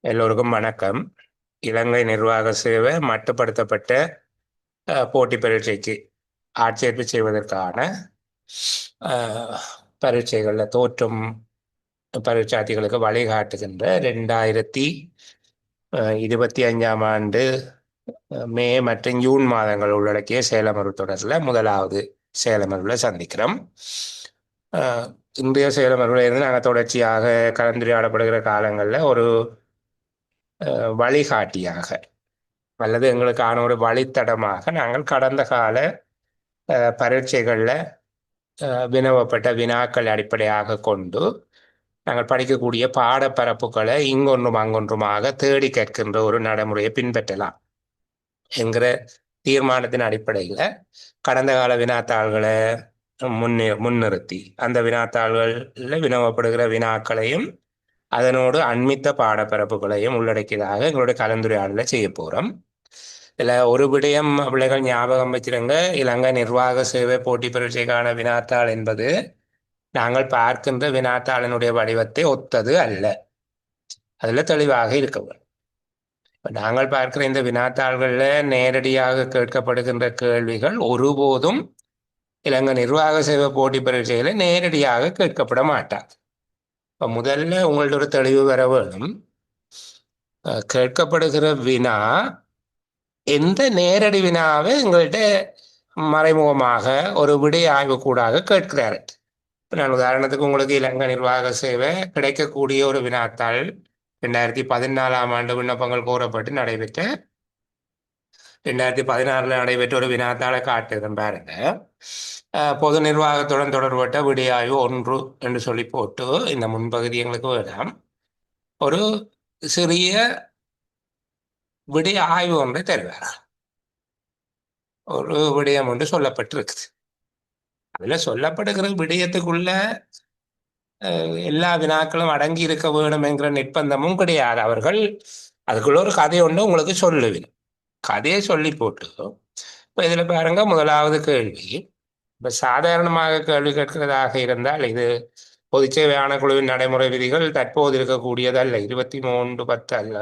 எல்லோருக்கும் வணக்கம். இலங்கை நிர்வாக சேவை மட்டுப்படுத்தப்பட்ட போட்டி பரீட்சைக்கு ஆட்சேர்ப்பு செய்வதற்கான அஹ், பரீட்சைகளில் தோற்றும் பரீட்சார்த்திகளுக்கு வழிகாட்டுகின்ற 2025ஆம் ஆண்டு மே மற்றும் ஜூன் மாதங்கள் உள்ளடக்கிய சேலமர்வு தொடரில் முதலாவது சேலமர்வில் சந்திக்கிறோம். அஹ், இன்றைய சேலமர்வில் இருந்து நாங்கள் தொடர்ச்சியாக கலந்துரையாடப்படுகிற காலங்களில் ஒரு வழிகாட்டியாக அல்லது எங்களுக்கான ஒரு வழித்தடமாக நாங்கள் கடந்த கால பரீட்சைகளில் வினவப்பட்ட வினாக்கள் அடிப்படையாக கொண்டு நாங்கள் படிக்கக்கூடிய பாடப்பரப்புகளை இங்கொன்றும் அங்கொன்றுமாக தேடி கேட்கின்ற ஒரு நடைமுறையை பின்பற்றலாம் என்கிற தீர்மானத்தின் அடிப்படையில் கடந்த கால வினாத்தாள்களை முன்னிறுத்தி அந்த வினாத்தாள்களில் வினவப்படுகிற வினாக்களையும் அதனோடு அண்மித்த பாடப்பரப்புகளையும் உள்ளடக்கியதாக எங்களுடைய கலந்துரையாடலை செய்ய போகிறோம். இதில் ஒரு விடயம் பிள்ளைகள் ஞாபகம் வச்சிருங்க, இலங்கை நிர்வாக சேவை போட்டி பரீட்சைக்கான வினாத்தாள் என்பது நாங்கள் பார்க்கின்ற வினாத்தாளினுடைய வடிவத்தை ஒத்தது அல்ல. அதில் தெளிவாக இருக்க வேண்டும். இப்போ நாங்கள் பார்க்கிற இந்த வினாத்தாள்களில் நேரடியாக கேட்கப்படுகின்ற கேள்விகள் ஒருபோதும் இலங்கை நிர்வாக சேவை போட்டி பரீட்சையில் நேரடியாக கேட்கப்பட மாட்டாது. இப்போ முதல்ல உங்கள்ட்ட ஒரு தெளிவு வர வேணும். கேட்கப்படுகிற வினா எந்த நேரடி வினாவை எங்கள்கிட்ட மறைமுகமாக ஒரு விடை ஆய்வு கூடாக கேட்கிறாரு. நான் உதாரணத்துக்கு உங்களுக்கு இலங்கை நிர்வாக சேவை கிடைக்கக்கூடிய ஒரு வினாத்தாள் 2014ஆம் ஆண்டு விண்ணப்பங்கள் கோரப்பட்டு நடைபெற்ற 2016 நடைபெற்ற ஒரு வினாத்தாளை காட்டுகிறேன் பாருங்க. பொது நிர்வாகத்துடன் தொடர்பட்ட விடையாய்வு 1 என்று சொல்லி போட்டு இந்த முன்பகுதி எங்களுக்கு வேண்டாம். ஒரு சிறிய விடை ஆய்வு ஒன்றை தருவார். ஒரு விடயம் ஒன்று சொல்லப்பட்டிருக்குது. அதுல சொல்லப்படுகிற விடயத்துக்குள்ள எல்லா வினாக்களும் அடங்கி இருக்க வேணும் என்கிற நிர்பந்தமும் கிடையாது. அவர்கள் அதுக்குள்ள ஒரு கதை ஒன்று உங்களுக்கு சொல்லுவேன். கதையை சொல்லி போட்டு இப்போ இதில் பாருங்க, முதலாவது கேள்வி. இப்போ சாதாரணமாக கேள்வி கேட்கிறதாக இருந்தால் இது பொதுச்சேவை ஆணைக்குழுவின் நடைமுறை விதிகள் தற்போது இருக்கக்கூடியதல்ல, 23/10 அல்ல,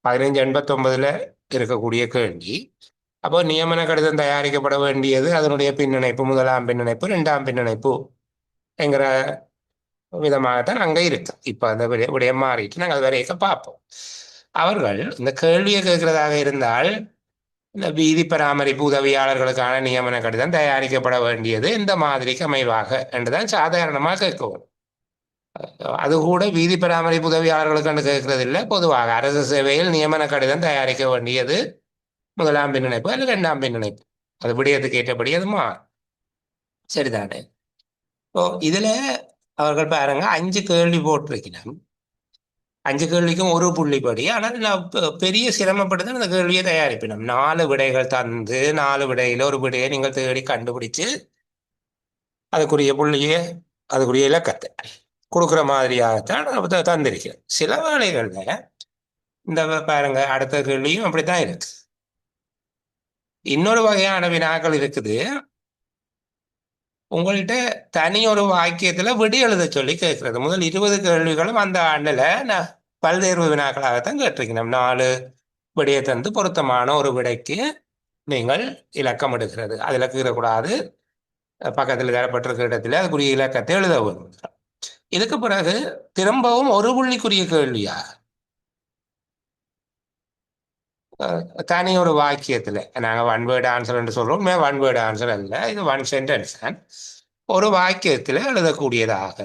1589 இருக்கக்கூடிய கேள்வி. அப்போ நியமன கடிதம் தயாரிக்கப்பட வேண்டியது அதனுடைய பின்னிணைப்பு, முதலாம் பின்னிணைப்பு, 2ஆம் பின்னிணைப்பு என்கிற விதமாகத்தான் அங்கே இருக்கு. இப்போ அந்த விடயம் மாறிட்டு நாங்கள் அது வரைக்கும் பார்ப்போம். அவர்கள் இந்த கேள்வியை கேட்கிறதாக இருந்தால் இந்த வீதி பராமரிப்பு உதவியாளர்களுக்கான நியமன கடிதம் தயாரிக்கப்பட வேண்டியது இந்த மாதிரிக்கு அமைவாக என்றுதான் சாதாரணமாக கேட்கவும். அது கூட வீதி பராமரிப்பு உதவியாளர்களுக்கு கேட்கறது இல்லை. பொதுவாக அரசு சேவையில் நியமன கடிதம் தயாரிக்க வேண்டியது முதலாம் பின்னிணைப்பு அல்லது 2ஆம் பின்னிணைப்பு. அது விடயத்துக்கு ஏற்றபடி அதுமா சரிதானே. இப்போ இதுல அவர்கள் பாருங்க 5 கேள்வி போட்டிருக்கிறோம். 5 கேள்விக்கும் ஒரு புள்ளிப்படி. ஆனால் நான் பெரிய சிரமப்படுது அந்த கேள்வியை தயாரிப்பினோம். 4 விடைகள் தந்து 4 விடையில ஒரு விடையை நீங்கள் தேடி கண்டுபிடிச்சு அதுக்குரிய புள்ளியை அதுக்குரிய இலக்கத்தை கொடுக்குற மாதிரியாகத்தான் தந்திருக்கிறேன். சில வேளைகள்ல இந்த பாருங்க அடுத்த கேள்வியும் அப்படித்தான் இருக்கு. இன்னொரு வகையான வினாக்கள் இருக்குது. உங்கள்கிட்ட தனி ஒரு வாக்கியத்துல விடை எழுத சொல்லி கேட்கறது. முதல் 20 கேள்விகளும் அந்த ஆண்டுல நான் பல்தேர்வு வினாக்களாகத்தான் கேட்டிருக்கணும். 4 விடையை தந்து பொருத்தமான ஒரு விடைக்கு நீங்கள் இலக்கம் எடுக்கிறது. அதுல கீறக்கூடாது, பக்கத்தில் தரப்பட்டிருக்கிற இடத்துல அதுக்குரிய இலக்கத்தை எழுத வரும். இதுக்கு பிறகு திரும்பவும் ஒரு புள்ளிக்குரிய கேள்வியா தனி ஒரு வாக்கியத்துல நாங்க ஒன் வேர்டு ஆன்சர் என்று சொல்றோம். ஒன் வேர்டு ஆன்சர் அல்ல, இது ஒன் சென்டென்ஸ். ஒரு வாக்கியத்துல எழுதக்கூடியதாக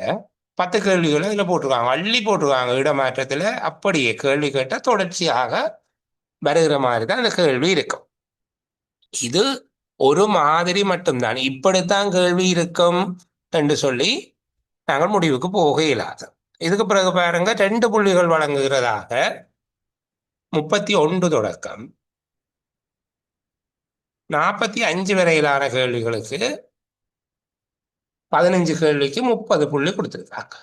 10 கேள்விகளை இதுல போட்டிருக்காங்க, அள்ளி போட்டிருக்காங்க இடமாற்றத்துல. அப்படியே கேள்வி கேட்ட தொடர்ச்சியாக வருகிற மாதிரி தான் அந்த கேள்வி இருக்கும். இது ஒரு மாதிரி மட்டும்தான். இப்படித்தான் கேள்வி இருக்கும் என்று சொல்லி நாங்கள் முடிவுக்கு போக இயலாது. இதுக்கு பிறகு பாருங்க 2 புள்ளிகள் வழங்குகிறதாக 31 தொடக்கம் 45 வரையிலான கேள்விகளுக்கு 15 கேள்விக்கு 30 புள்ளி கொடுத்துருக்காங்க.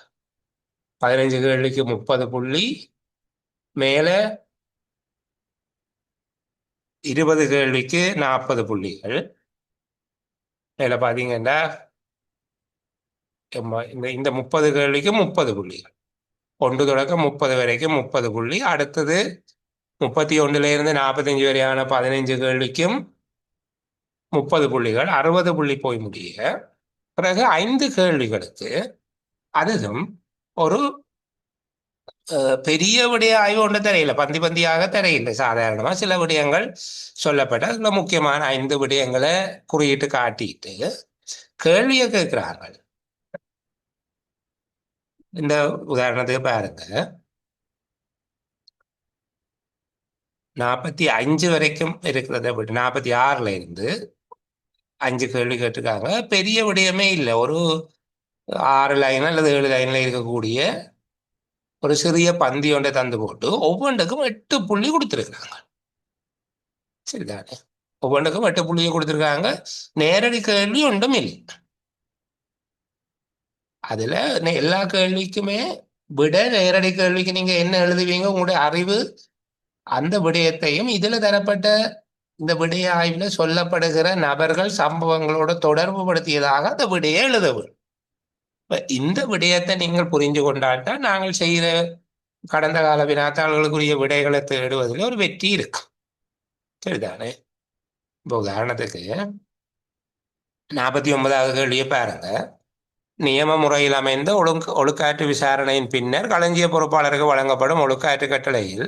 15 கேள்விக்கு 30 புள்ளி, மேல 20 கேள்விக்கு 40 புள்ளிகள். மேல பாத்தீங்கன்னா இந்த 30 கேள்விக்கு 30 புள்ளிகள். 1 தொடக்கம் 30 வரைக்கும் 30 புள்ளி. அடுத்தது 31 45 வரையான 15 கேள்விக்கும் 30 புள்ளிகள், 60 புள்ளி போய் முடிய. பிறகு 5 கேள்விகளுக்கு அதுவும் ஒரு பெரிய விடய ஆய்வு ஒன்று தெரியல, பந்தி பந்தியாக தெரியல. சாதாரணமாக சில விடயங்கள் சொல்லப்பட்ட அதுல முக்கியமான 5 விடயங்களை குறியிட்டு காட்டிட்டு கேள்வியை கேட்கிறார்கள். இந்த உதாரணத்துக்கு பாருங்க, 45 வரைக்கும் இருக்கிறத விட்டு 46ல இருந்து 5 கேள்வி கேட்டிருக்காங்க. பெரிய விடயமே இல்லை, ஒரு 6 லைன் அல்லது 7 லைன்ல இருக்கக்கூடிய ஒரு சிறிய பந்தி ஒன்றை தந்து போட்டு ஒவ்வொன்றுக்கும் 8 புள்ளி கொடுத்துருக்குறாங்க. சரிதானே? ஒவ்வொன்றுக்கும் 8 புள்ளியை கொடுத்துருக்காங்க. நேரடி கேள்வி ஒன்றும் இல்லை. அதுல எல்லா கேள்விக்குமே விட, நேரடி கேள்விக்கு நீங்க என்ன எழுதுவீங்க, உங்களுடைய அறிவு அந்த விடயத்தையும் இதுல தரப்பட்ட இந்த விடய ஆய்வுல சொல்லப்படுகிற நபர்கள் சம்பவங்களோட தொடர்பு படுத்தியதாக அந்த விடையை எழுத வேண்டும். இந்த விடயத்தை நீங்கள் புரிஞ்சு கொண்டால்தான் நாங்கள் செய்கிற கடந்த கால வினாத்தாள்களுக்குரிய விடைகளை தேடுவதில் ஒரு வெற்றி இருக்கு. சரிதானே? இப்போ உதாரணத்துக்கு 49வது கேள்வியை பாருங்க. நியம முறையில் அமைந்த ஒழுக்காற்று விசாரணையின் பின்னர் களஞ்சிய பொறுப்பாளருக்கு வழங்கப்படும் ஒழுக்காற்று கட்டளையில்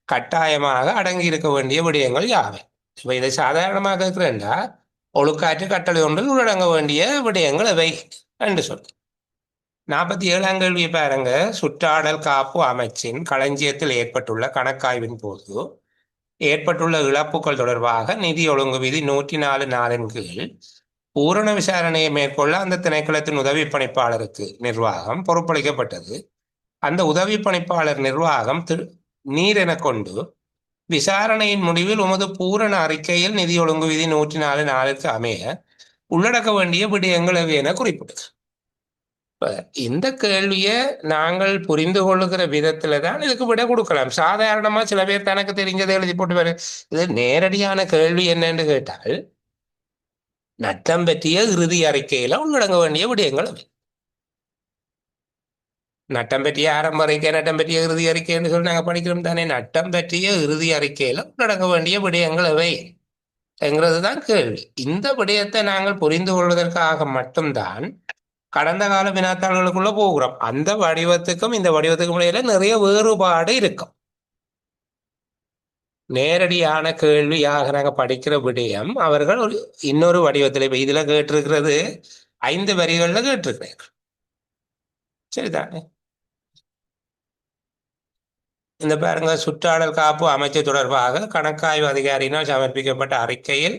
கட்டாயமாக அடங்கி இருக்க வேண்டிய விடயங்கள் யாவை? இப்ப இதை சாதாரணமாக கேட்கிறேன்டா, ஒழுக்காற்று கட்டளை ஒன்றில் உள்ளடங்க வேண்டிய விடயங்கள் எவை என்று சொல்லி. 47ஆம் கேள்வியை பாருங்க. சுற்றாடல் காப்பு அமைச்சின் களஞ்சியத்தில் ஏற்பட்டுள்ள கணக்காய்வின் போது ஏற்பட்டுள்ள இழப்புகள் தொடர்பாக நிதி ஒழுங்கு விதி 104 கீழ் பூரண விசாரணையை மேற்கொள்ள அந்த திணைக்களத்தின் உதவி பணிப்பாளருக்கு நிர்வாகம் பொறுப்பளிக்கப்பட்டது. அந்த உதவி பணிப்பாளர் நிர்வாகம் நீர் என கொண்டு விசாரணையின் முடிவில் உமது பூரண அறிக்கையில் நிதி ஒழுங்கு விதி 104 அமைய உள்ளடக்க வேண்டிய விடயங்கள் என குறிப்பிட்டது. இந்த கேள்வியை நாங்கள் புரிந்து கொள்ளுகிற விதத்துல தான் இதுக்கு விட கொடுக்கலாம். சாதாரணமா சில பேர் தனக்கு தெரிஞ்சதை எழுதி போட்டு இது நேரடியான கேள்வி என்னன்னு கேட்டால் நட்டம் பற்றிய இறுதி அறிக்கையில உள்ளடங்க வேண்டிய விடயங்கள் அவை. நட்டம் பற்றிய ஆரம்ப அறிக்கை, நட்டம் பற்றிய இறுதி அறிக்கைன்னு சொல்லி நாங்கள் படிக்கிறோம் தானே. நட்டம் பற்றிய இறுதி அறிக்கையில உள்ளடங்க வேண்டிய விடயங்கள் அவை என்கிறது தான் கேள்வி. இந்த விடயத்தை நாங்கள் புரிந்து கொள்வதற்காக மட்டும்தான் கடந்த கால வினாத்தாள்களுக்குள்ள போகிறோம். அந்த வடிவத்துக்கும் இந்த வடிவத்துக்கும் இடையில நிறைய வேறுபாடு இருக்கும். நேரடியான கேள்வியாக நாங்கள் படிக்கிற விடயம் அவர்கள் ஒரு இன்னொரு வடிவத்தில், இப்ப இதுல கேட்டிருக்கிறது 5 வரிகள்ல கேட்டிருக்கிறார்கள். சரிதானே? இந்த பாருங்க, சுற்றாடல் காப்பு அமைச்சு தொடர்பாக கணக்காய்வு அதிகாரியினால் சமர்ப்பிக்கப்பட்ட அறிக்கையில்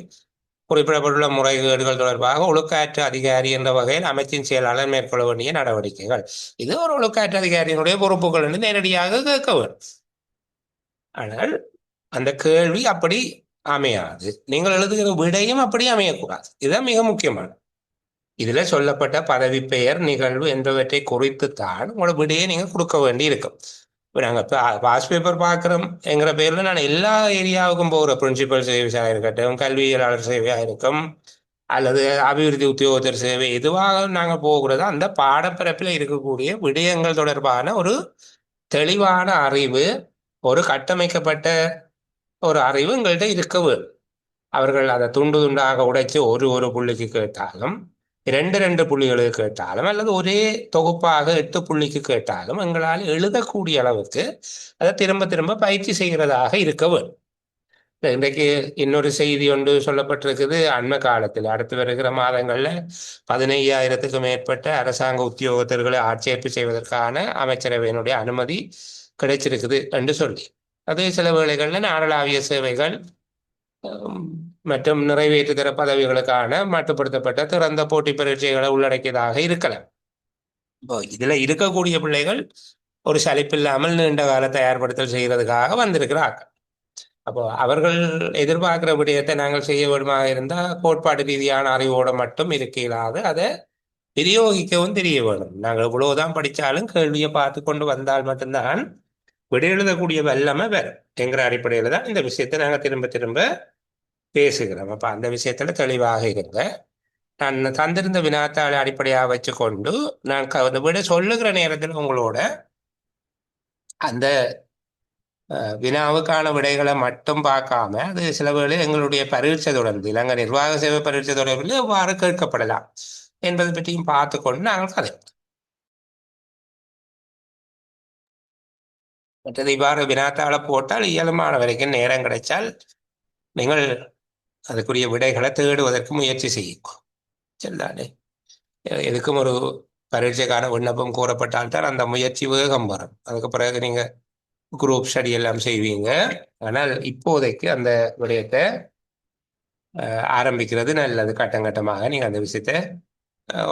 குறிப்பிடப்பட்டுள்ள முறைகேடுகள் தொடர்பாக ஒழுக்காற்று அதிகாரி என்ற வகையில் அமைச்சின் செயலாளர் மேற்கொள்ள வேண்டிய நடவடிக்கைகள். இது ஒரு ஒழுக்காற்று அதிகாரியினுடைய பொறுப்புகள் என்று நேரடியாக கேட்க வேண்டும். ஆனால் அந்த கேள்வி அப்படி அமையாது. நீங்கள் எழுதுகிற விடையும் அப்படி அமையக்கூடாது. இதுதான் மிக முக்கியமானது. இதுல சொல்லப்பட்ட பதவி பெயர், நிகழ்வு என்பவற்றை குறித்துத்தான் உங்களோட விடையை நீங்க கொடுக்க வேண்டி இருக்கும். இப்போ நாங்கள் பாஸ் பேப்பர் பார்க்குறோம் என்கிற பேரில் நான் எல்லா ஏரியாவுக்கும் போகிற பிரின்சிபல் சேவையாக இருக்கட்டும், கல்வியலாளர் சேவையாக இருக்கும், அல்லது அபிவிருத்தி உத்தியோகத்தர் சேவை, எதுவாக நாங்கள் போகிறதோ அந்த பாடப்பிறப்பில் இருக்கக்கூடிய விடயங்கள் தொடர்பான ஒரு தெளிவான அறிவு, ஒரு கட்டமைக்கப்பட்ட ஒரு அறிவு எங்கள்கிட்ட இருக்க வேண்டும். அவர்கள் அதை துண்டு துண்டாக உடைச்சு ஒரு புள்ளிக்கு கேட்டாலும், 2 புள்ளிகளுக்கு கேட்டாலும், அல்லது ஒரே தொகுப்பாக 8 புள்ளிக்கு கேட்டாலும் எங்களால் எழுதக்கூடிய அளவுக்கு அதை திரும்ப திரும்ப பயிற்சி செய்கிறதாக இருக்க வேண்டும். இன்றைக்கு இன்னொரு செய்தி ஒன்று சொல்லப்பட்டிருக்குது. அண்மை காலத்தில் அடுத்து வருகிற மாதங்கள்ல 15,000க்கும் மேற்பட்ட அரசாங்க உத்தியோகத்தர்களை ஆட்சேர்ப்பு செய்வதற்கான அமைச்சரவையினுடைய அனுமதி கிடைச்சிருக்குது என்று சொல்லி, அது சில வேளைகளில் நாடளாவிய சேவைகள் மற்றும் நிறைவேற்றுகிற பதவிகளுக்கான மட்டுப்படுத்தப்பட்ட திறந்த போட்டி பரீட்சைகளை உள்ளடக்கியதாக இருக்கலாம். இப்போ இதுல இருக்கக்கூடிய பிள்ளைகள் ஒரு சலிப்பில்லாமல் நீண்ட கால தயார்படுத்தல் செய்யறதுக்காக வந்திருக்கிறார்கள். அப்போ அவர்கள் எதிர்பார்க்கிற விடயத்தை நாங்கள் செய்ய வேண்டுமாக இருந்தால் கோட்பாடு ரீதியான அறிவோடு மட்டும் இருக்கையிலாது அதை விநியோகிக்கவும் தெரிய வேணும். நாங்கள் இவ்வளவுதான் படித்தாலும் கேள்வியை பார்த்து கொண்டு வந்தால் மட்டும்தான் விட எழுதக்கூடிய வல்லமை வரும் என்கிற அடிப்படையில தான் இந்த விஷயத்தை நாங்கள் திரும்ப திரும்ப பேசுகிறோம். அப்ப அந்த விஷயத்துல தெளிவாக இருங்க. நான் தந்திருந்த வினாத்தாளை அடிப்படையாக வச்சு கொண்டு நான் விட சொல்லுகிற நேரத்தில் உங்களோட அந்த வினாவுக்கான விடைகளை மட்டும் பார்க்காம அது சில வேளை எங்களுடைய பரீட்சை தொடர்பு இலங்கை நிர்வாக சேவை பரீட்சை தொடர்பில் எவ்வாறு கேட்கப்படலாம் என்பதை பற்றியும் பார்த்து கொண்டு நாங்கள் கதை மற்றது இவ்வாறு வினாத்தாள போட்டால் இயலுமான வரைக்கும் நேரம் கிடைச்சால் நீங்கள் அதுக்குரிய விடைகளை தேடுவதற்கு முயற்சி செய்யும் சரிதானே எதுக்கும் ஒரு பரீட்சைக்கான விண்ணப்பம் கூறப்பட்டால்தான் அந்த முயற்சி வேகம் வரும் அதுக்கு பிறகு நீங்க குரூப் ஸ்டடி எல்லாம் செய்வீங்க ஆனால் இப்போதைக்கு அந்த விடயத்தை ஆரம்பிக்கிறது நல்லது கட்டம் கட்டமாக நீங்க அந்த விஷயத்தை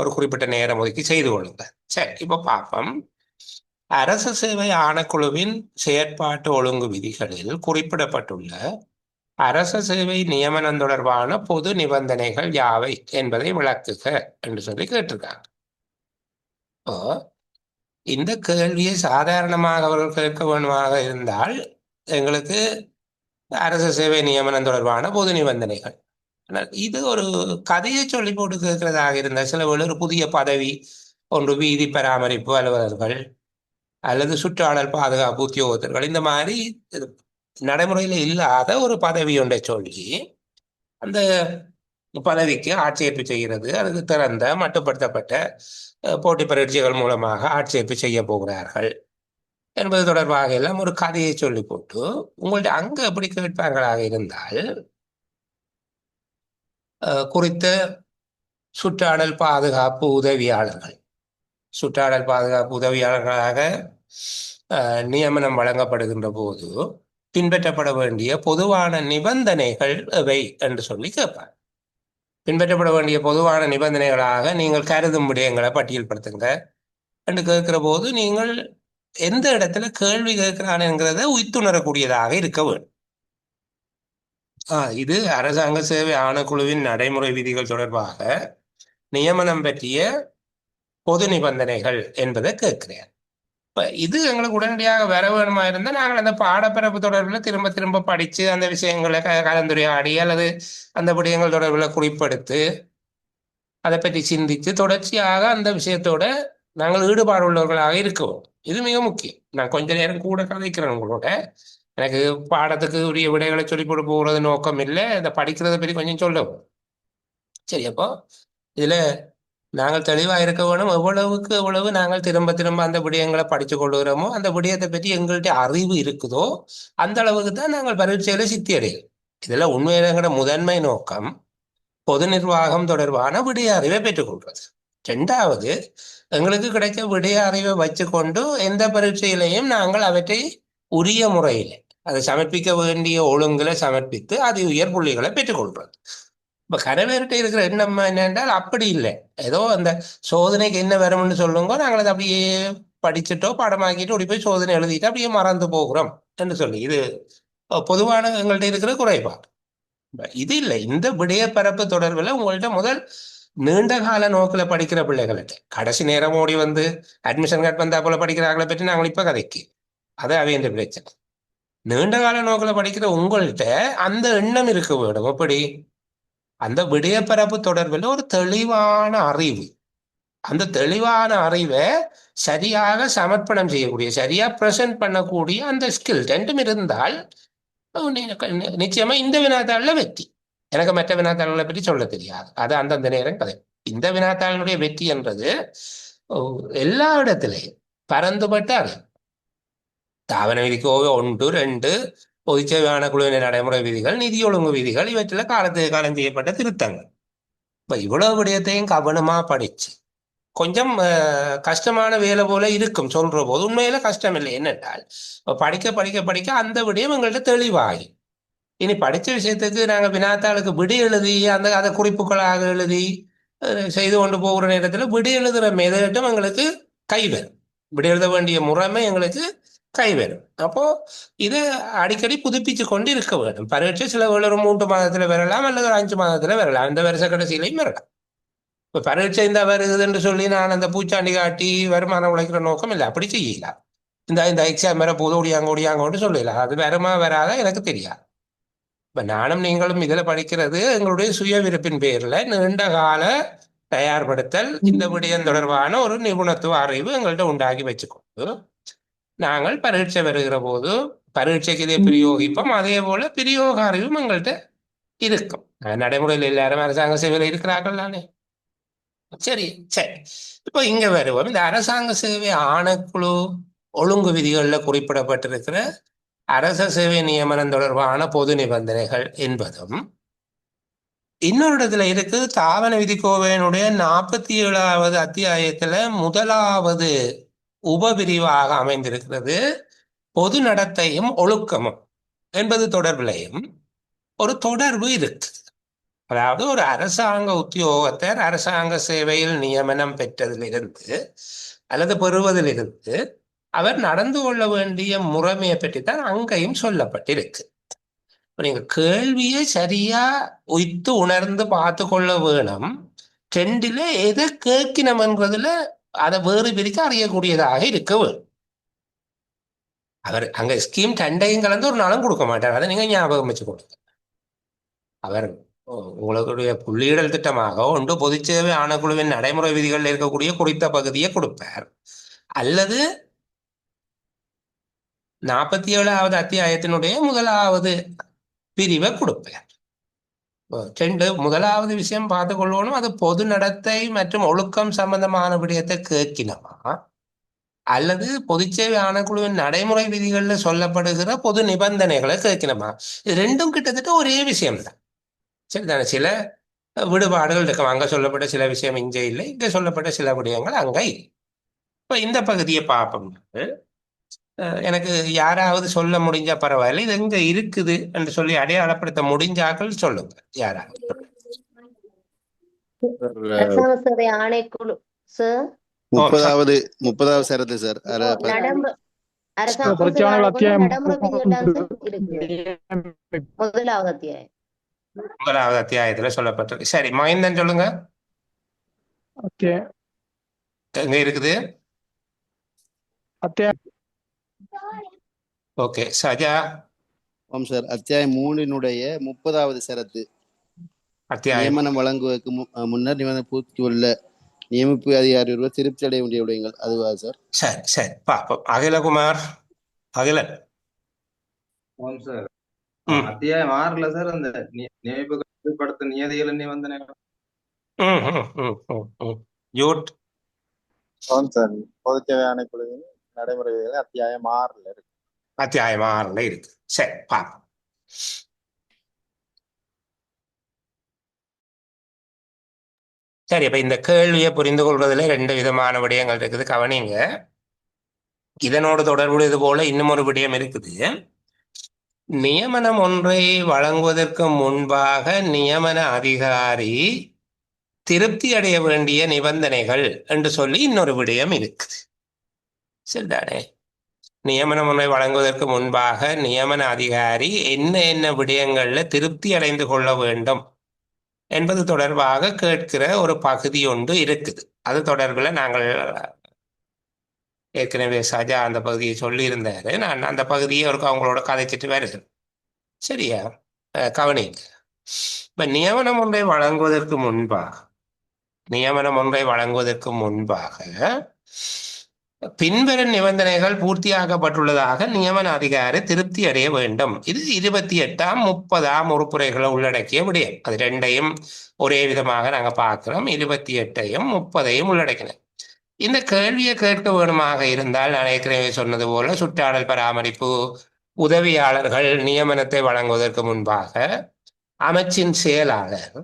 ஒரு குறிப்பிட்ட நேரம் ஒதுக்கி செய்து கொள்ளுங்க சரி இப்போ பார்ப்போம் அரசு சேவை ஆணைக்குழுவின் செயற்பாட்டு ஒழுங்கு விதிகளில் குறிப்பிடப்பட்டுள்ள அரச சேவை நியமனம் தொடர்பான பொது நிபந்தனைகள் யாவை என்பதை விளக்குக என்று சொல்லி கேட்டிருக்காங்க இப்போ இந்த கேள்வியை சாதாரணமாக அவர்கள் கேட்க வேண்டுமாக இருந்தால் எங்களுக்கு அரசு சேவை நியமனம் தொடர்பான பொது நிபந்தனைகள் ஆனால் இது ஒரு கதையை சொல்லி போட்டு கேட்கிறதாக இருந்தால் சில ஒரு புதிய பதவி ஒன்று வீதி பராமரிப்பு அலுவலர்கள் அல்லது சுற்றாடல் பாதுகாப்பு உத்தியோகத்தர்கள் இந்த மாதிரி நடைமுறையில் இல்லாத ஒரு பதவி ஒன்றை சொல்லி அந்த பதவிக்கு ஆட்சேர்ப்பு செய்கிறது அதுக்கு திறந்த மட்டுப்படுத்தப்பட்ட போட்டி பரீட்சைகள் மூலமாக ஆட்சேர்ப்பு செய்ய போகிறார்கள் என்பது தொடர்பாக எல்லாம் ஒரு கதையை சொல்லி போட்டு உங்கள்ட்ட அங்க எப்படி கேட்பார்களாக இருந்தால் குறித்த சுற்றாடல் பாதுகாப்பு உதவியாளர்கள் சுற்றாடல் பாதுகாப்பு உதவியாளர்களாக நியமனம் வழங்கப்படுகின்ற போது பின்பற்றப்பட வேண்டிய பொதுவான நிபந்தனைகள் எவை என்று சொல்லி கேட்பார் பின்பற்றப்பட வேண்டிய பொதுவான நிபந்தனைகளாக நீங்கள் கருதும் விடயங்களை பட்டியல்படுத்துங்க என்று கேட்கிற போது நீங்கள் எந்த இடத்துல கேள்வி கேட்கிறான்ங்கிறத உய்த்துணரக்கூடியதாக இருக்க வேண்டும் இது அரசாங்க சேவை ஆணைக்குழுவின் நடைமுறை விதிகள் தொடர்பாக நியமனம் பற்றிய பொது நிபந்தனைகள் என்பதை கேட்கிறேன் இப்ப இது எங்களுக்கு உடனடியாக வர வேணுமா இருந்தால் நாங்கள் அந்த பாடப்பிறப்பு தொடர்பில் திரும்ப திரும்ப படித்து அந்த விஷயங்களை கலந்துரையாடி அல்லது அந்த விடயங்கள் தொடர்பில் குறிப்பெடுத்து அதை பற்றி சிந்தித்து தொடர்ச்சியாக அந்த விஷயத்தோட நாங்கள் ஈடுபாடு உள்ளவர்களாக இருக்கோம் இது மிக முக்கியம் நான் கொஞ்ச நேரம் கூட கதைக்கிறேன் உங்களோட எனக்கு பாடத்துக்கு உரிய விடைகளை சொல்லி போட்டு போகிறது நோக்கம் இல்லை இந்த படிக்கிறத பற்றி கொஞ்சம் சொல்லவும் சரி அப்போ இதுல நாங்கள் தெளிவாக இருக்க வேணும் எவ்வளவுக்கு எவ்வளவு நாங்கள் திரும்ப திரும்ப அந்த விடயங்களை படித்து கொள்கிறோமோ அந்த விடயத்தை பற்றி எங்கள்கிட்ட அறிவு இருக்குதோ அந்த அளவுக்கு தான் நாங்கள் பரீட்சையில சித்தி அடையும் இதுல உண்மையிலங்கிற முதன்மை நோக்கம் பொது நிர்வாகம் தொடர்பான விடய அறிவை பெற்றுக்கொள்வது ரெண்டாவது எங்களுக்கு கிடைக்க விடய அறிவை வச்சுக்கொண்டு எந்த பரீட்சையிலையும் நாங்கள் அவற்றை உரிய முறையில் அதை சமர்ப்பிக்க வேண்டிய ஒழுங்குகளை சமர்ப்பித்து அது உயர் புள்ளிகளை பெற்றுக்கொள்வது இப்ப கரவேறிட்ட இருக்கிற எண்ணம் என்னென்றால் அப்படி இல்லை ஏதோ அந்த சோதனைக்கு என்ன வரும்னு சொல்லுங்க நாங்கள் அதை அப்படியே படிச்சுட்டோ பாடமாக்கிட்டு அப்படி போய் சோதனை எழுதிட்டு அப்படியே மறந்து போகிறோம் என்று சொல்லி இது பொதுவான எங்கள்கிட்ட இருக்கிற குறைபாடு இது இல்லை இந்த விடய பரப்பு தொடர்பில் உங்கள்கிட்ட முதல் நீண்ட கால நோக்கில் படிக்கிற பிள்ளைகள்கிட்ட கடைசி நேரம் ஓடி வந்து அட்மிஷன் கார்டு வந்தா போல படிக்கிறாங்களை பற்றி நாங்கள் இப்ப கதைக்கு அது அவையன்ற பிரச்சனை நீண்ட கால நோக்கில் படிக்கிற உங்கள்கிட்ட அந்த எண்ணம் இருக்க வேணும் எப்படி அந்த விடயப்பரப்பு தொடர்பில் ஒரு தெளிவான அறிவு அந்த தெளிவான அறிவை சரியாக சமர்ப்பணம் செய்யக்கூடிய சரியா பிரசன்ட் பண்ணக்கூடிய அந்த ஸ்கில் ரெண்டும் இருந்தால் நிச்சயமா இந்த வினாத்தாளில் வெற்றி எனக்கு மற்ற வினாத்தாள்களை பற்றி சொல்ல தெரியாது அது அந்தந்த நேரம் கதை இந்த வினாத்தாளுடைய வெற்றி என்றது எல்லா இடத்திலையும் பரந்துபட்ட அது தாவன விதிக்கோவை 1 2 பொதுச்சேவை ஆணைக்குழுவின் நடைமுறை விதிகள் நிதி ஒழுங்கு விதிகள் இவற்றில் காலத்துக்கு காலம் செய்யப்பட்ட திருத்தங்கள் இப்ப இவ்வளவு விடயத்தையும் கவனமா படிச்சு கொஞ்சம் கஷ்டமான வேலை போல இருக்கும் சொல்ற போது உண்மையில கஷ்டம் இல்லை என்னென்றால் படிக்க படிக்க படிக்க அந்த விடயம் எங்கள்கிட்ட தெளிவாகி இனி படித்த விஷயத்துக்கு நாங்கள் வினாத்தாளுக்கு விடி எழுதி அந்த அதை குறிப்புகளாக எழுதி செய்து கொண்டு போகிற நேரத்தில் விடி எழுதுகிற மெதட்டும் எங்களுக்கு கைவரும் விடி எழுத வேண்டிய முறைமை எங்களுக்கு கைவரும் அப்போ இதை அடிக்கடி புதுப்பிச்சு கொண்டு இருக்க வேண்டும் பரீட்சை சில ஒரு 3 மாதத்துல வரலாம் அல்லது ஒரு 5 மாதத்துல வரலாம் இந்த வருஷ கடைசியிலையும் வரலாம் இப்போ பரீட்சை இந்த வருதுன்னு சொல்லி நான் அந்த பூச்சாண்டி காட்டி வருமானம் உழைக்கிற நோக்கம் இல்லை அப்படி செய்யலாம் இந்த எக்ஸாம் வர போது ஒடியாங்கன்னு சொல்லலாம் அது வருமா வராத எனக்கு தெரியாது இப்ப நானும் நீங்களும் இதுல படிக்கிறது எங்களுடைய சுய விருப்பின் பேர்ல நீண்ட கால தயார்படுத்தல் இந்த விடயம் தொடர்பான ஒரு நிபுணத்துவ அறிவு எங்கள்கிட்ட உண்டாக்கி வச்சுக்கொண்டு நாங்கள் பரீட்சை வருகிற போது பரீட்சைக்கு இதை பிரயோகிப்போம். அதே போல பிரயோக அறிவும் எங்கள்கிட்ட இருக்கும். நடைமுறையில் எல்லாரும் அரசாங்க சேவையில் இருக்கிறார்கள் தானே. சரி சரி. இப்போ இங்க வருவோம். இந்த அரசாங்க சேவை ஆணைக்குழு ஒழுங்கு விதிகளில் குறிப்பிடப்பட்டிருக்கிற அரச சேவை நியமனம் தொடர்பான பொது நிபந்தனைகள் என்பதும் இன்னொரு இடத்துல இருக்கு. தாவன விதிக்கோவையினுடைய 47வது அத்தியாயத்துல முதலாவது உபபிரிவாக அமைந்திருக்கிறது பொது நடத்தையும் ஒழுக்கமும் என்பது தொடர்பிலையும் ஒரு தொடர்பு இருக்கு. அதாவது ஒரு அரசாங்க உத்தியோகத்தர் அரசாங்க சேவையில் நியமனம் பெற்றதிலிருந்து அல்லது பெறுவதிலிருந்து அவர் நடந்து கொள்ள வேண்டிய முறைமையை பற்றித்தான் அங்கேயும் சொல்லப்பட்டிருக்கு. நீங்க கேள்வியை சரியா உய்த்து உணர்ந்து பார்த்து கொள்ள வேணும். ரெண்டில எதை கேட்கணும்ன்றதுல அதை வேறு பிரித்து அறியக்கூடியதாக இருக்க வேணும். அவர் அங்க ஸ்கீம் ரெண்டையும் கலந்து ஒரு நாளும் கொடுக்க மாட்டார். அதை நீங்க ஞாபகம் வச்சு கொடுங்க. அவர் உங்களுடைய புள்ளியிடல் திட்டமாக ஒன்று பொதுச்சேவை ஆணைக்குழுவின் நடைமுறை விதிகளில் இருக்கக்கூடிய குறித்த பகுதியை கொடுப்பார், அல்லது 47வது அத்தியாயத்தினுடைய முதலாவது பிரிவை கொடுப்பார். ரெண்டு முதலாவது விஷயம் பார்த்து கொள்ளணும். அது பொது நடத்தை மற்றும் ஒழுக்கம் சம்பந்தமான விடயத்தை கேட்கணுமா, அல்லது பொதுச்சேவை ஆணைக்குழுவின் நடைமுறை விதிகளில் சொல்லப்படுகிற பொது நிபந்தனைகளை கேட்கணுமா? இது ரெண்டும் கிட்டத்தட்ட ஒரே விஷயம்தான். சரிதானே? சில விடுபாடுகள் இருக்கும். அங்க சொல்லப்பட்ட சில விஷயம் இங்கே இல்லை, இங்க சொல்லப்பட்ட சில விடயங்கள் அங்க இல்லை. இப்ப இந்த பகுதியை பார்ப்போம். எனக்கு யாராவது சொல்ல முடிஞ்சா பரவாயில்ல, இது எங்க இருக்குது என்று சொல்லி அடையாளப்படுத்த முடிஞ்சாக்கள் சொல்லுங்க. யாராவது அரசாங்க சேவை ஆணைக்குழு சார் 30வது சரத்து சார். அரசாங்க சேவை ஆணைக்குழு நடைமுறை விதிகள் முதலாவது அத்தியாயம். முதலாவது அத்தியாயத்துல சொல்லப்பட்டிருக்கு. சரி, மகேந்தன் சொல்லுங்க. எங்க இருக்குது? ஓகே, சஜா. ஆம் சார். அத்தியாயம் 3னுடைய 30வது சரத்து. நியமனம் வழங்குவதற்கு முன்னர் நிபந்தனை பூர்த்தி உள்ள நியமிப்பு அதிகாரி ஒருவர் திருப்தி அடைய வேண்டிய விடயங்கள் அதுவா சார்? சரி சரி, பாப்போம். அகிலகுமார். அகிலன். சார் அத்தியாயம் 6ல சார் அந்த நியமிப்பு நியதிகள் நிபந்தனைகள். சார் பொதுச்சேவை ஆணைக்குழுவின் நடைமுறை அத்தியாயம் 6ல இருக்கு. அத்தியாயம் 6ல இருக்கு. சரி, பாப்போம். சரி, அப்ப இந்த கேள்வியை புரிந்து கொள்வதில் 2 விதமான விடயங்கள் இருக்குது, கவனிங்க. இதனோடு தொடர்புடையது போல இன்னும் ஒரு விடயம் இருக்குது. நியமனம் ஒன்றை வழங்குவதற்கு முன்பாக நியமன அதிகாரி திருப்தி அடைய வேண்டிய நிபந்தனைகள் என்று சொல்லி இன்னொரு விடயம் இருக்குது. சரிதானே? நியமனம் ஒன்றை வழங்குவதற்கு முன்பாக நியமன அதிகாரி என்ன என்ன விடயங்கள்ல திருப்தி அடைந்து கொள்ள வேண்டும் என்பது தொடர்பாக கேட்கிற ஒரு பகுதி ஒன்று இருக்குது. அது தொடர்பில் நாங்கள் ஏற்கனவே சஜா அந்த பகுதியை சொல்லியிருந்தாரு. நான் அந்த பகுதியை ஒரு அவங்களோட கதைச்சிட்டு வருகிறேன். சரியா? கவனிங்க. இப்ப நியமனம் ஒன்றை வழங்குவதற்கு முன்பாக பின்வரும் நிபந்தனைகள் பூர்த்தியாக்கப்பட்டுள்ளதாக நியமன அதிகாரி திருப்தி அடைய வேண்டும். இது 28ஆம் 30ஆம் உறுப்புரைகளை உள்ளடக்கிய விடயம். அது ரெண்டையும் ஒரே விதமாக நாங்கள் பார்க்கிறோம். 28ஐயும் 30ஐயும் உள்ளடக்கின. இந்த கேள்வியை கேட்க வேணுமாக இருந்தால் நான் ஏற்கனவே சொன்னது போல சுற்றாடல் பராமரிப்பு உதவியாளர்கள் நியமனத்தை வழங்குவதற்கு முன்பாக அமைச்சின் செயலாளர்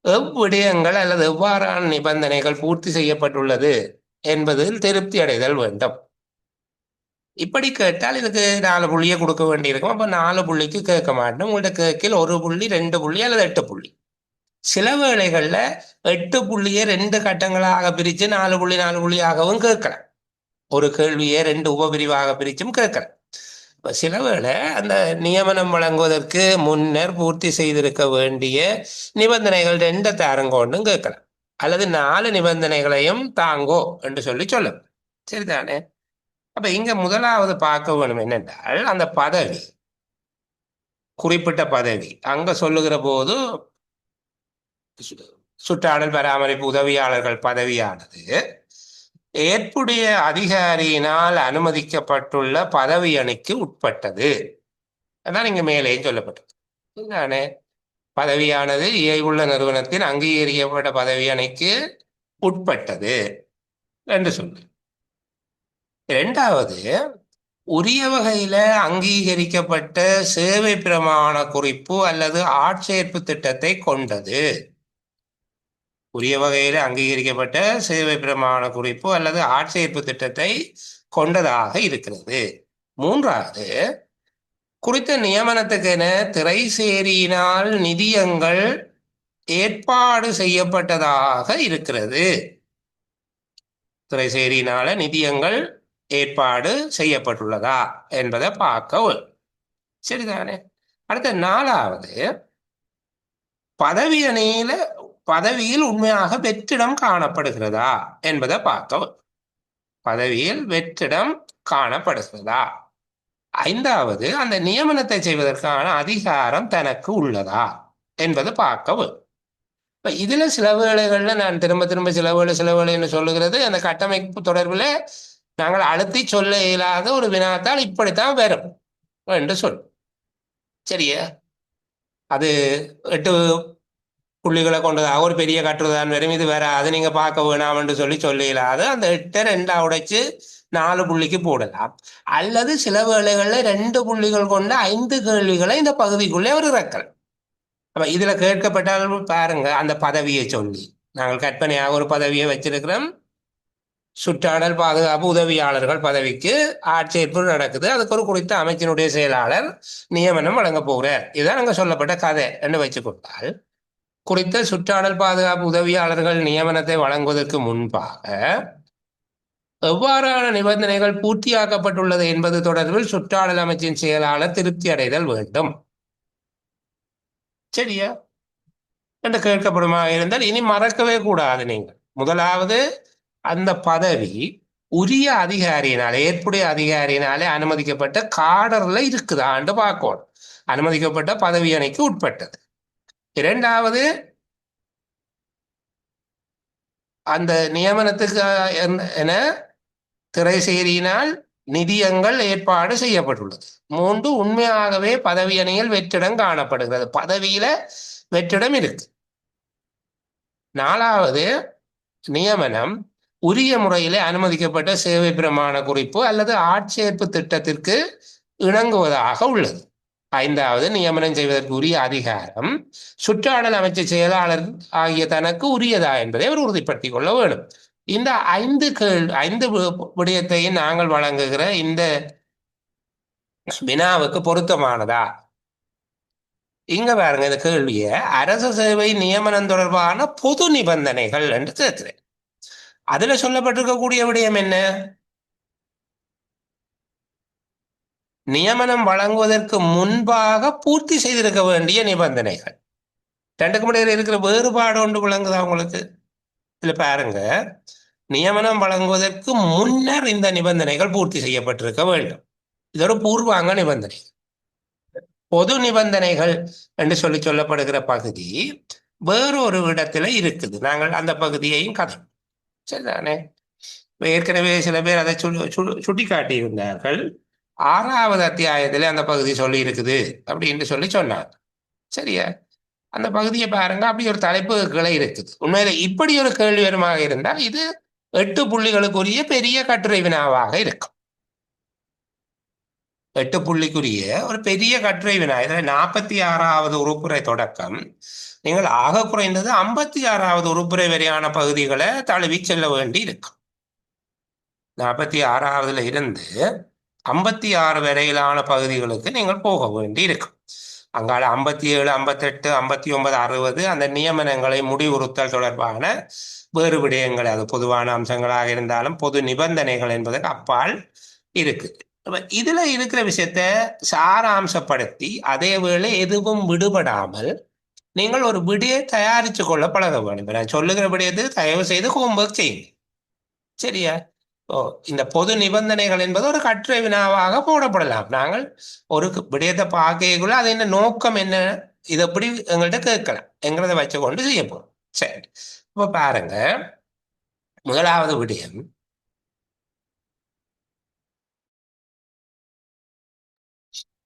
எவ்விடயங்கள் அல்லது எவ்வாறான நிபந்தனைகள் பூர்த்தி செய்யப்பட்டுள்ளது என்பதில் திருப்தி அடைதல் வேண்டும். இப்படி கேட்டால் இதுக்கு 4 புள்ளியை கொடுக்க வேண்டியிருக்கும். அப்போ 4 புள்ளிக்கு கேட்க மாட்டோம். உங்கள்கிட்ட கேட்கில் 1 புள்ளி 2 புள்ளி அல்லது 8 புள்ளி. சில வேளைகள்ல 8 புள்ளியை 2 கட்டங்களாக பிரித்து 4 புள்ளி 4 புள்ளியாகவும் கேட்கலாம். ஒரு கேள்வியை 2 உபபிரிவாக பிரிச்சும் கேட்கலாம். இப்போ சில வேளை அந்த நியமனம் வழங்குவதற்கு முன்னர் பூர்த்தி செய்திருக்க வேண்டிய நிபந்தனைகள் 2 தாரங்கோண்டும் கேட்கலாம், அல்லது 4 நிபந்தனைகளையும் தாங்கோ என்று சொல்லும். சரிதானே? அப்ப இங்க முதலாவது பார்க்க வேணும் என்னென்றால் அந்த பதவி, குறிப்பிட்ட பதவி அங்க சொல்லுகிற போது சுற்றாடல் பராமரிப்பு உதவியாளர்கள் பதவியானது ஏற்புடைய அதிகாரியினால் அனுமதிக்கப்பட்டுள்ள பதவி அணிக்கு உட்பட்டது. அதான் இங்க மேலே சொல்லப்பட்டது. நானே பதவியானது இயைவுள்ள நிறுவனத்தின் அங்கீகரிக்கப்பட்ட பதவி அணிக்கு உட்பட்டது என்று சொல்லு. இரண்டாவது, உரிய வகையில அங்கீகரிக்கப்பட்ட சேவை பிரமாண குறிப்பு அல்லது ஆட்சேர்ப்பு திட்டத்தை கொண்டது. உரிய வகையில் அங்கீகரிக்கப்பட்ட சேவை பிரமாண குறிப்பு அல்லது ஆட்சேர்ப்பு திட்டத்தை கொண்டதாக இருக்கிறது. மூன்றாவது, குறித்த நியமனத்துக்கென திரைசேரியினால் நிதியங்கள் ஏற்பாடு செய்யப்பட்டதாக இருக்கிறது. திரைசேரியினால நிதியங்கள் ஏற்பாடு செய்யப்பட்டுள்ளதா என்பதை பார்க்க. சரிதானே? அடுத்த நாலாவது, பதவியில் உண்மையாக வெற்றிடம் காணப்படுகிறதா என்பதை பார்க்க. பதவியில் வெற்றிடம் காணப்படுகிறதா. ஐந்தாவது, அந்த நியமனத்தை செய்வதற்கான அதிகாரம் தனக்கு உள்ளதா என்பதை பார்க்க. இப்ப இதுல சில வேளைகள்ல நான் திரும்ப திரும்ப சில வேளைன்னு சொல்லுகிறது, அந்த கட்டமைப்பு தொடர்பில் நாங்கள் அழுத்தி சொல்ல இயலாத ஒரு வினாத்தால் இப்படித்தான் வரும் என்று சொல். சரியா? அது 8 புள்ளிகளை கொண்டதாக ஒரு பெரிய கட்டுரைதான் வரும். இது வேற, அது நீங்க பார்க்க வேணாம் என்று சொல்ல இயலாது. அந்த 8 2 உடைச்சு 4 புள்ளிக்கு போடலாம். அல்லது சில வேளைகள்ல 2 புள்ளிகள் கொண்ட 5 கேள்விகளை இந்த பகுதிக்குள்ளே ஒரு இறக்கல். அப்ப இதுல கேட்கப்பட்டால் பாருங்க, அந்த பதவியை சொல்லி நாங்கள் கற்பனையாக ஒரு பதவியை வச்சிருக்கிறோம். சுற்றாடல் பாதுகாப்பு உதவியாளர்கள் பதவிக்கு ஆட்சேர்ப்பு நடக்குது. அதுக்கு ஒரு குறித்த அமைச்சினுடைய செயலாளர் நியமனம் வழங்க போகிறார். இதுதான் அங்க சொல்லப்பட்ட கதை என்று வச்சுக்கொண்டால், குறித்த சுற்றாடல் பாதுகாப்பு உதவியாளர்கள் நியமனத்தை வழங்குவதற்கு முன்பாக எவ்வாறான நிபந்தனைகள் பூர்த்தியாக்கப்பட்டுள்ளது என்பது தொடர்பில் சுற்றாடல் அமைச்சின் செயலாளர் திருப்தி அடைதல் வேண்டும். சரியா? என்று கேட்கப்படுமா இருந்தால் இனி மறக்கவே கூடாது. நீங்கள் முதலாவது, அந்த பதவி உரிய அதிகாரியினாலே, ஏற்புடைய அதிகாரியினாலே அனுமதிக்கப்பட்ட காடர்ல இருக்குதான்னு பார்க்கணும். அனுமதிக்கப்பட்ட பதவி அணைக்கு உட்பட்டது. இரண்டாவது, அந்த நியமனத்துக்கு என திரைசேரியினால் நிதியங்கள் ஏற்பாடு செய்யப்பட்டுள்ளது. 3, உண்மையாகவே பதவி அணையில் வெற்றிடம் காணப்படுகிறது. பதவியில வெற்றிடம் இருக்கு. 4வது, நியமனம் உரிய முறையிலே அனுமதிக்கப்பட்ட சேவை பிரமாண குறிப்பு அல்லது ஆட்சேர்ப்பு திட்டத்திற்கு இணங்குவதாக உள்ளது. 5வது, நியமனம் செய்வதற்கு உரிய அதிகாரம் சுற்றாடல் அமைச்சர் செயலாளர் ஆகிய தனக்கு உரியதா என்பதை அவர் உறுதிப்படுத்திக் கொள்ள வேண்டும். இந்த 5 விடயத்தையும் நாங்கள் வழங்குகிற இந்த வினாவுக்கு பொருத்தமானதா? இங்க பாருங்க, இந்த கேள்விய அரசு சேவை நியமனம் தொடர்பான பொது நிபந்தனைகள் என்று கேட்கிறேன். அதுல சொல்லப்பட்டிருக்கக்கூடிய விடயம் என்ன? நியமனம் வழங்குவதற்கு முன்பாக பூர்த்தி செய்திருக்க வேண்டிய நிபந்தனைகள். 2க்கு இடையில இருக்கிற வேறுபாடு ஒன்று விளங்குதா உங்களுக்கு? இதுல பாருங்க, நியமனம் வழங்குவதற்கு முன்னர் இந்த நிபந்தனைகள் பூர்த்தி செய்யப்பட்டிருக்க வேண்டும். இதோட பூர்வாங்க நிபந்தனை. பொது நிபந்தனைகள் என்று சொல்லப்படுகிற பகுதி வேறொரு இடத்துல இருக்குது. நாங்கள் அந்த பகுதியையும் கதை. சரிதானே? ஏற்கனவே சில பேர் அதை சுட்டி காட்டியிருந்தார்கள். 6வது அத்தியாயத்திலே அந்த பகுதி சொல்லி இருக்குது அப்படின்னு சொன்னாங்க. சரியா? அந்த பகுதியை பாருங்க, அப்படி ஒரு தலைப்பு கிளை இருக்குது. உண்மையில இப்படி ஒரு கேள்வி வருமாக இருந்தால் இது 8 புள்ளிகளுக்குரிய பெரிய கட்டுரை வினாவாக இருக்கும். 8 புள்ளிக்குரிய ஒரு பெரிய கட்டுரை வினா. இதில் 46வது உறுப்புரை தொடக்கம் நீங்கள் ஆக குறைந்தது 56வது உறுப்புரை வரையான பகுதிகளை தழுவி செல்ல வேண்டி இருக்கும். 46வதுல இருந்து 56 வரையிலான பகுதிகளுக்கு நீங்கள் போக வேண்டி இருக்கும். அங்கால 57, 58, 59, 60 அந்த நியமனங்களை முடிவுறுத்தல் தொடர்பான வேறு விடயங்கள், அது பொதுவான அம்சங்களாக இருந்தாலும் பொது நிபந்தனைகள் என்பதற்கு அப்பால் இருக்கு. இதுல இருக்கிற விஷயத்த சாராம்சப்படுத்தி அதே வேளை எதுவும் விடுபடாமல் நீங்கள் ஒரு விடையை தயாரித்து கொள்ள பழக வேண்டும். நான் சொல்லுகிற விடயத்தை தயவு செய்து ஹோம்ஒர்க் செய்யுங்க. சரியா? இந்த பொது நிபந்தனைகள் என்பது ஒரு கட்டுரை வினாவாக போடப்படலாம். நாங்கள் ஒரு விடயத்தை பார்க்கக்குள்ள அது என்ன நோக்கம் என்ன, இதை எப்படி எங்கள்கிட்ட கேட்கலாம் என்கிறத வச்சு கொண்டு செய்ய போறோம். சரி, இப்ப பாருங்க, முதலாவது விடயம்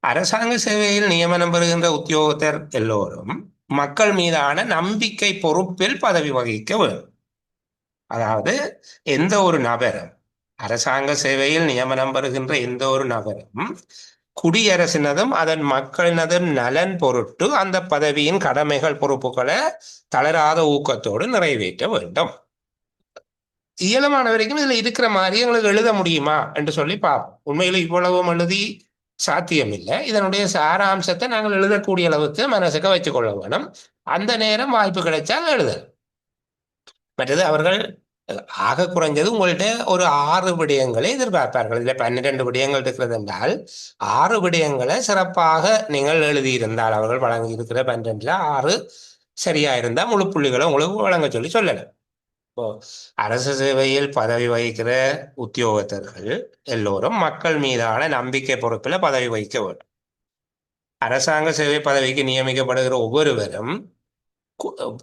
அரசாங்க சேவையில் நியமனம் பெறுகின்ற உத்தியோகத்தர் எல்லோரும் மக்கள் மீதான நம்பிக்கை பொறுப்பில் பதவி வகிக்க வேண்டும். அதாவது எந்த ஒரு நபரும் அரசாங்க சேவையில் நியமனம் பெறுகின்ற எந்த ஒரு நபரும் குடியரசினதும் அதன் மக்களினதும் நலன் பொருட்டு அந்த பதவியின் கடமைகள் பொறுப்புகளை தளராத ஊக்கத்தோடு நிறைவேற்ற வேண்டும். இயலுமான வரைக்கும் இதுல இருக்கிற மாதிரி எங்களுக்கு எழுத முடியுமா என்று சொல்லி பார்ப்போம். உண்மையில இவ்வளவும் எழுதி சாத்தியம் இல்லை. இதனுடைய சாராம்சத்தை நாங்கள் எழுதக்கூடிய அளவுக்கு மனசுக்கு வச்சுக் கொள்ள வேணும். அந்த நேரம் வாய்ப்பு கிடைச்சால் எழுதலாம். மற்றது அவர்கள் ஆக குறைஞ்சது உங்கள்கிட்ட ஒரு 6 விடயங்களை எதிர்பார்ப்பார்கள். இதுல 12 விடயங்கள் இருக்கிறது என்றால் 6 விடயங்களை சிறப்பாக நீங்கள் எழுதியிருந்தால், அவர்கள் வழங்கி இருக்கிற 12ல 6 சரியா இருந்தால் முழு புள்ளிகளை உங்களுக்கு வழங்க சொல்லி சொல்லலாம். இப்போ அரசு சேவையில் பதவி வகிக்கிற உத்தியோகத்தர்கள் எல்லோரும் மக்கள் மீதான நம்பிக்கை பொறுப்பில் பதவி வகிக்க வேண்டும். அரசாங்க சேவை பதவிக்கு நியமிக்கப்படுகிற ஒவ்வொருவரும்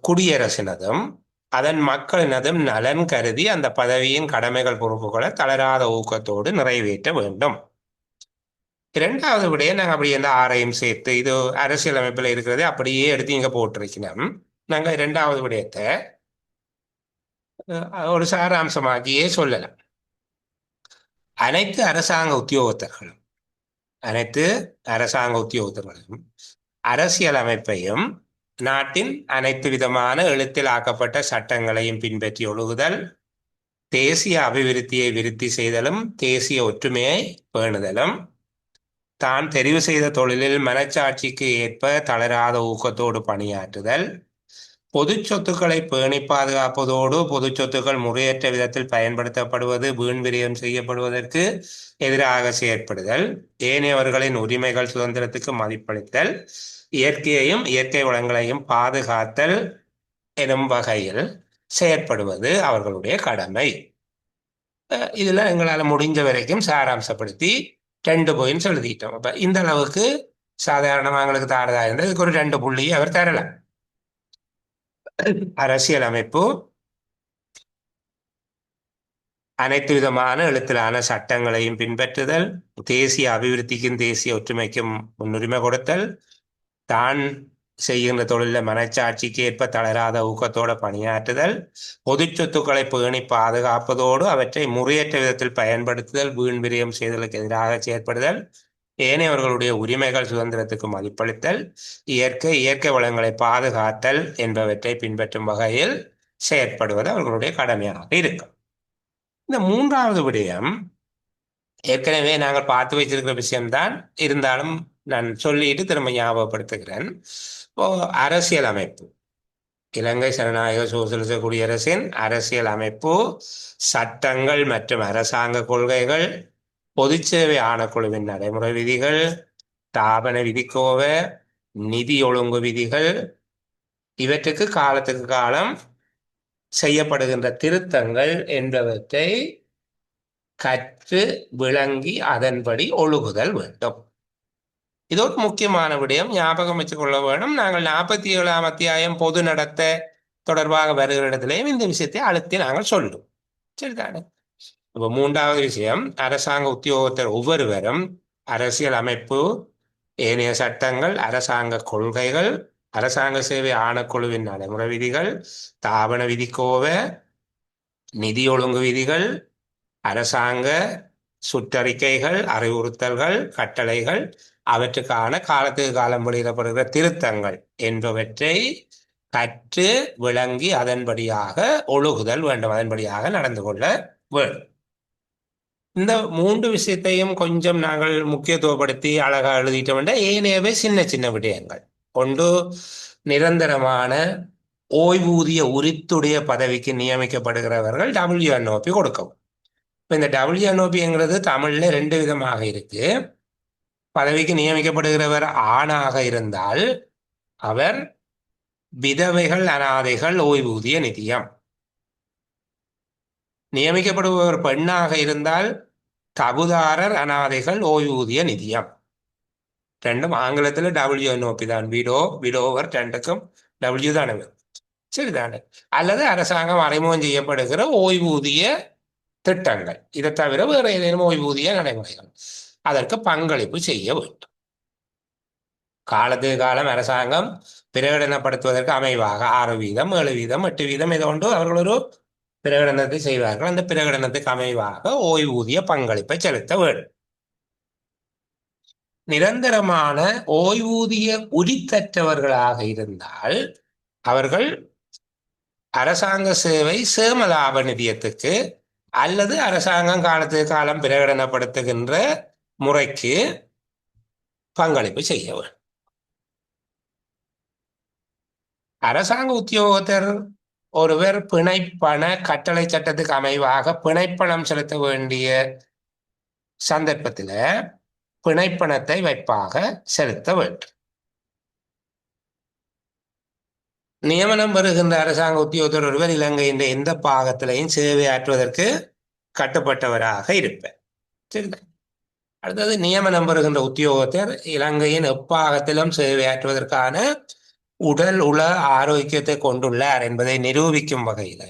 குடியரசினதும் அதன் மக்களினதும் நலன் கருதி அந்த பதவியின் கடமைகள் பொறுப்புகளை தளராத ஊக்கத்தோடு நிறைவேற்ற வேண்டும். 2வது விடயம் நாங்கள் அப்படியே இந்த 6ஐயும் சேர்த்து இது அரசியலமைப்பில் இருக்கிறதே அப்படியே எடுத்து இங்கே போட்டிருக்கணும். நாங்கள் 2வது விடயத்தை ஒரு சாராம்சமாகியே சொல்லலாம். அனைத்து அரசாங்க உத்தியோகத்தர்களும் அரசியலமைப்பையும் நாட்டின் அனைத்து விதமான எழுத்தில் ஆக்கப்பட்ட சட்டங்களையும் பின்பற்றி ஒழுகுதல், தேசிய அபிவிருத்தியை விருத்தி செய்தலும், தேசிய ஒற்றுமையை பேணுதலும், தான் தெரிவு செய்த தொழிலில் மனச்சாட்சிக்கு ஏற்ப தளராத ஊக்கத்தோடு பணியாற்றுதல், பொது சொத்துக்களை பேணி பாதுகாப்பதோடு பொது சொத்துக்கள் முறையற்ற விதத்தில் பயன்படுத்தப்படுவது, வீண் விரயம் செய்யப்படுவதற்கு எதிராக செயற்படுதல், ஏனையவர்களின் உரிமைகள் சுதந்திரத்துக்கு மதிப்பளித்தல், இயற்கையையும் இயற்கை வளங்களையும் பாதுகாத்தல் எனும் வகையில் செயற்படுவது அவர்களுடைய கடமை. இதுல எங்களால் முடிஞ்ச வரைக்கும் சாராம்சப்படுத்தி 2 பாயிண்ட்ஸ் எழுதிட்டோம். அப்ப இந்த அளவுக்கு சாதாரணமாக எங்களுக்கு தாரதா இருந்தால் இதுக்கு ஒரு 2 புள்ளியை அவர் தரலாம். அரசியலமைப்பு அனைத்து விதமான எழுத்திலான சட்டங்களையும் பின்பற்றுதல், தேசிய அபிவிருத்திக்கும் தேசிய ஒற்றுமைக்கும் முன்னுரிமை கொடுத்தல், தான் செய்கின்ற தொழிலில் மனச்சாட்சிக்கு ஏற்ப தளராத ஊக்கத்தோடு பணியாற்றுதல், பொது சொத்துக்களை பேணி பாதுகாப்பதோடு அவற்றை முறையற்ற விதத்தில் பயன்படுத்துதல், வீண் விரயம் செய்தலுக்கு எதிராக செயற்படுதல், ஏனையவர்களுடைய உரிமைகள் சுதந்திரத்துக்கு மதிப்பளித்தல், இயற்கை வளங்களை பாதுகாத்தல் என்பவற்றை பின்பற்றும் வகையில் செயற்படுவது அவர்களுடைய கடமையாக இருக்கும். இந்த 3வது விடயம் ஏற்கனவே நாங்கள் பார்த்து வச்சிருக்கிற விஷயம்தான், இருந்தாலும் நான் சொல்லிட்டு திரும்ப ஞாபகப்படுத்துகிறேன். இப்போ அரசியலமைப்பு, இலங்கை ஜனநாயக சோசலிச குடியரசின் அரசியல் அமைப்பு, சட்டங்கள் மற்றும் அரசாங்க கொள்கைகள், பொதுச்சேவை ஆணைக்குழுவின் நடைமுறை விதிகள், தாபன விதிக்கோவை, நிதி ஒழுங்கு விதிகள், இவற்றுக்கு காலத்துக்கு காலம் செய்யப்படுகின்ற திருத்தங்கள் என்பவற்றை கற்று விளங்கி அதன்படி ஒழுகுதல் வேண்டும். இது ஒரு முக்கியமான விடயம், ஞாபகம் வச்சுக் கொள்ள வேண்டும். நாங்கள் 47ஆம் அத்தியாயம் பொது நடத்த தொடர்பாக வருகிற இடத்திலேயும் இந்த விஷயத்தை அழுத்தி நாங்கள் சொல்லும். சரிதானே? இப்போ 3வது விஷயம், அரசாங்க உத்தியோகத்தர் ஒவ்வொருவரும் அரசியல் அமைப்பு, ஏனைய சட்டங்கள், அரசாங்க கொள்கைகள், அரசாங்க சேவை ஆணைக்குழுவின் நடைமுறை விதிகள், தாபன விதிக்கோவை, நிதி ஒழுங்கு விதிகள், அரசாங்க சுற்றறிக்கைகள், அறிவுறுத்தல்கள், கட்டளைகள், அவற்றுக்கான காலத்துக்கு காலம் வெளியிடப்படுகிற திருத்தங்கள் என்பவற்றை கற்று விளங்கி அதன்படியாக ஒழுகுதல் வேண்டும், அதன்படியாக நடந்து கொள்ள வேண்டும். இந்த 3 விஷயத்தையும் கொஞ்சம் நாங்கள் முக்கியத்துவப்படுத்தி அழகாக எழுதிட்டோம்னா ஏனையவே சின்ன சின்ன விடயங்கள். ஒன்று, நிரந்தரமான ஓய்வூதிய உரித்துடைய பதவிக்கு நியமிக்கப்படுகிறவர்கள் WNOP கொடுக்கவும். இப்போ இந்த WNOPங்கிறது தமிழ்ல 2 விதமாக இருக்கு. பதவிக்கு நியமிக்கப்படுகிறவர் ஆணாக இருந்தால் அவர் விதவைகள் அனாதைகள் ஓய்வூதிய நிதியம், நியமிக்கப்படுபவர் பெண்ணாக இருந்தால் தகுதாரர் அனாதைகள் ஓய்வூதிய நிதியம். 2ம் ஆங்கிலத்தில் WNOP தான். விடோவர் 2க்கும் W தானே, சரிதானே? அல்லது அரசாங்கம் அறிமுகம் செய்யப்படுகிற ஓய்வூதிய திட்டங்கள், இதை தவிர வேறு ஏதேனும் ஓய்வூதிய நடைமுறைகள், அதற்கு பங்களிப்பு செய்ய வேண்டும். காலத்துக்கு காலம் அரசாங்கம் பிரகடனப்படுத்துவதற்கு அமைவாக 6%, 7%, 8% இதை கொண்டு அவர்கள் ஒரு பிரகடனத்தை செய்வார்கள். அந்த பிரகடனத்துக்கு அமைவாக ஓய்வூதிய பங்களிப்பை செலுத்த வேண்டும். நிரந்தரமான ஓய்வூதிய உரித்தற்றவர்களாக இருந்தால் அவர்கள் அரசாங்க சேவை சேமலாப நிதியத்துக்கு அல்லது அரசாங்கம் காலத்துக்கு காலம் பிரகடனப்படுத்துகின்ற முறைக்கு பங்களிப்பு செய்ய வேண்டும். அரசாங்க உத்தியோகத்தர் ஒருவர் பிணைப்பண கட்டளை சட்டத்துக்கு அமைவாக பிணைப்பணம் செலுத்த வேண்டிய சந்தர்ப்பத்தில் பிணைப்பணத்தை வைப்பாக செலுத்த வேண்டும். நியமனம் வருகின்ற அரசாங்க உத்தியோகத்தர் ஒருவர் இலங்கையின் எந்த பாகத்திலையும் சேவையாற்றுவதற்கு கட்டுப்பட்டவராக இருப்பார். சரிதான். அடுத்தது நியமனம் வருகின்ற உத்தியோகத்தர் இலங்கையின் எப்பாகத்திலும் சேவையாற்றுவதற்கான உடல் உள ஆரோக்கியத்தை கொண்டுள்ளார் என்பதை நிரூபிக்கும் வகையில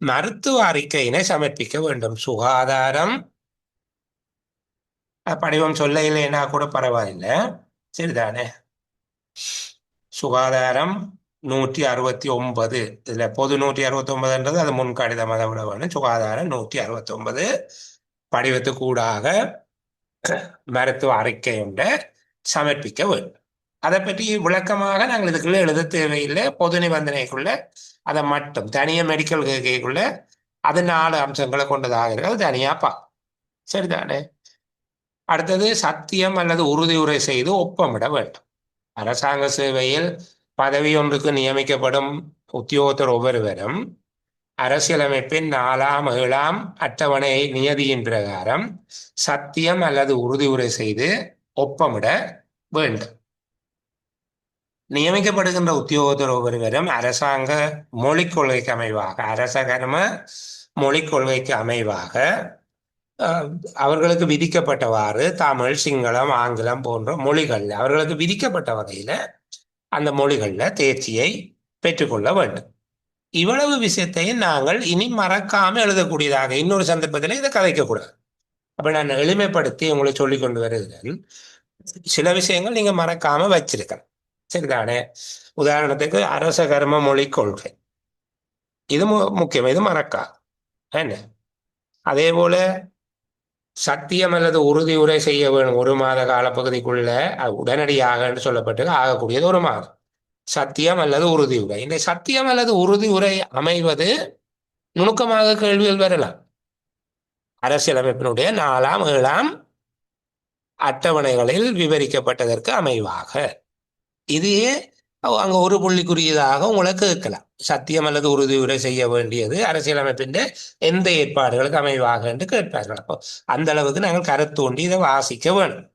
மருத்துவ அறிக்கையினை சமர்ப்பிக்க வேண்டும். சுகாதாரம் படிவம் சொல்ல இல்லைன்னா கூட பரவாயில்லை, சரிதானே. சுகாதாரம் 169, இதுல பொது 169ன்றது அது முன் கடிதம், அதை விட வேணும். சுகாதாரம் 169 படிவத்துக்கூடாக மருத்துவ அறிக்கை ஒன்றை சமர்ப்பிக்க வேண்டும். அதை பற்றி விளக்கமாக நாங்கள் இதுக்குள்ள எழுத தேவையில்லை. பொது நிபந்தனைக்குள்ள அதை மட்டும் தனியாக மெடிக்கல் கேட்கக்குள்ள அது 4 அம்சங்களை கொண்டதாக இருக்கிறது தனியாப்பா, சரிதானே. அடுத்தது சத்தியம் அல்லது உறுதியுரை செய்து ஒப்பமிட வேண்டும். அரசாங்க சேவையில் பதவி ஒன்றுக்கு நியமிக்கப்படும் உத்தியோகத்தர் ஒவ்வொருவரும் அரசியலமைப்பின் 4ஆம் 7ஆம் அட்டவணை நியதியின் பிரகாரம் சத்தியம் அல்லது உறுதியுரை செய்து ஒப்பமிட வேண்டும். நியமிக்கப்படுகின்ற உத்தியோகத்தர் ஒவ்வொருவரும் அரசாங்க மொழிக் கொள்கைக்கு அமைவாக, அரசகர்ம மொழிக் கொள்கைக்கு அமைவாக அவர்களுக்கு விதிக்கப்பட்டவாறு தமிழ், சிங்களம், ஆங்கிலம் போன்ற மொழிகள் அவர்களுக்கு விதிக்கப்பட்ட வகையில அந்த மொழிகளில் தேர்ச்சியை பெற்றுக்கொள்ள வேண்டும். இவ்வளவு விஷயத்தையும் நாங்கள் இனி மறக்காம எழுதக்கூடியதாக இன்னொரு சந்தர்ப்பத்தில் இதை கதைக்கக்கூடாது. அப்ப நான் எளிமைப்படுத்தி உங்களை சொல்லி கொண்டு வருகிறேன். சில விஷயங்கள் நீங்க மறக்காம வச்சிருக்கேன், சரிதானே. உதாரணத்துக்கு அரச கர்ம மொழி கொள்கை, இது முக்கியம், இது மறக்கா என்ன. அதே போல சத்தியம் அல்லது உறுதியுரை செய்ய வேணும் 1 மாத காலப்பகுதிக்குள்ள, உடனடியாக சொல்லப்பட்டு ஆகக்கூடியது 1 மாதம். சத்தியம் அல்லது உறுதியுரை, இந்த சத்தியம் அல்லது உறுதியுரை அமைவது நுணுக்கமாக கேள்விகள் வரலாம். அரசியலமைப்பினுடைய 4ஆம் 7ஆம் அட்டவணைகளில் விவரிக்கப்பட்டதற்கு அமைவாக இதையே அங்க ஒரு புள்ளிக்குரியதாக உங்களுக்கு கேட்கலாம். சத்தியம் அல்லது உறுதியுரை செய்ய வேண்டியது அரசியலமைப்பின் எந்த ஏற்பாடுகளுக்கு அமைவாக என்று கேட்பார்கள். அப்போ அந்த அளவுக்கு நாங்கள் கருத்தூண்டி இதை வாசிக்க வேணும்.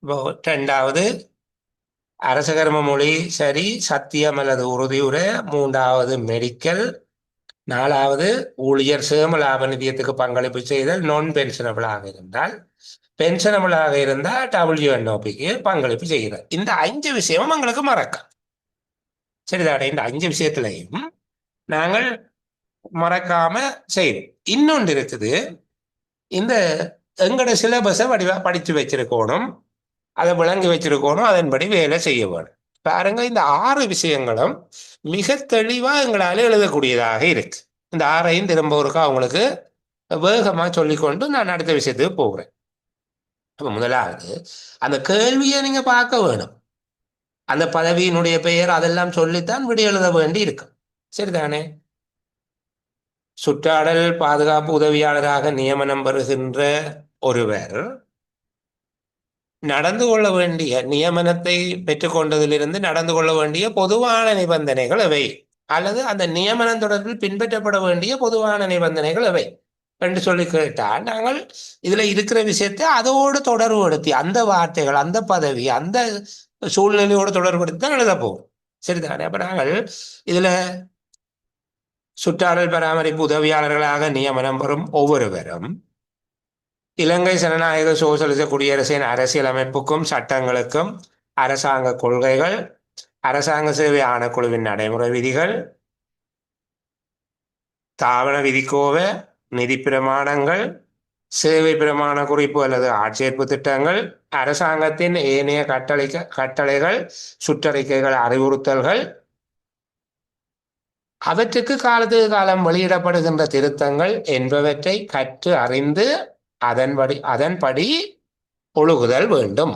இப்போ 2வது அரசகர்ம மொழி சரி, சத்தியம் அல்லது உறுதியுரை. 3வது மெடிக்கல். 4வது ஊழியர் சேம லாப நிதியத்துக்கு பங்களிப்பு செய்தல் நான் பென்ஷனபிளாக இருந்தால், பென்ஷனபிளாக இருந்தால் WNOPக்கு பங்களிப்பு செய்கிறார். இந்த 5 விஷயமும் எங்களுக்கு மறக்க, சரிதானே. இந்த 5 விஷயத்திலையும் நாங்கள் மறக்காம செய்வோம். இன்னொன்று இருக்குது, இந்த எங்களோட சிலபஸை படித்து வச்சிருக்கணும், அதை விளங்கி வச்சிருக்கணும், அதன்படி வேலை செய்ய வேணும். பாருங்க, இந்த 6 விஷயங்களும் மிக தெளிவா எங்களால் எழுதக்கூடியதாக இருக்கு. இந்த 6ஐயும் திரும்ப ஒருக்கா அவங்களுக்கு வேகமா சொல்லிக்கொண்டு நான் அடுத்த விஷயத்துக்கு போகிறேன். அப்ப முதலாவது அந்த கேள்வியை நீங்க பார்க்க வேணும். அந்த பதவியினுடைய பெயர் அதெல்லாம் சொல்லித்தான் விடை எழுத வேண்டி இருக்கு, சரிதானே. சுற்றாடல் பாதுகாப்பு உதவியாளராக நியமனம் பெறுகின்ற ஒருவர் நடந்து கொள்ள வேண்டிய, நியமனத்தை பெற்றுக்கொண்டதிலிருந்து நடந்து கொள்ள வேண்டிய பொதுவான நிபந்தனைகள் எவை, அல்லது அந்த நியமனம் தொடர்பில் பின்பற்றப்பட வேண்டிய பொதுவான நிபந்தனைகள் எவை என்று சொல்லி கேட்டால், நாங்கள் இதுல இருக்கிற விஷயத்தை அதோடு தொடர்புபடுத்தி அந்த வார்த்தைகள், அந்த பதவி, அந்த சூழ்நிலையோடு தொடர்புபடுத்தி தான் எழுத போகும், சரிதானே. அப்ப நாங்கள் இதுல சுற்றாடல் பராமரிப்பு உதவியாளர்களாக நியமனம் பெறும் ஒவ்வொருவரும் இலங்கை ஜனநாயக சோசலிச குடியரசின் அரசியலமைப்புக்கும் சட்டங்களுக்கும், அரசாங்க கொள்கைகள், அரசாங்க சேவை ஆணைக்குழுவின் நடைமுறை விதிகள், தாவண விதிக்கோவை, நிதி பிரமாணங்கள், சேவை பிரமாண குறிப்பு அல்லது ஆட்சேர்ப்பு திட்டங்கள், அரசாங்கத்தின் ஏனைய கட்டளைகள், சுற்றறிக்கைகள், அறிவுறுத்தல்கள், அவற்றுக்கு காலத்துக்கு காலம் வெளியிடப்படுகின்ற திருத்தங்கள் என்பவற்றை கற்று அறிந்து அதன்படி ஒழுகுதல் வேண்டும்.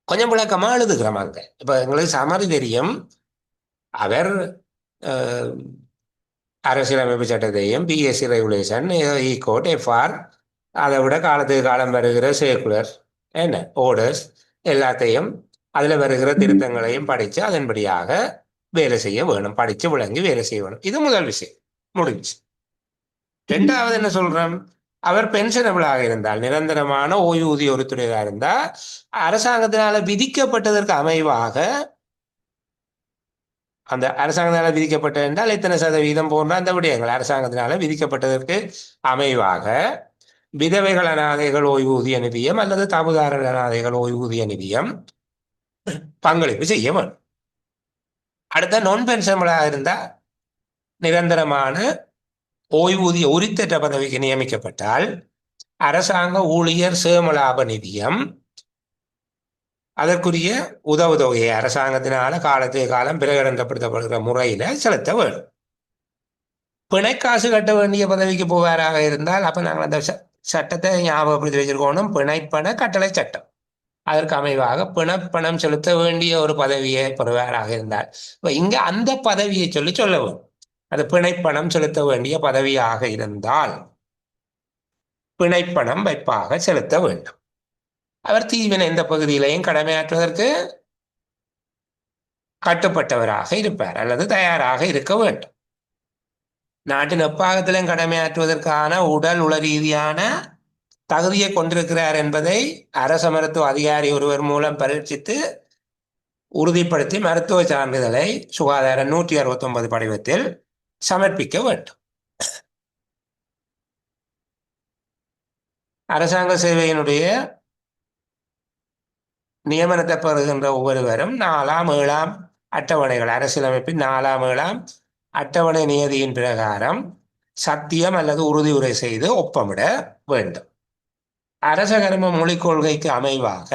கொஞ்சம் விளக்கமா எழுதுகிறோமாங்க. இப்ப எங்களுக்கு சமரி தெரியும், அவர் அரசியலமைப்பு சட்டத்தையும் பிஎஸ்சி ரெகுலேஷன், கோட், எஃப்ஆர், அதை விட காலத்துக்கு காலம் வருகிற சர்க்குலர், என்ன ஓர்டர்ஸ் எல்லாத்தையும் அதில் வருகிற திருத்தங்களையும் படித்து அதன்படியாக வேலை செய்ய வேணும். படித்து விளங்கி வேலை செய்ய வேணும். இது முதல் விஷயம், முடிஞ்சு. ரெண்டாவது என்ன சொல்றோம், அவர் பென்ஷனபிளாக இருந்தால், நிரந்தரமான ஓய்வூதிய உறுத்துறையாக இருந்தால், அரசாங்கத்தினால விதிக்கப்பட்டதற்கு அமைவாக, அந்த அரசாங்கத்தினால விதிக்கப்பட்டது என்றால் எத்தனை சதவீதம் போன்ற அந்த விடயங்கள் அரசாங்கத்தினால விதிக்கப்பட்டதற்கு அமைவாக விதவைகள் அனாதைகள் ஓய்வூதிய நிதியம் அல்லது தாபுதாரர் அனாதைகள் ஓய்வூதிய நிதியம் பங்களிப்பு செய்ய வேண்டும். அடுத்த நான் பென்ஷனபிளாக இருந்தால், நிரந்தரமான ஓய்வூதிய உரித்தற்ற பதவிக்கு நியமிக்கப்பட்டால் அரசாங்க ஊழியர் சேமலாப நிதியம் அதற்குரிய உதவுதொகையை அரசாங்கத்தினால காலத்துக்கு காலம் பிரகடனப்படுத்தப்படுகிற முறையில செலுத்த வேண்டும். பிணைக்காசு கட்ட வேண்டிய பதவிக்கு போவாராக இருந்தால் அப்ப நாங்கள் அந்த சட்டத்தை ஞாபகப்படுத்தி வச்சிருக்கணும். பிணைப்பண கட்டளை சட்டம், அதற்கு அமைவாக பிணப்பணம் செலுத்த வேண்டிய ஒரு பதவியை பெறுவாராக இருந்தால் இங்க அந்த பதவியை சொல்ல வேண்டும். அது பிணைப்பணம் செலுத்த வேண்டிய பதவியாக இருந்தால் பிணைப்பணம் வைப்பாக செலுத்த வேண்டும். அவர் தீவின எந்த பகுதியிலையும் கடமையாற்றுவதற்கு கட்டுப்பட்டவராக இருப்பார் அல்லது தயாராக இருக்க வேண்டும். நாட்டின் எப்பாகத்திலும் கடமையாற்றுவதற்கான உடல் உள ரீதியான தகுதியை கொண்டிருக்கிறார் என்பதை அரச மருத்துவ அதிகாரி ஒருவர் மூலம் பரீட்சித்து உறுதிப்படுத்தி மருத்துவ சான்றிதழை சுகாதார 169 படிவத்தில் சமர்ப்பிக்க வேண்டும். அரசாங்க சேவையினுடைய நியமனத்தை பெறுகின்ற ஒவ்வொருவரும் 4ஆம் 7ஆம் அட்டவணைகள், அரசியலமைப்பின் 4ஆம் 7ஆம் அட்டவணை நியதியின் பிரகாரம் சத்தியம் அல்லது உறுதியுரை செய்து ஒப்பமிட வேண்டும். அரச கர்ம மொழிக் கொள்கைக்கு அமைவாக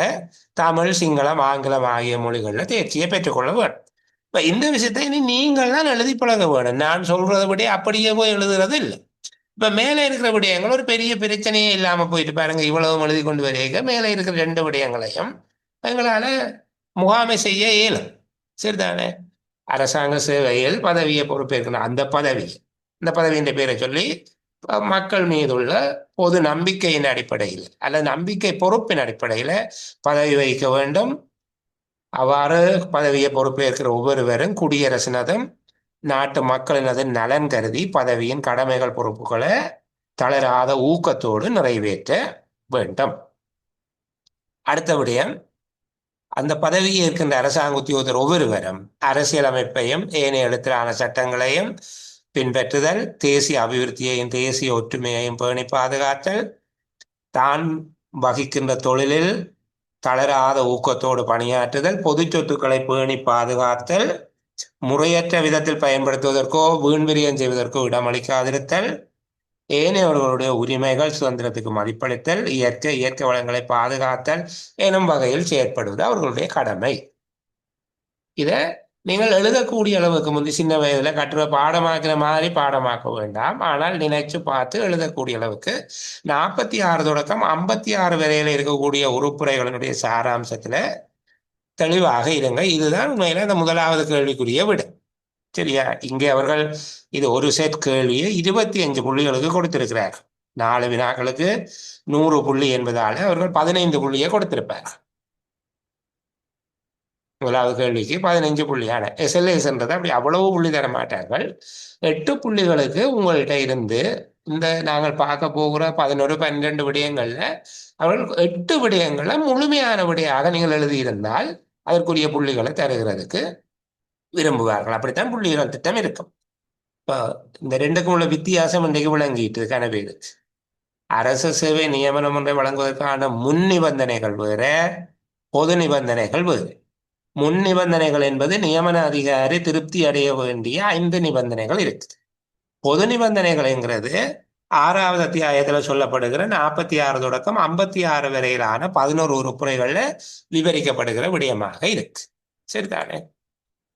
தமிழ், சிங்களம், ஆங்கிலம் ஆகிய மொழிகளில் தேர்ச்சியை பெற்றுக்கொள்ள வேண்டும். இப்ப இந்த விஷயத்தை நீங்கள் தான் எழுதி பழக வேணும். நான் சொல்றதை விட அப்படியே போய் எழுதுறது இல்லை. இப்ப மேலே இருக்கிற விடயங்கள் ஒரு பெரிய பிரச்சனையே இல்லாம போயிட்டு பாருங்க. இவ்வளவு எழுதி கொண்டு வரைக மேலே இருக்கிற 2 விடயங்களையும் எங்களால முகாமை செய்ய இயலும். சரிதானே? அரசாங்க சேவையில் பதவியை பொறுப்பேற்கணும். அந்த பதவியின் பேரை சொல்லி மக்கள் மீதுள்ள பொது நம்பிக்கையின் அடிப்படையில் அல்லது நம்பிக்கை பொறுப்பின் அடிப்படையில் பதவி வகிக்க வேண்டும். அவ்வாறு பதவியை பொறுப்பேற்கிற ஒவ்வொருவரும் குடியரசினதும் நாட்டு மக்களினதும் நலன் கருதி பதவியின் கடமைகள் பொறுப்புகளை தளராத ஊக்கத்தோடு நிறைவேற்ற வேண்டும். அடுத்த விடயம், அந்த பதவியை இருக்கின்ற அரசாங்க உத்தியோகத்தர் ஒவ்வொருவரும் அரசியலமைப்பையும் ஏனைய எழுத்திலான சட்டங்களையும் பின்பற்றுதல், தேசிய அபிவிருத்தியையும் தேசிய ஒற்றுமையையும் பேணி பாதுகாத்தல், தான் வகிக்கின்ற தொழிலில் தளராத ஊக்கத்தோடு பணியாற்றுதல், பொது சொத்துக்களை பேணி பாதுகாத்தல், முறையற்ற விதத்தில் பயன்படுத்துவதற்கோ வீண்விரியம் செய்வதற்கோ இடமளிக்காதிருத்தல், ஏனையவர்களுடைய உரிமைகள் சுதந்திரத்துக்கு மதிப்பளித்தல், இயற்கை வளங்களை பாதுகாத்தல் எனும் வகையில் செயற்படுவது அவர்களுடைய கடமை. இதை நீங்கள் எழுதக்கூடிய அளவுக்கு முந்தி சின்ன வயதுல கட்டுரை பாடமாக்குற மாதிரி பாடமாக்க வேண்டாம். ஆனால் நினைச்சு பார்த்து எழுதக்கூடிய அளவுக்கு 46 தொடக்கம் 56 வரையில இருக்கக்கூடிய உறுப்புரைகளினுடைய சாராம்சத்துல தெளிவாக இருங்க. இதுதான் உண்மையில இந்த முதலாவது கேள்விக்குரிய விட. சரியா? இங்கே அவர்கள் இது ஒரு செட் கேள்வியை 25 புள்ளிகளுக்கு கொடுத்திருக்கிறார். 4 வினாக்களுக்கு 100 புள்ளி என்பதால அவர்கள் 15 புள்ளியை கொடுத்திருப்பார். முதலாவது கேள்விக்கு 15 புள்ளியான எஸ்எல்எஸ்ன்றதை அப்படி அவ்வளவு புள்ளி தர மாட்டார்கள். 8 புள்ளிகளுக்கு உங்கள்கிட்ட இருந்து இந்த நாங்கள் பார்க்க போகிற 11 12 விடயங்கள்ல அவர்கள் 8 விடயங்களை முழுமையான விடையாக நீங்கள் எழுதியிருந்தால் அதற்குரிய புள்ளிகளை தருகிறதுக்கு விரும்புவார்கள். அப்படித்தான் புள்ளிகள் திட்டம் இருக்கும். இப்போ இந்த 2க்கும் உள்ள வித்தியாசம் இன்றைக்கு விளங்கிட்டு கனவேது. அரசு சேவை நியமனம் ஒன்றை வழங்குவதற்கான முன் நிபந்தனைகள் வேற, பொது நிபந்தனைகள் வேறு. முன் நிபந்தனைகள் என்பது நியமன அதிகாரி திருப்தி அடைய வேண்டிய 5 நிபந்தனைகள் இருக்குது. பொது நிபந்தனைகள்ங்கிறது 6வது அத்தியாயத்தில் சொல்லப்படுகிற 46 தொடக்கம் 56 வரையிலான 11 உறுப்புரைகள்ல விவரிக்கப்படுகிற விடயமாக இருக்கு. சரிதானே?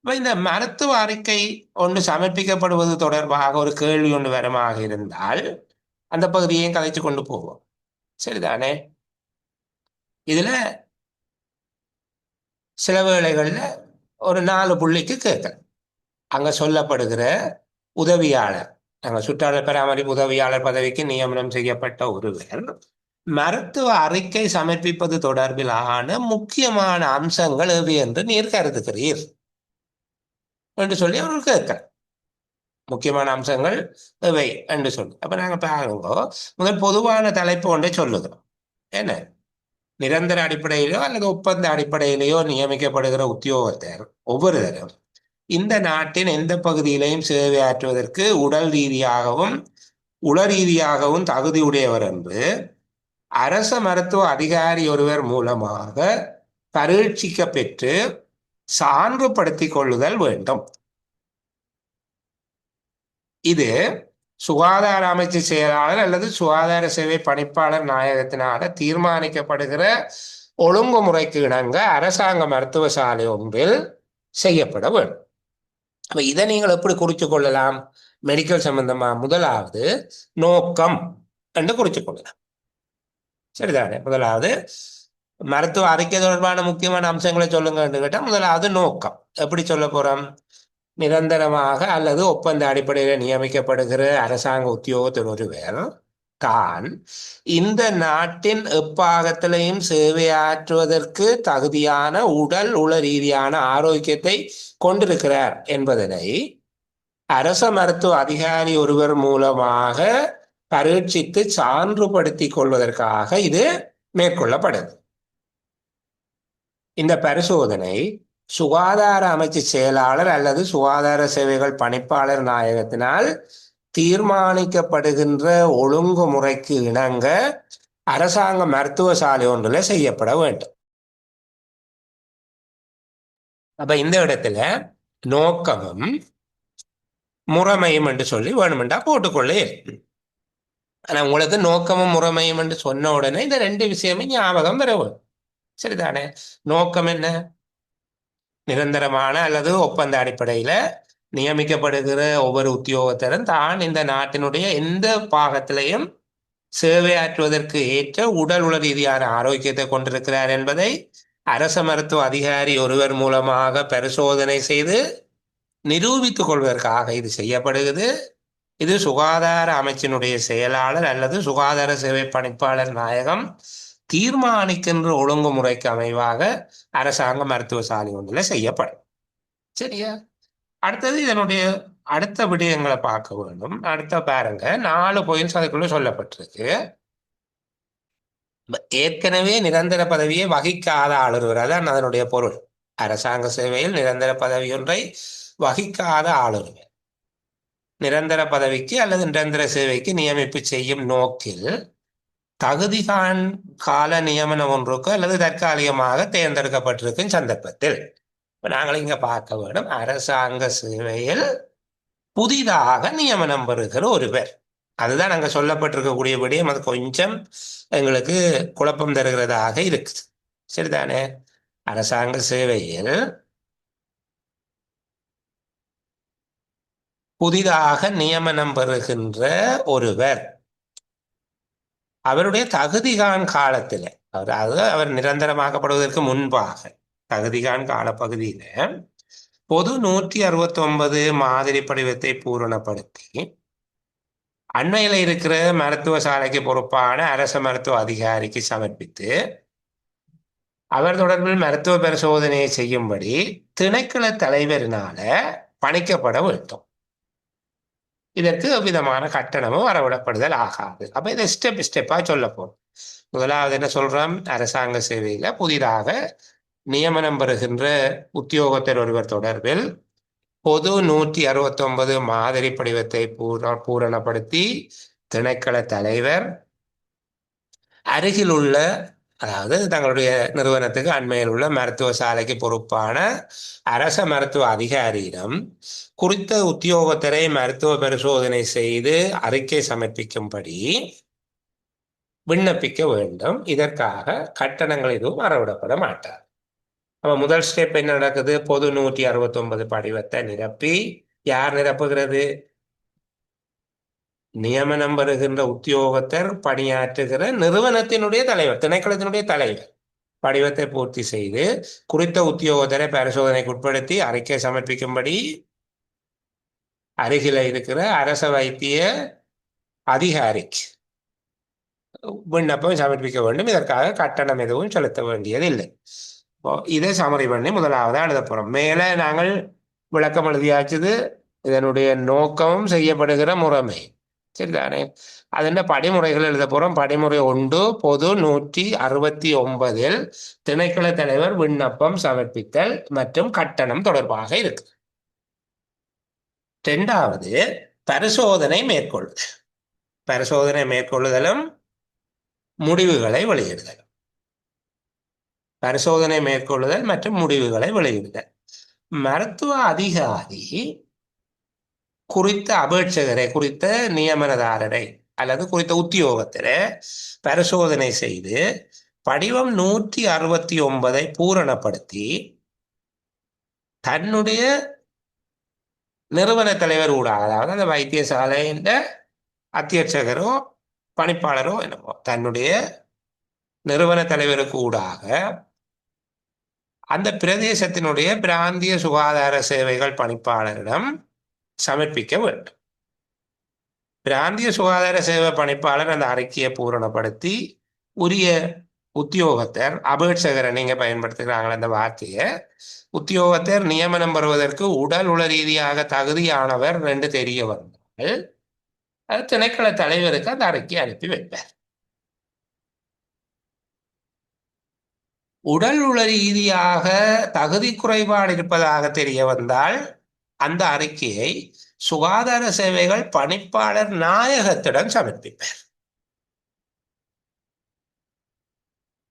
இப்ப இந்த மருத்துவ அறிக்கை ஒன்று சமர்ப்பிக்கப்படுவது தொடர்பாக ஒரு கேள்வி ஒன்று வரமாக இருந்தால் அந்த பகுதியையும் கதைச்சு கொண்டு போவோம். சரிதானே? இதுல சில வேளைகள்ல ஒரு 4 புள்ளிக்கு கேட்கலாம். அங்க சொல்லப்படுகிற உதவியாளர், அங்க சுற்றாடல் பராமரிப்பு உதவியாளர் பதவிக்கு நியமனம் செய்யப்பட்ட ஒருவர் மருத்துவ அறிக்கை சமர்ப்பிப்பது தொடர்பிலான முக்கியமான அம்சங்கள் எவை என்று நீர் கருதுகிறீர் என்று சொல்லி அவர்கள் கேட்கிறார். முக்கியமான அம்சங்கள் எவை என்று சொல்லி அப்ப நாங்க பாருங்க, முதல் பொதுவான தலைப்பு ஒன்றை சொல்லுகிறோம். என்ன, நிரந்தர அடிப்படையிலோ அல்லது ஒப்பந்த அடிப்படையிலேயோ நியமிக்கப்படுகிற உத்தியோகத்தர் ஒவ்வொருத்தரும் இந்த நாட்டின் எந்த பகுதியிலையும் சேவையாற்றுவதற்கு உடல் ரீதியாகவும் உள ரீதியாகவும் தகுதியுடையவர் என்று அரச மருத்துவ அதிகாரி ஒருவர் மூலமாக பரீட்சிக்க பெற்று சான்றுபடுத்திக் கொள்ளுதல் வேண்டும். இது சுகாதார அமைச்சு செயலாளர் அல்லது சுகாதார சேவை பணிப்பாளர் நாயகத்தினால தீர்மானிக்கப்படுகிற ஒழுங்குமுறைக்கு இணங்க அரசாங்க மருத்துவசாலை ஒன்றில் செய்யப்பட வேண்டும். அப்ப இதை நீங்கள் எப்படி குறித்து கொள்ளலாம்? மெடிக்கல் சம்பந்தமா முதலாவது நோக்கம் என்று குறித்து கொள்ளலாம். சரிதானே? முதலாவது மருத்துவ அறிக்கை தொடர்பான முக்கியமான அம்சங்களை சொல்லுங்க என்று கேட்டால் முதலாவது நோக்கம். எப்படி சொல்ல போறோம்? நிரந்தரமாக அல்லது ஒப்பந்த அடிப்படையில் நியமிக்கப்படுகிற அரசாங்க உத்தியோகத்தர் ஒருவர் தான் இந்த நாட்டின் எப்பாகத்திலையும் சேவையாற்றுவதற்கு தகுதியான உடல் உள ரீதியான ஆரோக்கியத்தை கொண்டிருக்கிறார் என்பதனை அரச மருத்துவ அதிகாரி ஒருவர் மூலமாக பரீட்சித்து சான்றுபடுத்திக் கொள்வதற்காக இது மேற்கொள்ளப்படுது. இந்த பரிசோதனை சுகாதார அமைச்சு செயலாளர் அல்லது சுகாதார சேவைகள் பணிப்பாளர் நாயகத்தினால் தீர்மானிக்கப்படுகின்ற ஒழுங்குமுறைக்கு இணங்க அரசாங்க மருத்துவசாலை ஒன்றில் செய்யப்பட வேண்டும். அப்ப இந்த இடத்துல நோக்கமும் முறைமையும் என்று சொல்லி வேணுமெண்டா போட்டுக்கொள்ளே. ஆனா உங்களுக்கு நோக்கமும் முறைமையும் என்று சொன்ன உடனே இந்த 2 விஷயமும் ஞாபகம் பெற வேணும். சரிதானே? நோக்கம் என்ன? நிரந்தரமான அல்லது ஒப்பந்த அடிப்படையில நியமிக்கப்படுகிற ஒவ்வொரு உத்தியோகத்தரும் தான் இந்த நாட்டினுடைய எந்த பாகத்திலையும் சேவையாற்றுவதற்கு ஏற்ற உடல் உள ரீதியான ஆரோக்கியத்தை கொண்டிருக்கிறார் என்பதை அரச மருத்துவ அதிகாரி ஒருவர் மூலமாக பரிசோதனை செய்து நிரூபித்துக் கொள்வதற்காக இது செய்யப்படுகிறது. இது சுகாதார அமைச்சினுடைய செயலாளர் அல்லது சுகாதார சேவை பணிப்பாளர் நாயகம் தீர்மானிக்கின்ற ஒழுங்குமுறைக்கு அமைவாக அரசாங்க மருத்துவசாலை ஒன்றில் செய்யப்படும். சரியா? அடுத்தது இதனுடைய அடுத்த விடயங்களை பார்க்க வேண்டும். அடுத்த பாருங்க, 4 பாயிண்ட்ஸ் அதுக்குள்ள சொல்லப்பட்டிருக்கு. ஏற்கனவே நிரந்தர பதவியை வகிக்காத ஆளுநர், அதான் அதனுடைய பொருள். அரசாங்க சேவையில் நிரந்தர பதவி ஒன்றை வகிக்காத ஆளுநர் நிரந்தர பதவிக்கு அல்லது நிரந்தர சேவைக்கு நியமிப்பு செய்யும் நோக்கில் தகுதிகான் கால நியமனம் ஒன்றுக்கு அல்லது தற்காலிகமாக தேர்ந்தெடுக்கப்பட்டிருக்கும் சந்தர்ப்பத்தில் இப்ப நாங்கள் இங்க பார்க்க வேண்டும், அரசாங்க சேவையில் புதிதாக நியமனம் பெறுகிற ஒருவர். அதுதான் அங்க சொல்லப்பட்டிருக்கக்கூடிய விடயம். அது கொஞ்சம் எங்களுக்கு குழப்பம் தருகிறதாக இருக்குது. சரிதானே? அரசாங்க சேவையில் புதிதாக நியமனம் பெறுகின்ற ஒருவர் அவருடைய தகுதிகான் காலத்தில் அவர் நிரந்தரமாக்கப்படுவதற்கு முன்பாக தகுதிகான் காலப்பகுதியில பொது 169 மாதிரி படிவத்தை பூரணப்படுத்தி அண்மையில இருக்கிற மருத்துவசாலைக்கு பொறுப்பான அரச மருத்துவ அதிகாரிக்கு சமர்ப்பித்து அவர் தொடர்பில் மருத்துவ பரிசோதனையை செய்யும்படி திணைக்கள தலைவரினால பணிக்கப்பட வேண்டும். இதற்கு விதமான கட்டணமும் வரவிடப்படுதல் ஆகாது. அப்ப இதை ஸ்டெப்பா சொல்ல போறோம். முதலாவது என்ன சொல்றோம்? அரசாங்க சேவையில புதிதாக நியமனம் பெறுகின்ற உத்தியோகத்தர் ஒருவர் தொடர்பில் பொது 169 மாதிரி படிவத்தை பூரணப்படுத்தி திணைக்கள தலைவர் அருகில் உள்ள அதாவது தங்களுடைய நிறுவனத்துக்கு அண்மையில் உள்ள மருத்துவ சாலைக்கு பொறுப்பான அரச மருத்துவ அதிகாரியிடம் குறித்த உத்தியோகத்தரை மருத்துவ பரிசோதனை செய்து அறிக்கை சமர்ப்பிக்கும்படி விண்ணப்பிக்க வேண்டும். இதற்காக கட்டணங்கள் எதுவும் அறவிடப்பட மாட்டார். அப்ப முதல் ஸ்டெப் என்ன நடக்குது? பொது 169 படிவத்தை நிரப்பி, யார் நிரப்புகிறது? நியமனம் பெறுகின்ற உத்தியோகத்தர் பணியாற்றுகிற நிறுவனத்தினுடைய தலைவர், திணைக்களத்தினுடைய தலைவர் படிவத்தை பூர்த்தி செய்து குறித்த உத்தியோகத்தரை பரிசோதனைக்கு உட்படுத்தி அறிக்கை சமர்ப்பிக்கும்படி அருகில இருக்கிற அரச வைத்திய அதிகாரிக்கு விண்ணப்பம் சமர்ப்பிக்க வேண்டும். இதற்காக கட்டணம் எதுவும் செலுத்த வேண்டியதில்லை. இதை சமரி பண்ணி முதலாவது எழுத போறோம். மேலே நாங்கள் விளக்கம் எழுதியாச்சுது. இதனுடைய நோக்கமும் செய்யப்படுகிற முறைமை சரிதானே. அதன் படிமுறைகள் எழுத போறோம். படிமுறை 1 பொது 169 திணைக்கள தலைவர் விண்ணப்பம் சமர்ப்பித்தல் மற்றும் கட்டணம் தொடர்பாக இருக்கு. 2வது பரிசோதனை மேற்கொள்ளுதல். பரிசோதனை மேற்கொள்ளுதலும் முடிவுகளை வெளியிடுதல். பரிசோதனை மேற்கொள்ளுதல் மற்றும் முடிவுகளை வெளியிடுதல். மருத்துவ அதிகாரி குறித்த அபேட்சகரை, குறித்த நியமனதாரரை அல்லது குறித்த உத்தியோகத்தரை பரிசோதனை செய்து படிவம் 169 பூரணப்படுத்தி தன்னுடைய நிறுவன தலைவர் ஊடாக, அதாவது அந்த வைத்தியசாலையின் அத்தியட்சகரோ பணிப்பாளரோ என்னவோ தன்னுடைய நிறுவன தலைவருக்கு ஊடாக அந்த பிரதேசத்தினுடைய பிராந்திய சுகாதார சேவைகள் பணிப்பாளரிடம் சமர்ப்பிக்க வேண்டும். பிராந்திய சுகாதார சேவை பணிப்பாளர் அந்த அறிக்கையை பூரணப்படுத்தி உரிய உத்தியோகத்தர், அபேட்சகரை நீங்க பயன்படுத்துகிறாங்களே அந்த வார்த்தையை, உத்தியோகத்தர் நியமனம் பெறுவதற்கு உடல் உள ரீதியாக தகுதியானவர் என்று தெரிய வந்தால் அது திணைக்கள தலைவருக்கு அந்த அறிக்கையை அனுப்பி வைப்பார். உடல் உள ரீதியாக தகுதி குறைபாடு இருப்பதாக தெரிய வந்தால் அந்த அறிக்கையை சுகாதார சேவைகள் பணிப்பாளர் நாயகத்திடம் சமர்ப்பிப்பார்.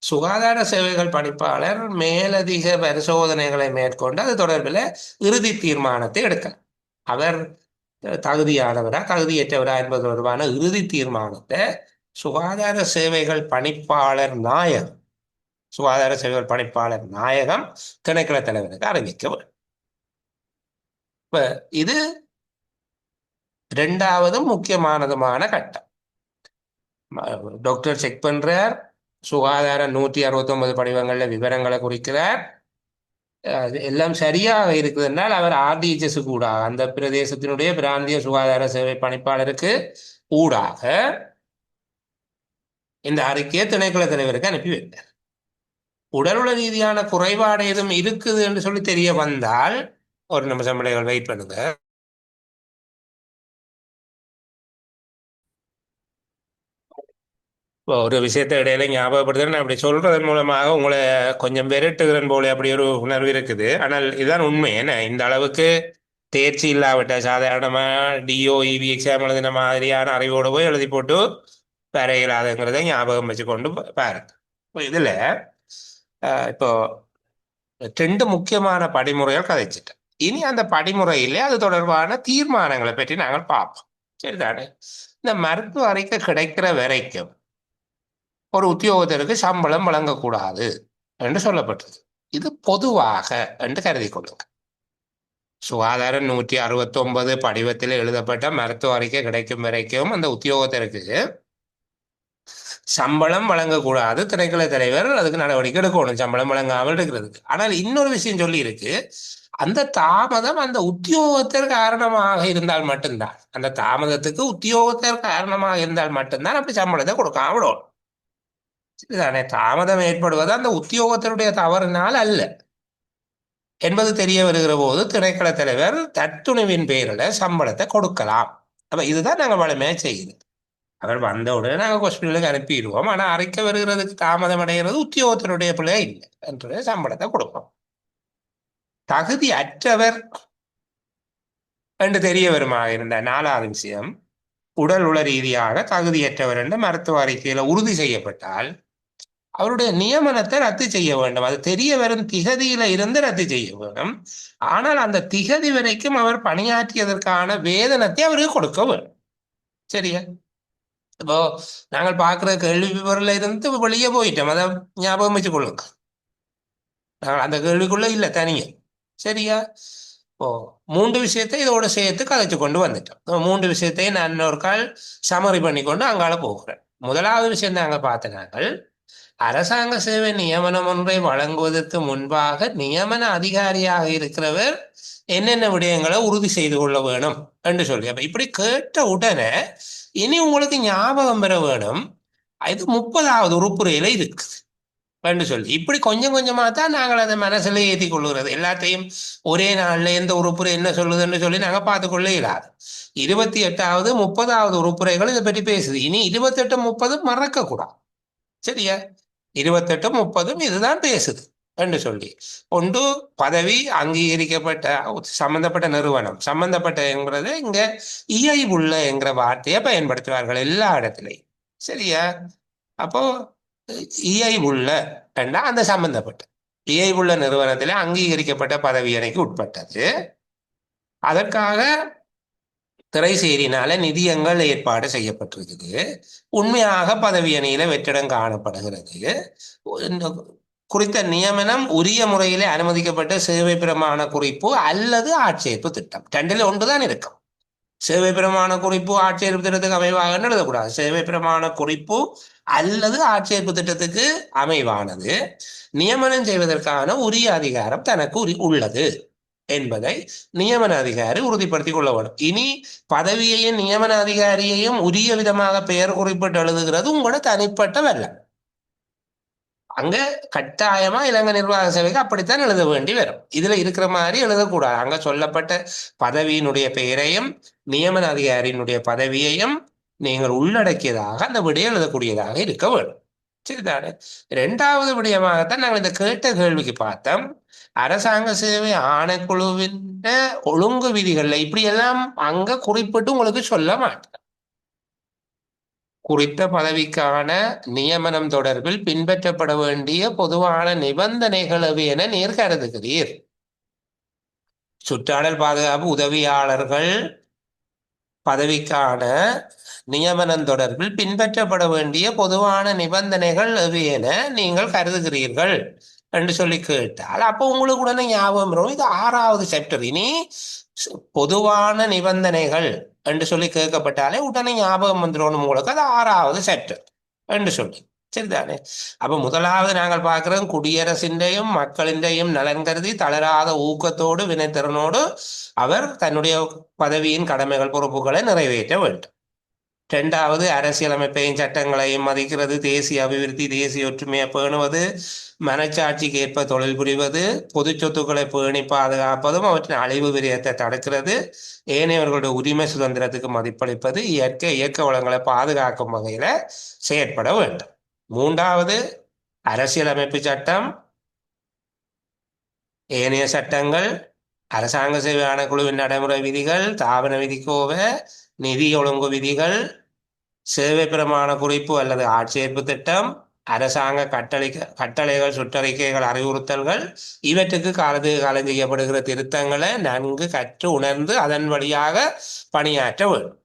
சுகாதார சேவைகள் பணிப்பாளர் மேலதிக பரிசோதனைகளை மேற்கொண்டு அது தொடர்பில் இறுதி தீர்மானத்தை எடுக்கலாம். அவர் தகுதியானவரா தகுதியற்றவரா என்பது தொடர்பான இறுதி தீர்மானத்தை சுகாதார சேவைகள் பணிப்பாளர் நாயகம், சுகாதார சேவைகள் பணிப்பாளர் நாயகம் திணைக்கள தலைவருக்கு அறிவிக்க வேண்டும். இப்ப இது 2வது முக்கியமானதுமான கட்டம். டாக்டர் செக் பண்றார், சுகாதார 169 படிவங்கள்ல விவரங்களை குறிக்கிறார், எல்லாம் சரியாக இருக்குதுன்னால் அவர் RDHS ஊடாக, அந்த பிரதேசத்தினுடைய பிராந்திய சுகாதார சேவை பணிப்பாளருக்கு ஊடாக இந்த அறிக்கையை திணைக்கள தலைவருக்கு அனுப்பி வைத்தார். உடலுள்ள ரீதியான குறைபாடு எதுவும் இருக்குது என்று சொல்லி தெரிய வந்தால், ஒரு நிமிஷம் பிள்ளைகள் வெயிட் பண்ணுங்க. ஒரு விஷயத்தை இடையில ஞாபகப்படுத்துறேன். அப்படி சொல்றதன் மூலமாக உங்களை கொஞ்சம் விரட்டுகிறன் போல அப்படி ஒரு உணர்வு இருக்குது. ஆனால் இதுதான் உண்மை. என்ன, இந்த அளவுக்கு தேர்ச்சி இல்லாவிட்ட சாதாரணமா DOEB எக்ஸாம் எழுதின மாதிரியான அறிவோடு போய் எழுதி போட்டு வேற இயலாதுங்கிறத ஞாபகம் வச்சு கொண்டு பாருங்க. இதுல இப்போ 2 முக்கியமான படிமுறைகள் கதைச்சிட்டேன். இனி அந்த படிமுறையிலே அது தொடர்பான தீர்மானங்களை பற்றி நாங்கள் பார்ப்போம். சரிதானே. இந்த மருத்துவ அறிக்கை கிடைக்கிற வரைக்கும் ஒரு உத்தியோகத்தருக்கு சம்பளம் வழங்கக்கூடாது என்று சொல்லப்பட்டது. இது பொதுவாக என்று கருதி கொள்ளுங்க. சுகாதார 169 படிவத்தில் எழுதப்பட்ட மருத்துவ அறிக்கை கிடைக்கும் வரைக்கும் அந்த உத்தியோகத்தருக்கு சம்பளம் வழங்கக்கூடாது. திணைக்கள தலைவர் அதுக்கு நடவடிக்கை எடுக்கணும், சம்பளம் வழங்காமல் இருக்கிறதுக்கு. ஆனால் இன்னொரு விஷயம் சொல்லி இருக்கு, அந்த தாமதம் அந்த உத்தியோகத்தர் காரணமாக இருந்தால் மட்டும்தான், அந்த தாமதத்துக்கு உத்தியோகத்தர் காரணமாக இருந்தால் மட்டும்தான் அப்படி சம்பளத்தை கொடுக்காம விடணும். சரிதானே. தாமதம் ஏற்படுவது அந்த உத்தியோகத்தருடைய தவறினால் அல்ல என்பது தெரிய வருகிற போது திணைக்கள தலைவர் தத்துணிவின் பேரில் சம்பளத்தை கொடுக்கலாம். அப்ப இதுதான் நாங்கள் வளமையாக செய்யுது. அவர் வந்த உடனே நாங்கள் ஹாஸ்பிட்டலுக்கு அனுப்பிடுவோம். ஆனால் அறிக்கை வருகிறதுக்கு தாமதம் அடைகிறது உத்தியோகத்தினுடைய பிள்ளை இல்லை என்று சம்பளத்தை கொடுப்போம். தகுதி அற்றவர் என்று தெரிய வருமாக இருந்த 4வது விஷயம், உடல் உள ரீதியாக தகுதியற்றவர் என்று மருத்துவ அறிக்கையில உறுதி செய்யப்பட்டால் அவருடைய நியமனத்தை ரத்து செய்ய வேண்டும். அது தெரிய வரும் திகதியில இருந்து ரத்து செய்ய வேண்டும். ஆனால் அந்த திகதி வரைக்கும் அவர் பணியாற்றியதற்கான வேதனத்தை அவருக்கு கொடுக்க வேண்டும். சரியா? இப்போ நாங்கள் பார்க்குற கேள்வி விவரில் இருந்து வெளியே போயிட்டோம். அதை ஞாபகம் வச்சு கொள்ளுங்க. நாங்கள் அந்த கேள்விக்குள்ள இல்லை தனியே. சரியா? ஓ, 3 விஷயத்தை இதோட சேர்த்து கதைச்சு கொண்டு வந்துட்டோம். 3 விஷயத்தையும் நான் இன்னொரு கால் சமரி பண்ணி கொண்டு அங்கால போகிறேன். முதலாவது விஷயம் நாங்கள் பார்த்த நாங்கள் அரசாங்க சேவை நியமனம் ஒன்றை வழங்குவதற்கு முன்பாக நியமன அதிகாரியாக இருக்கிறவர் என்னென்ன விடயங்களை உறுதி செய்து கொள்ள வேணும் என்று சொல்லி, அப்ப இப்படி கேட்ட உடனே இனி உங்களுக்கு ஞாபகம் பெற வேணும், இது 30வது உறுப்புரையில இருக்குது என்று சொல்லி. இப்படி கொஞ்சம் கொஞ்சமா தான் நாங்கள் அதை மனசுல ஏற்றி கொள்ளுகிறது. எல்லாத்தையும் ஒரே நாள்ல எந்த உறுப்புரை என்ன சொல்லுதுன்னு சொல்லி நாங்க பார்த்து கொள்ள இயலாது. 28வது 30வது உறுப்புரைகள் இதை பற்றி பேசுது. இனி 28 30 மறக்க கூடாது. சரியா? 28 30 இதுதான் பேசுது என்று சொல்லி. ஒன்று பதவி அங்கீகரிக்கப்பட்ட சம்பந்தப்பட்ட நிறுவனம், சம்பந்தப்பட்ட என்கிறது இங்க இயைபுள்ள என்கிற வார்த்தையை பயன்படுத்துவார்கள் எல்லா இடத்துலையும். சரியா? அப்போ இயைபுள்ள என்றா அந்த சம்பந்தப்பட்ட இயைபுள்ள நிறுவனத்தில் அங்கீகரிக்கப்பட்ட பதவி அணைக்கு உட்பட்டது. அதற்காக திரைசேரினால நிதியங்கள் ஏற்பாடு செய்யப்பட்டிருக்குது. உண்மையாக பதவி அணியில வெற்றிடம் காணப்படுகிறது. குறித்த நியமனம் உரிய முறையிலே அனுமதிக்கப்பட்ட சேவை பிரமாண குறிப்பு அல்லது ஆட்சேர்ப்பு திட்டம், 2ல் ஒன்றுதான் இருக்கும். சேவை பிரமாண குறிப்பு ஆட்சேர்ப்பு திட்டத்துக்கு அமைவாக எழுதக்கூடாது. சேவை பிரமாண குறிப்பு அல்லது ஆட்சேர்ப்பு திட்டத்துக்கு அமைவானது நியமனம் செய்வதற்கான உரிய அதிகாரம் தனக்கு உள்ளது என்பதை நியமன அதிகாரி உறுதிப்படுத்திக் கொள்ள வேண்டும். இனி பதவியையும் நியமன அதிகாரியையும் உரிய விதமாக பெயர் குறிப்பிட்டு எழுதுகிறது உங்களோட தனிப்பட்ட வெள்ளம். அங்க கட்டாயமா இலங்கை நிர்வாக சபைக்கு அப்படித்தான் எழுத வேண்டி வரும். இதுல இருக்கிற மாதிரி எழுதக்கூடாது. அங்க சொல்லப்பட்ட பதவியினுடைய பெயரையும் நியமன அதிகாரியினுடைய பதவியையும் நீங்கள் உள்ளடக்கியதாக அந்த விடயம் எழுதக்கூடியதாக இருக்க வேண்டும். சரிதானே? 2வது விடயமாகத்தான் நாங்கள் இந்த கேட்ட கேள்விக்கு பார்த்தோம். அரசாங்க சேவை ஆணைக்குழுவின் ஒழுங்கு விதிகள்ல இப்படி எல்லாம் அங்க குறிப்பிட்டு உங்களுக்கு சொல்ல மாட்டேன். குறித்த பதவிக்கான நியமனம் தொடர்பில் பின்பற்றப்பட வேண்டிய பொதுவான நிபந்தனைகள் என நீர் கருதுகிறீர். சுற்றாடல் பாதுகாப்பு உதவியாளர்கள் பதவிக்கான நியமனம் தொடர்பில் பின்பற்றப்பட வேண்டிய பொதுவான நிபந்தனைகள் என நீங்கள் கருதுகிறீர்கள் என்று சொல்லி கேட்டால் அப்போ உங்களுக்கு உடனே ஞாபகம் வரும், இது 6வது சாப்டர். இனி பொதுவான நிபந்தனைகள் என்று சொல்லி கேட்கப்பட்டாலே உடனே ஞாபகம் வந்துடும் உங்களுக்கு, அது 6வது சாப்டர் என்று சொல்லி. சரிதானே? அப்ப முதலாவது நாங்கள் பார்க்கிறோம், குடியரசின்றையும் மக்களின்றையும் நலன் கருதி தளராத ஊக்கத்தோடு வினைத்திறனோடு அவர் தன்னுடைய பதவியின் கடமைகள் பொறுப்புகளை நிறைவேற்ற வேண்டும். 2வது அரசியலமைப்பையும் சட்டங்களையும் மதிக்கிறது, தேசிய அபிவிருத்தி தேசிய ஒற்றுமையை பேணுவது, மனச்சாட்சிக்கு ஏற்ப தொழில் புரிவது, பொது சொத்துக்களை பேணி பாதுகாப்பதும் அவற்றின் அழிவு விரயத்தை தடுக்கிறது, ஏனையவர்களுடைய உரிமை சுதந்திரத்துக்கு மதிப்பளிப்பது, இயற்கை வளங்களை பாதுகாக்கும் வகையில செயற்பட வேண்டும். 3வது அரசியலமைப்பு சட்டம், ஏனைய சட்டங்கள், அரசாங்க சேவை ஆணைக்குழுவின் நடைமுறை விதிகள், தாபன விதிக்கோவை, நிதி ஒழுங்கு விதிகள், சேவை பிரமாண குறிப்பு அல்லது ஆட்சேர்ப்பு திட்டம், அரசாங்க கட்டளைகள் சுற்றறிக்கைகள் அறிவுறுத்தல்கள், இவற்றுக்கு காலம் செய்யப்படுகிற திருத்தங்களை நன்கு கற்று உணர்ந்து அதன் வழியாக பணியாற்ற வேண்டும்.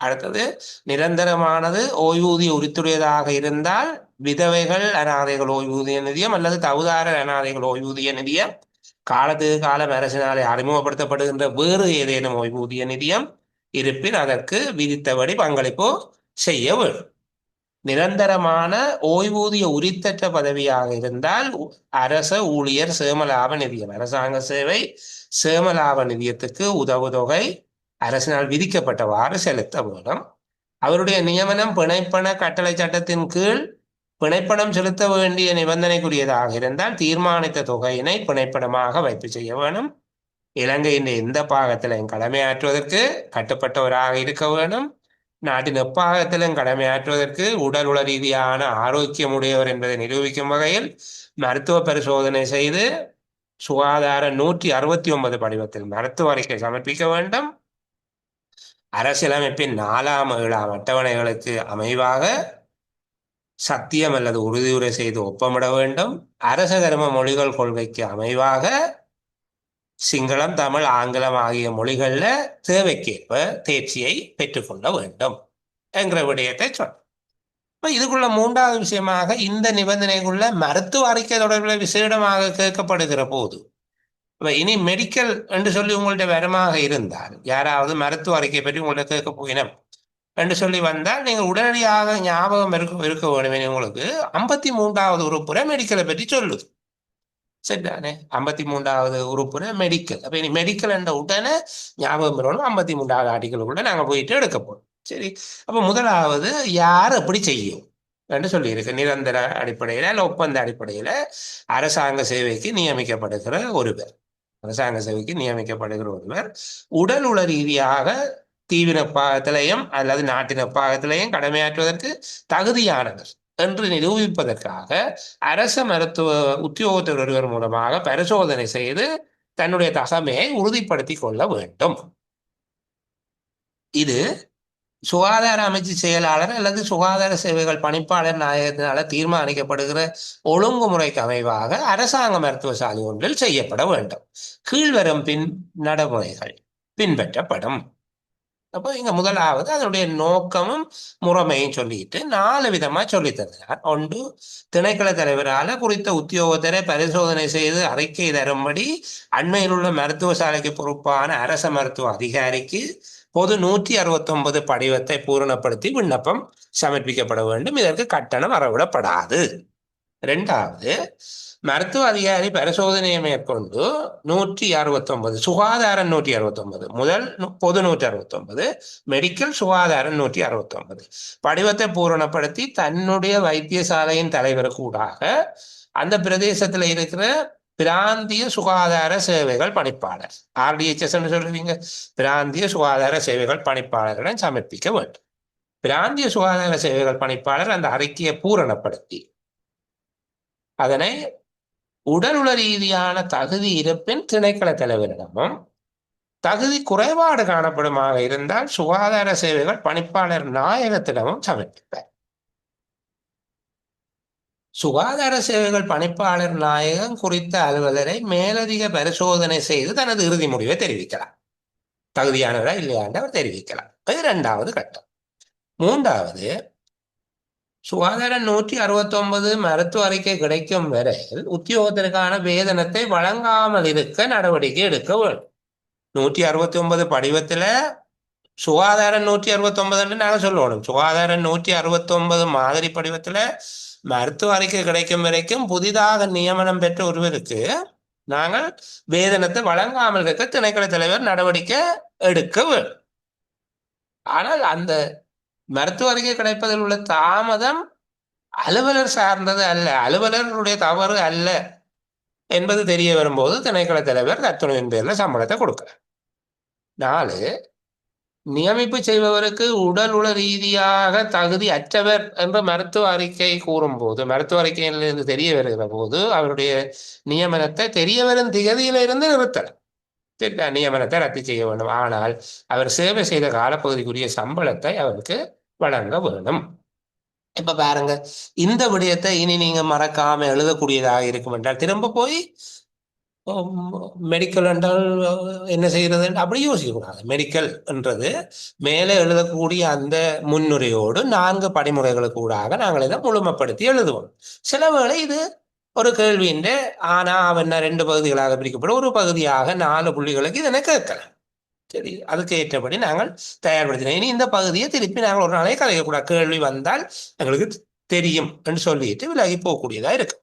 அடுத்தது நிரந்தரமானது ஓய்வூதிய உரித்துடையதாக இருந்தால் விதவைகள் அனாதைகள் ஓய்வூதிய நிதியம் அல்லது தகுதாரர் அனாதைகள் ஓய்வூதிய நிதியம், காலத்துக்கு காலம் அரசினாலே அறிமுகப்படுத்தப்படுகின்ற வேறு ஏதேனும் ஓய்வூதிய நிதியம் இருப்பின் அதற்கு விதித்தபடி பங்களிப்பு செய்ய வேண்டும். நிரந்தரமான ஓய்வூதிய உரித்தற்ற பதவியாக இருந்தால் அரச ஊழியர் சேமலாப நிதியம், அரசாங்க சேவை சேமலாப நிதியத்துக்கு உதவுதொகை அரசினால் விதிக்கப்பட்டவாறு செலுத்த வேண்டும். அவருடைய நியமனம் பிணைப்பண கட்டளை சட்டத்தின் கீழ் பிணைப்பணம் செலுத்த வேண்டிய நிபந்தனைக்குரியதாக இருந்தால் தீர்மானித்த தொகையினை பிணைப்பணமாக வைப்பு செய்ய வேணும். இலங்கையின் எந்த பாகத்திலும் கடமையாற்றுவதற்கு கட்டுப்பட்டவராக இருக்க வேண்டும். நாட்டின் எப்பாகத்திலும் கடமையாற்றுவதற்கு உடல் உள ரீதியான ஆரோக்கியமுடையவர் என்பதை நிரூபிக்கும் வகையில் மருத்துவ பரிசோதனை செய்து சுகாதார 169 படிவத்தில் மருத்துவ அறிக்கை சமர்ப்பிக்க வேண்டும். அரசியலமைப்பின் 4ஆம் 7ஆம் அட்டவணைகளுக்கு அமைவாக சத்தியம் அல்லது உறுதியுரை செய்து ஒப்பமிட வேண்டும். அரச கர்ம மொழிகள் கொள்கைக்கு அமைவாக சிங்களம், தமிழ், ஆங்கிலம் ஆகிய மொழிகளில் தேவைக்கேற்ப தேர்ச்சியை பெற்றுக்கொள்ள வேண்டும் என்கிற விடயத்தை சொன்ன. இப்போ இதுக்குள்ள மூன்றாவது விஷயமாக இந்த நிபந்தனைக்குள்ள மருத்துவ அறிக்கை தொடர்பில் விசேடமாக கேட்கப்படுகிற போது, இப்போ இனி மெடிக்கல் என்று சொல்லி உங்கள்ட்ட வரமாக இருந்தால், யாராவது மருத்துவ அறிக்கை பற்றி உங்கள்ட்ட கேட்க போயினோம் என்று சொல்லி வந்தால், நீங்கள் உடனடியாக ஞாபகம் இருக்க வேண்டும். உங்களுக்கு 53வது உறுப்புரை மெடிக்கலை பற்றி சொல்லுது. சரிதானே? 53வது உறுப்புரை மெடிக்கல். அப்போ இனி மெடிக்கல் என்ற உடனே ஞாபகம் வரணும். 53வது ஆர்டிக்கலுக்குள்ள நாங்கள் போயிட்டு எடுக்க போகிறோம். சரி, அப்போ முதலாவது யார் எப்படி செய்யும் என்று சொல்லியிருக்கு. நிரந்தர அடிப்படையில் இல்லை ஒப்பந்த அடிப்படையில் அரசாங்க சேவைக்கு நியமிக்கப்படுகிற ஒருவர், அரசாங்க சேவைக்கு நியமிக்கப்படுகிற ஒருவர் உடல் உள ரீதியாக தீவிர பாகத்திலையும் அல்லது நாட்டின பாகத்திலையும் கடமையாற்றுவதற்கு தகுதியானவர் என்று நிரூபிப்பதற்காக அரச மருத்துவ உத்தியோகத்தர் ஒருவர் மூலமாக பரிசோதனை செய்து தன்னுடைய தகமையை உறுதிப்படுத்தி கொள்ள வேண்டும். இது சுகாதார அமைச்சு செயலாளர் அல்லது சுகாதார சேவைகள் பணிப்பாளர் நாயகத்தினால தீர்மானிக்கப்படுகிற ஒழுங்குமுறைக்கு அமைவாக அரசாங்க மருத்துவசாலை ஒன்றில் செய்யப்பட வேண்டும். கீழ்வரும் நடைமுறைகள் பின்பற்றப்படும். அப்போ இங்க முதலாவது அதனுடைய நோக்கமும் முறைமையும் சொல்லிட்டு 4 விதமா சொல்லி தருகிறார். ஒன்று, திணைக்கள தலைவரால் குறித்த உத்தியோகத்தரை பரிசோதனை செய்து அறிக்கை தரும்படி அண்மையில் உள்ள மருத்துவசாலைக்கு பொறுப்பான அரச மருத்துவ அதிகாரிக்கு பொது 169 படிவத்தை பூரணப்படுத்தி விண்ணப்பம் சமர்ப்பிக்கப்பட வேண்டும். இதற்கு கட்டணம் அறவிடப்படாது. 2வது, மருத்துவ அதிகாரி பரிசோதனையை மேற்கொண்டு 169 சுகாதாரம் 169 முதல் பொது 169 மெடிக்கல் சுகாதாரம் 169 படிவத்தை பூரணப்படுத்தி தன்னுடைய வைத்தியசாலையின் தலைவருக்கு ஊடாக அந்த பிரதேசத்தில் இருக்கிற பிராந்திய சுகாதார சேவைகள் பணிப்பாளர், RDHS சொல்லுவீங்க, பிராந்திய சுகாதார சேவைகள் பணிப்பாளரிடம் சமர்ப்பிக்க வேண்டும். பிராந்திய சுகாதார சேவைகள் பணிப்பாளர் அந்த அறிக்கையை பூரணப்படுத்தி அதனை உடல் உள ரீதியான தகுதி இருப்பின் திணைக்கள தலைவரிடமும், தகுதி குறைபாடு காணப்படுமாக இருந்தால் சுகாதார சேவைகள் பணிப்பாளர் நாயகத்திடமும் சமர்ப்பிப்பார். சுகாதார சேவைகள் பணிப்பாளர் நாயகம் குறித்த அலுவலரை மேலதிக பரிசோதனை செய்து தனது இறுதி முடிவை தெரிவிக்கலாம். தகுதியானவரா இல்லையாண்டு அவர் தெரிவிக்கலாம். இது 2வது கட்டம். 3வது, சுகாதாரம் 169 மருத்துவ அறிக்கை கிடைக்கும் வரை உத்தியோகத்திற்கான வேதனத்தை வழங்காமல் இருக்க நடவடிக்கை எடுக்க வேண்டும். 169 படிவத்துல சுகாதாரம் 169 நாங்கள் சொல்லணும். சுகாதாரம் 169 மாதிரி படிவத்துல மருத்துவ அறிக்கை கிடைக்கும் வரைக்கும் புதிதாக நியமனம் பெற்ற ஒருவருக்கு நாங்கள் வேதனத்தை வழங்காமல் இருக்க திணைக்கள தலைவர் நடவடிக்கை எடுக்க வேண்டும். ஆனால் அந்த மருத்துவ அறிக்கை கிடைப்பதில் உள்ள தாமதம் அலுவலர் சார்ந்தது அல்ல, அலுவலருடைய தவறு அல்ல என்பது தெரிய வரும்போது திணைக்கள தலைவர் தத்துணையின் பேர்ல சம்பளத்தை கொடுக்கிறார். 4, நியமிப்பு செய்பவருக்கு உடல் உள ரீதியாக தகுதி அற்றவர் என்ற மருத்துவ அறிக்கை கூறும்போது, மருத்துவ அறிக்கையிலிருந்து தெரிய வருகிற போது அவருடைய நியமனத்தை தெரிய வரும் திகதியிலிருந்து நிறுத்தலாம். நியமனத்தை ரத்து செய்ய வேண்டும். ஆனால் அவர் சேவை செய்த காலப்பகுதிக்குரிய சம்பளத்தை அவருக்கு வழங்க வேண்டும். இப்ப பாருங்க, இந்த விடயத்தை இனி நீங்க மறக்காம எழுதக்கூடியதாக இருக்கும் என்றால் திரும்ப போய் மெடிக்கல் என்றால் என்ன செய்யறது அப்படி யோசிக்கக்கூடாது. மெடிக்கல் என்றது மேலே எழுதக்கூடிய அந்த முன்னுரையோடு 4 படிமுறைகளுக்கு ஊடாக நாங்கள் இதை முழுமைப்படுத்தி எழுதுவோம். சில வேளை இது ஒரு கேள்வியின் ஆனா அவன் 2 பகுதிகளாக பிரிக்கப்படும், ஒரு பகுதியாக 4 புள்ளிகளுக்கு இதனை கேட்கலாம். சரி, அதுக்கு ஏற்றபடி நாங்கள் தயார்படுத்தினோம். இனி இந்த பகுதியை திருப்பி நாங்கள் ஒரு நாளைக்கு கலைக்கக்கூடாது. கேள்வி வந்தால் எங்களுக்கு தெரியும் என்று சொல்லிட்டு விலகி போகக்கூடியதா இருக்கு.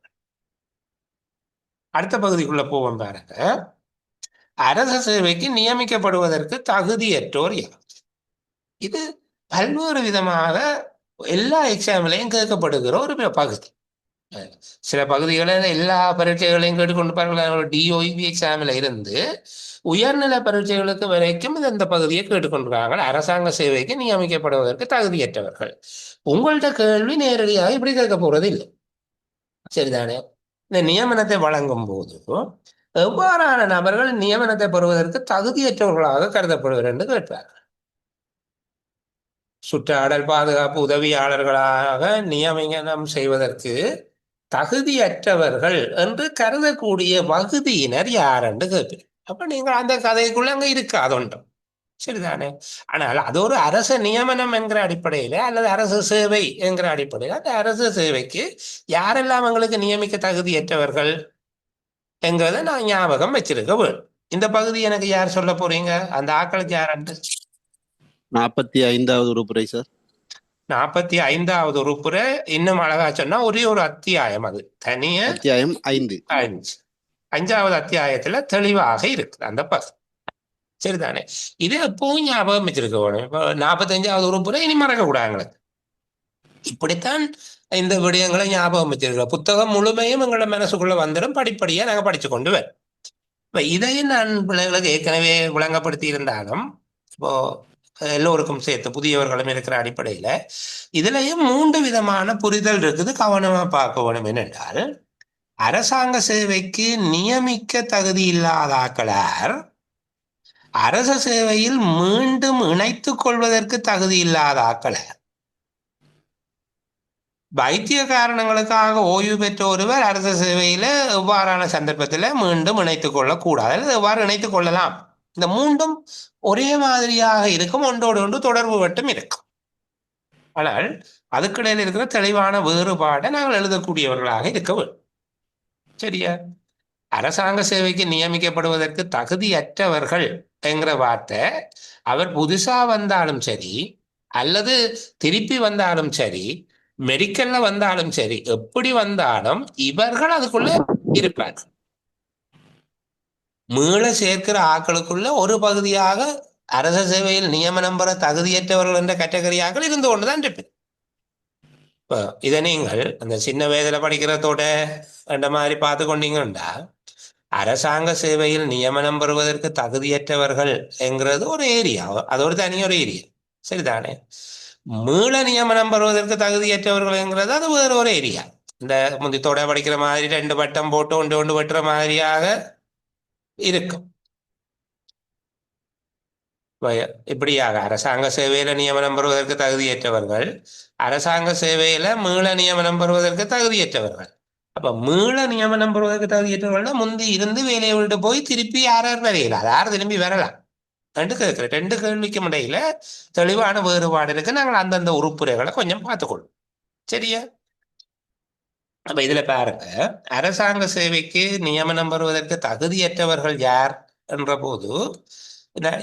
அடுத்த பகுதிக்குள்ள போவோம் பாருங்க. அரச சேவைக்கு நியமிக்கப்படுவதற்கு தகுதியற்றோர் யார்? இது பல்வேறு விதமாக எல்லா எக்ஸாம்லையும் கேட்கப்படுகிற ஒரு பகுதி. சில பகுதிகளில் எல்லா பரீட்சைகளையும் கேட்டுக்கொண்டு பாருங்கள். DOEB எக்ஸாமில் இருந்து உயர்நிலை பரீட்சைகளுக்கு வரைக்கும் இந்த பகுதியை கேட்டுக்கொண்டிருக்காங்க. அரசாங்க சேவைக்கு நியமிக்கப்படுவதற்கு தகுதியற்றவர்கள். உங்கள்கிட்ட கேள்வி நேரடியாக இப்படி கேட்க போறது இல்லை. சரிதானே? இந்த நியமனத்தை வழங்கும் போது எவ்வாறான நபர்கள் நியமனத்தை பெறுவதற்கு தகுதியற்றவர்களாக கருதப்படுவர் என்று கேட்பார்கள். சுற்றாடல் பாதுகாப்பு உதவியாளர்களாக நியமனம் செய்வதற்கு தகுதியற்றவர்கள் என்று கருதக்கூடிய வகுதியினர் யார் என்று கேட்பீங்க. அப்ப நீங்கள் அந்த கதைக்குள்ள அங்க இருக்காது ஒன்றும். சரிதானே? ஆனால் அது ஒரு அரச நியமனம் என்கிற அடிப்படையில அல்லது அரசு சேவை என்கிற அடிப்படையில் அந்த அரசு சேவைக்கு யாரெல்லாம் எங்களுக்கு நியமிக்க தகுதியற்றவர்கள் என்கிறத நான் ஞாபகம் வச்சிருக்க வேண்டும். இந்த பகுதி எனக்கு யார் சொல்ல போறீங்க? அந்த ஆக்களுக்கு யாருண்டு? 45வது உறுப்புரை சார். 45வது உறுப்புரை. இன்னும் அழகா சொன்னா ஒரே ஒரு அத்தியாயம், அது தனிய அத்தியாயம் 5. 5வது அத்தியாயத்துல தெளிவாக இருக்கு அந்த பகுதி. சரிதானே? இது எப்பவும் ஞாபகம் வச்சிருக்க வேணும். இப்போ 45வது உறுப்புரை இனி மறக்க கூடாது. இப்படித்தான் இந்த விடயங்களை ஞாபகம் வச்சிருக்க. புத்தகம் முழுமையும் எங்களோட மனசுக்குள்ள வந்துடும். படிப்படியா நாங்க படிச்சு கொண்டு வரோம். இப்ப இதையும் நான் பிள்ளைகளுக்கு ஏற்கனவே விளங்கப்படுத்தி இருந்தாலும் இப்போ எல்லோருக்கும் சேர்த்து புதியவர்களும் இருக்கிற அடிப்படையில இதுலயும் 3 விதமான புரிதல் இருக்குது. கவனமா பார்க்க வேணும். என்னென்றால், அரசாங்க சேவைக்கு நியமிக்க தகுதி இல்லாத ஆக்களார் அரச சேவையில் மீண்டும் இணைத்துக் கொள்வதற்கு தகுதி இல்லாத ஆக்களார். வைத்திய காரணங்களுக்காக ஓய்வு பெற்ற ஒருவர் அரச சேவையில எவ்வாறான சந்தர்ப்பத்தில் மீண்டும் இணைத்துக் கொள்ளக்கூடாது அல்லது எவ்வாறு இணைத்துக் கொள்ளலாம். இந்த 3ம் ஒரே மாதிரியாக இருக்கும், ஒன்றோடு ஒன்று தொடர்பு மட்டும் இருக்கும். ஆனால் அதுக்கிடையில் இருக்கிற தெளிவான வேறுபாடை நாங்கள் எழுதக்கூடியவர்களாக இருக்க வேண்டும். சரியா? அரசாங்க சேவைக்கு நியமிக்கப்படுவதற்கு தகுதியற்றவர்கள் என்கிற வார்த்தை அவர் புதுசா வந்தாலும் சரி அல்லது திருப்பி வந்தாலும் சரி, மெடிக்கல்ல வந்தாலும் சரி, எப்படி வந்தாலும் இவர்கள் அதுக்குள்ள இருப்பார். மீள சேர்க்கிற ஆக்களுக்குள்ள ஒரு பகுதியாக அரச சேவையில் நியமனம் பெற தகுதியற்றவர்கள் என்ற கேட்டகரியாக இருந்து கொண்டுதான் இருப்பேன். இப்போ இதை நீங்கள் அந்த சின்ன வயதுல படிக்கிறதோட அந்த மாதிரி பார்த்து கொண்டீங்கன்னா, அரசாங்க சேவையில் நியமனம் பெறுவதற்கு தகுதியற்றவர்கள் என்கிறது ஒரு ஏரியா, அது ஒரு தனி ஒரு ஏரியா. சரிதானே? மீள நியமனம் பெறுவதற்கு தகுதியற்றவர்கள் என்கிறது அது வேறு ஒரு ஏரியா. இந்த முந்தித்தோட படிக்கிற மாதிரி 2 பட்டம் போட்டு ஒன்று ஒன்று வெட்டுற மாதிரியாக இருக்கும். இப்படியாக அரசாங்க சேவையில நியமனம் பெறுவதற்கு தகுதியற்றவர்கள், அரசாங்க சேவையில மீள நியமனம் பெறுவதற்கு தகுதியற்றவர்கள். அப்ப மீள நியமனம் பெறுவதற்கு தகுதியற்றவர்கள்னா முந்தி இருந்து வேலையை விட்டு போய் திருப்பி யார் வரையில யார் திரும்பி வரலாம் ரெண்டு கேட்கிற 2 கேள்விக்கும் இடையில தெளிவான வேறுபாடு இருக்கு. நாங்கள் அந்தந்த உறுப்புரைகளை கொஞ்சம் பார்த்துக்கொள்ளும். சரியா? அப்ப இதுல பாருங்க, அரசாங்க சேவைக்கு நியமனம் பெறுவதற்கு தகுதியற்றவர்கள் யார் என்ற போது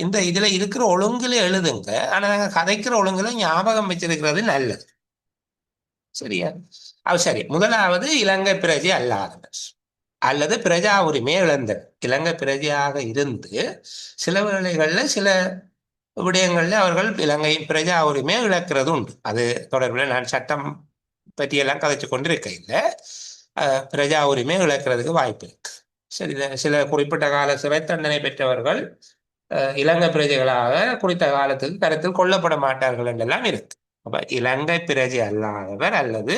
இந்த இதுல இருக்கிற ஒழுங்குல எழுதுங்க. ஆனா நாங்க கதைக்கிற ஒழுங்குல ஞாபகம் வச்சிருக்கிறது நல்லது. சரியா? சரி, முதலாவது இலங்கை பிரஜை அல்லாதவர் அல்லது பிரஜா உரிமை இழந்தவர். இலங்கை பிரஜையாக இருந்து சில வேளைகள்ல சில விடயங்கள்ல அவர்கள் இலங்கை பிரஜா உரிமையை இழக்கிறது உண்டு. அது தொடர்பில் நான் சட்டம் பற்றியெல்லாம் கதைச்சு கொண்டு இருக்க இல்லை. பிரஜா உரிமை இழக்கிறதுக்கு வாய்ப்பு இருக்கு. சரி, சில குறிப்பிட்ட கால சிறை தண்டனை பெற்றவர்கள் இலங்கை பிரஜைகளாக குறித்த காலத்துக்கு கருத்தில் கொள்ளப்பட மாட்டார்கள் என்றெல்லாம் இருக்கு. அப்ப இலங்கை பிரஜை அல்லாதவர் அல்லது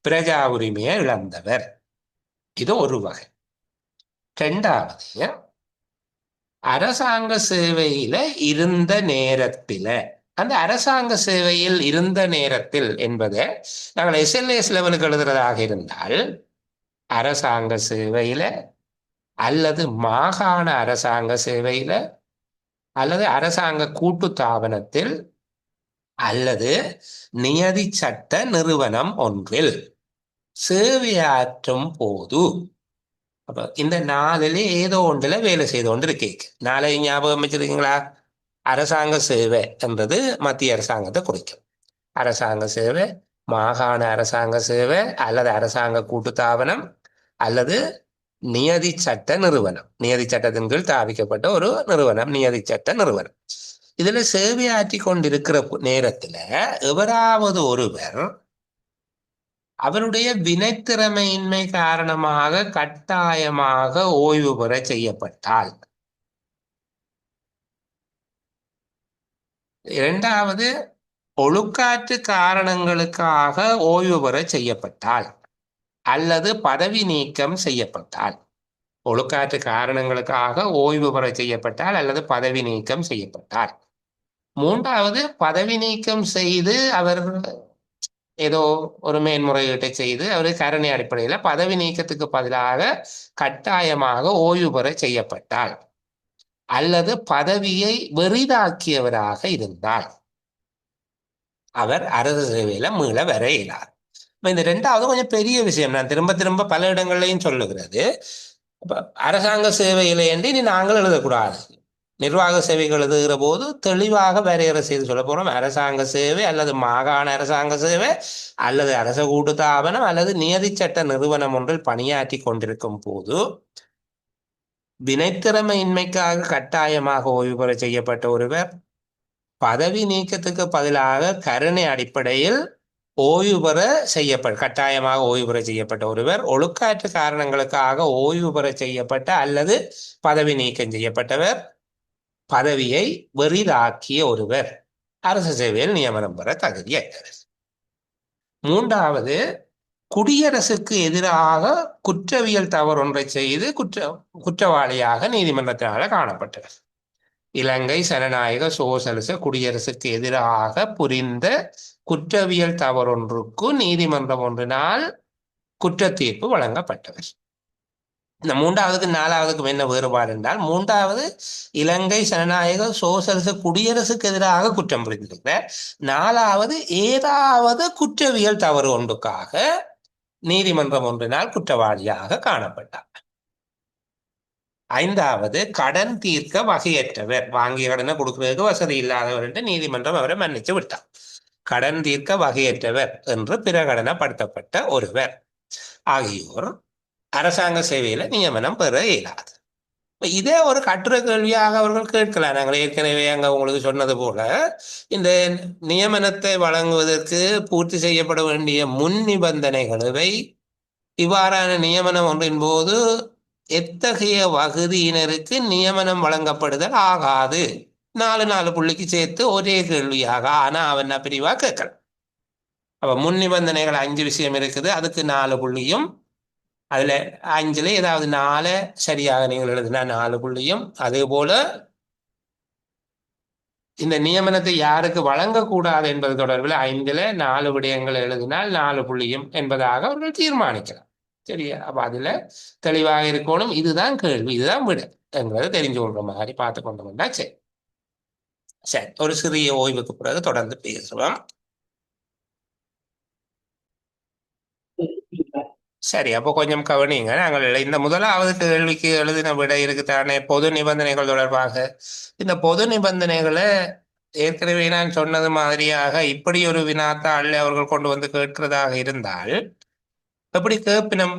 பிரஜா உரிமையை இழந்தவர், இது ஒரு வகை. 2வது, அரசாங்க சேவையில இருந்த நேரத்தில, அந்த அரசாங்க சேவையில் இருந்த நேரத்தில் என்பதை நாங்கள் SLS லெவலுக்கு எழுதுறதாக இருந்தால் அரசாங்க சேவையில அல்லது மாகாண அரசாங்க சேவையில அல்லது அரசாங்க கூட்டு தாபனத்தில் அல்லது நியதி சட்ட நிறுவனம் ஒன்றில் சேவையாற்றும் போது, அப்ப இந்த 4ல ஏதோ ஒன்றுல வேலை செய்து கொண்டு இருக்கீங்க. 4 ஞாபகம் வச்சிருக்கீங்களா? அரசாங்க சேவை என்றது மத்திய அரசாங்கத்தை குறிக்கும். அரசாங்க சேவை, மாகாண அரசாங்க சேவை அல்லது அரசாங்க கூட்டுத்தாபனம் அல்லது நியதி சட்ட நிறுவனம். நியதி சட்டத்தின் கீழ் தாவிக்கப்பட்ட ஒரு நிறுவனம் நியதி சட்ட நிறுவனம். இதுல சேவையாற்றி கொண்டிருக்கிற நேரத்துல எவராவது ஒருவர் அவருடைய வினைத்திறமையின்மை காரணமாக கட்டாயமாக ஓய்வு பெற செய்யப்பட்டால், 2வது ஒழுக்காற்று காரணங்களுக்காக ஓய்வு பெற செய்யப்பட்டால் அல்லது பதவி நீக்கம் செய்யப்பட்டால், ஒழுக்காற்று காரணங்களுக்காக ஓய்வு பெற செய்யப்பட்டால் அல்லது பதவி நீக்கம் செய்யப்பட்டால், மூன்றாவது பதவி நீக்கம் செய்து அவர் ஏதோ ஒரு மேன்முறையீட்டை செய்து அவர் கருணை அடிப்படையில் பதவி நீக்கத்துக்கு பதிலாக கட்டாயமாக ஓய்வு பெற செய்யப்பட்டால் அல்லது பதவியை வெறிதாக்கியவராக இருந்தால் அவர் அரசு சேவையில மீள வர இயலார். இந்த ரெண்டாவது கொஞ்சம் பெரிய விஷயம், நான் திரும்ப திரும்ப பல இடங்கள்லையும் சொல்லுகிறது. அரசாங்க சேவையில என்று இனி நாங்கள் எழுதக்கூடாது. நிர்வாக சேவைகள் எழுதுகிற போது தெளிவாக வரையறை செய்து சொல்ல போறோம். அரசாங்க சேவை அல்லது மாகாண அரசாங்க சேவை அல்லது அரச கூட்டுத்தாபனம் அல்லது நியதி சட்ட நிறுவனம் ஒன்றில் பணியாற்றி கொண்டிருக்கும் போது வினைத்திறமையின்மைக்காக கட்டாயமாக ஓய்வு பெற செய்யப்பட்ட ஒருவர் பதவி நீக்கத்துக்கு பதிலாக கருணை அடிப்படையில் ஓய்வு பெற கட்டாயமாக ஓய்வு பெற செய்யப்பட்ட ஒருவர், ஒழுக்காற்று காரணங்களுக்காக ஓய்வு பெற செய்யப்பட்ட அல்லது பதவி நீக்கம் செய்யப்பட்டவர், பதவியை வெறிதாக்கிய ஒருவர் அரசு சேவையில் நியமனம் பெற தகுதியற்றவர். மூன்றாவது, குடியரசுக்கு எதிராக குற்றவியல் தவறொன்றை செய்து குற்றவாளியாக நீதிமன்றத்தினால காணப்பட்டவர். இலங்கை ஜனநாயக சோசலிச குடியரசுக்கு எதிராக புரிந்த குற்றவியல் தவறொன்றுக்கு நீதிமன்றம் ஒன்றினால் குற்ற தீர்ப்பு வழங்கப்பட்டவர். இந்த மூன்றாவதுக்கு நாலாவதுக்கும் என்ன வேறுபாடு என்றால், மூன்றாவது இலங்கை ஜனநாயக சோசலிச குடியரசுக்கு எதிராக குற்றம் புரிந்திருக்கிறார். நாலாவது ஏதாவது குற்றவியல் தவறு ஒன்றுக்காக நீதிமன்றம் ஒன்றினால் குற்றவாளியாக காணப்பட்டார். ஐந்தாவது, கடன் தீர்க்க வகையற்றவர், வாங்கிய கடனை கொடுக்கிறதுக்கு வசதி இல்லாதவர் என்று நீதிமன்றம் அவரை மன்னித்து விட்டார். கடன் தீர்க்க வகையற்றவர் என்று பிரகடனப்படுத்தப்பட்ட ஒருவர் ஆகியோர் அரசாங்க சேவையில நியமனம் பெற இயலாது. இதே ஒரு கட்டுரை கேள்வியாக அவர்கள் கேட்கலாம். நாங்கள் ஏற்கனவே அங்க உங்களுக்கு சொன்னது போல, இந்த நியமனத்தை வழங்குவதற்கு பூர்த்தி செய்யப்பட வேண்டிய முன் நிபந்தனைகளை இவ்வாறான நியமனம் ஒன்றின் போது எத்தகைய வகுதியினருக்கு நியமனம் வழங்கப்படுதல் ஆகாது, 4 புள்ளிக்கு சேர்த்து ஒரே கேள்வியாக ஆனா அவன் பிரிவா கேட்கலாம். அப்ப முன் நிபந்தனைகள் 5 விஷயம் இருக்குது, அதுக்கு 4 புள்ளியும், அதுல 5ல ஏதாவது 4 சரியாக நீங்கள் எழுதினா 4 புள்ளியும், அதே போல இந்த நியமனத்தை யாருக்கு வழங்கக்கூடாது என்பது தொடர்பில் 5ல 4 விடயங்கள் எழுதினால் 4 புள்ளியும் என்பதாக அவர்கள் தீர்மானிக்கலாம். சரியா? அப்ப அதுல தெளிவாக இருக்கணும். இதுதான் கேள்வி, இதுதான் விட என்கிறத தெரிஞ்சு கொள்ற மாதிரி பார்த்து கொண்டு வந்தா சரி. சரி, ஒரு சிறிய ஓய்வுக்கு பிறகு தொடர்ந்து பேசுவோம். சரி, அப்போ கொஞ்சம் கவனிங்க. நாங்கள் இந்த முதலாவது கேள்விக்கு எழுதின விட இருக்குத்தானே பொது நிபந்தனைகள் தொடர்பாக. இந்த பொது நிபந்தனைகளை ஏற்கனவே நான் சொன்னது மாதிரியாக இப்படி ஒரு வினாத்தாள் அவர்கள் கொண்டு வந்து கேட்கிறதாக இருந்தால் எப்படி கேட்பினம்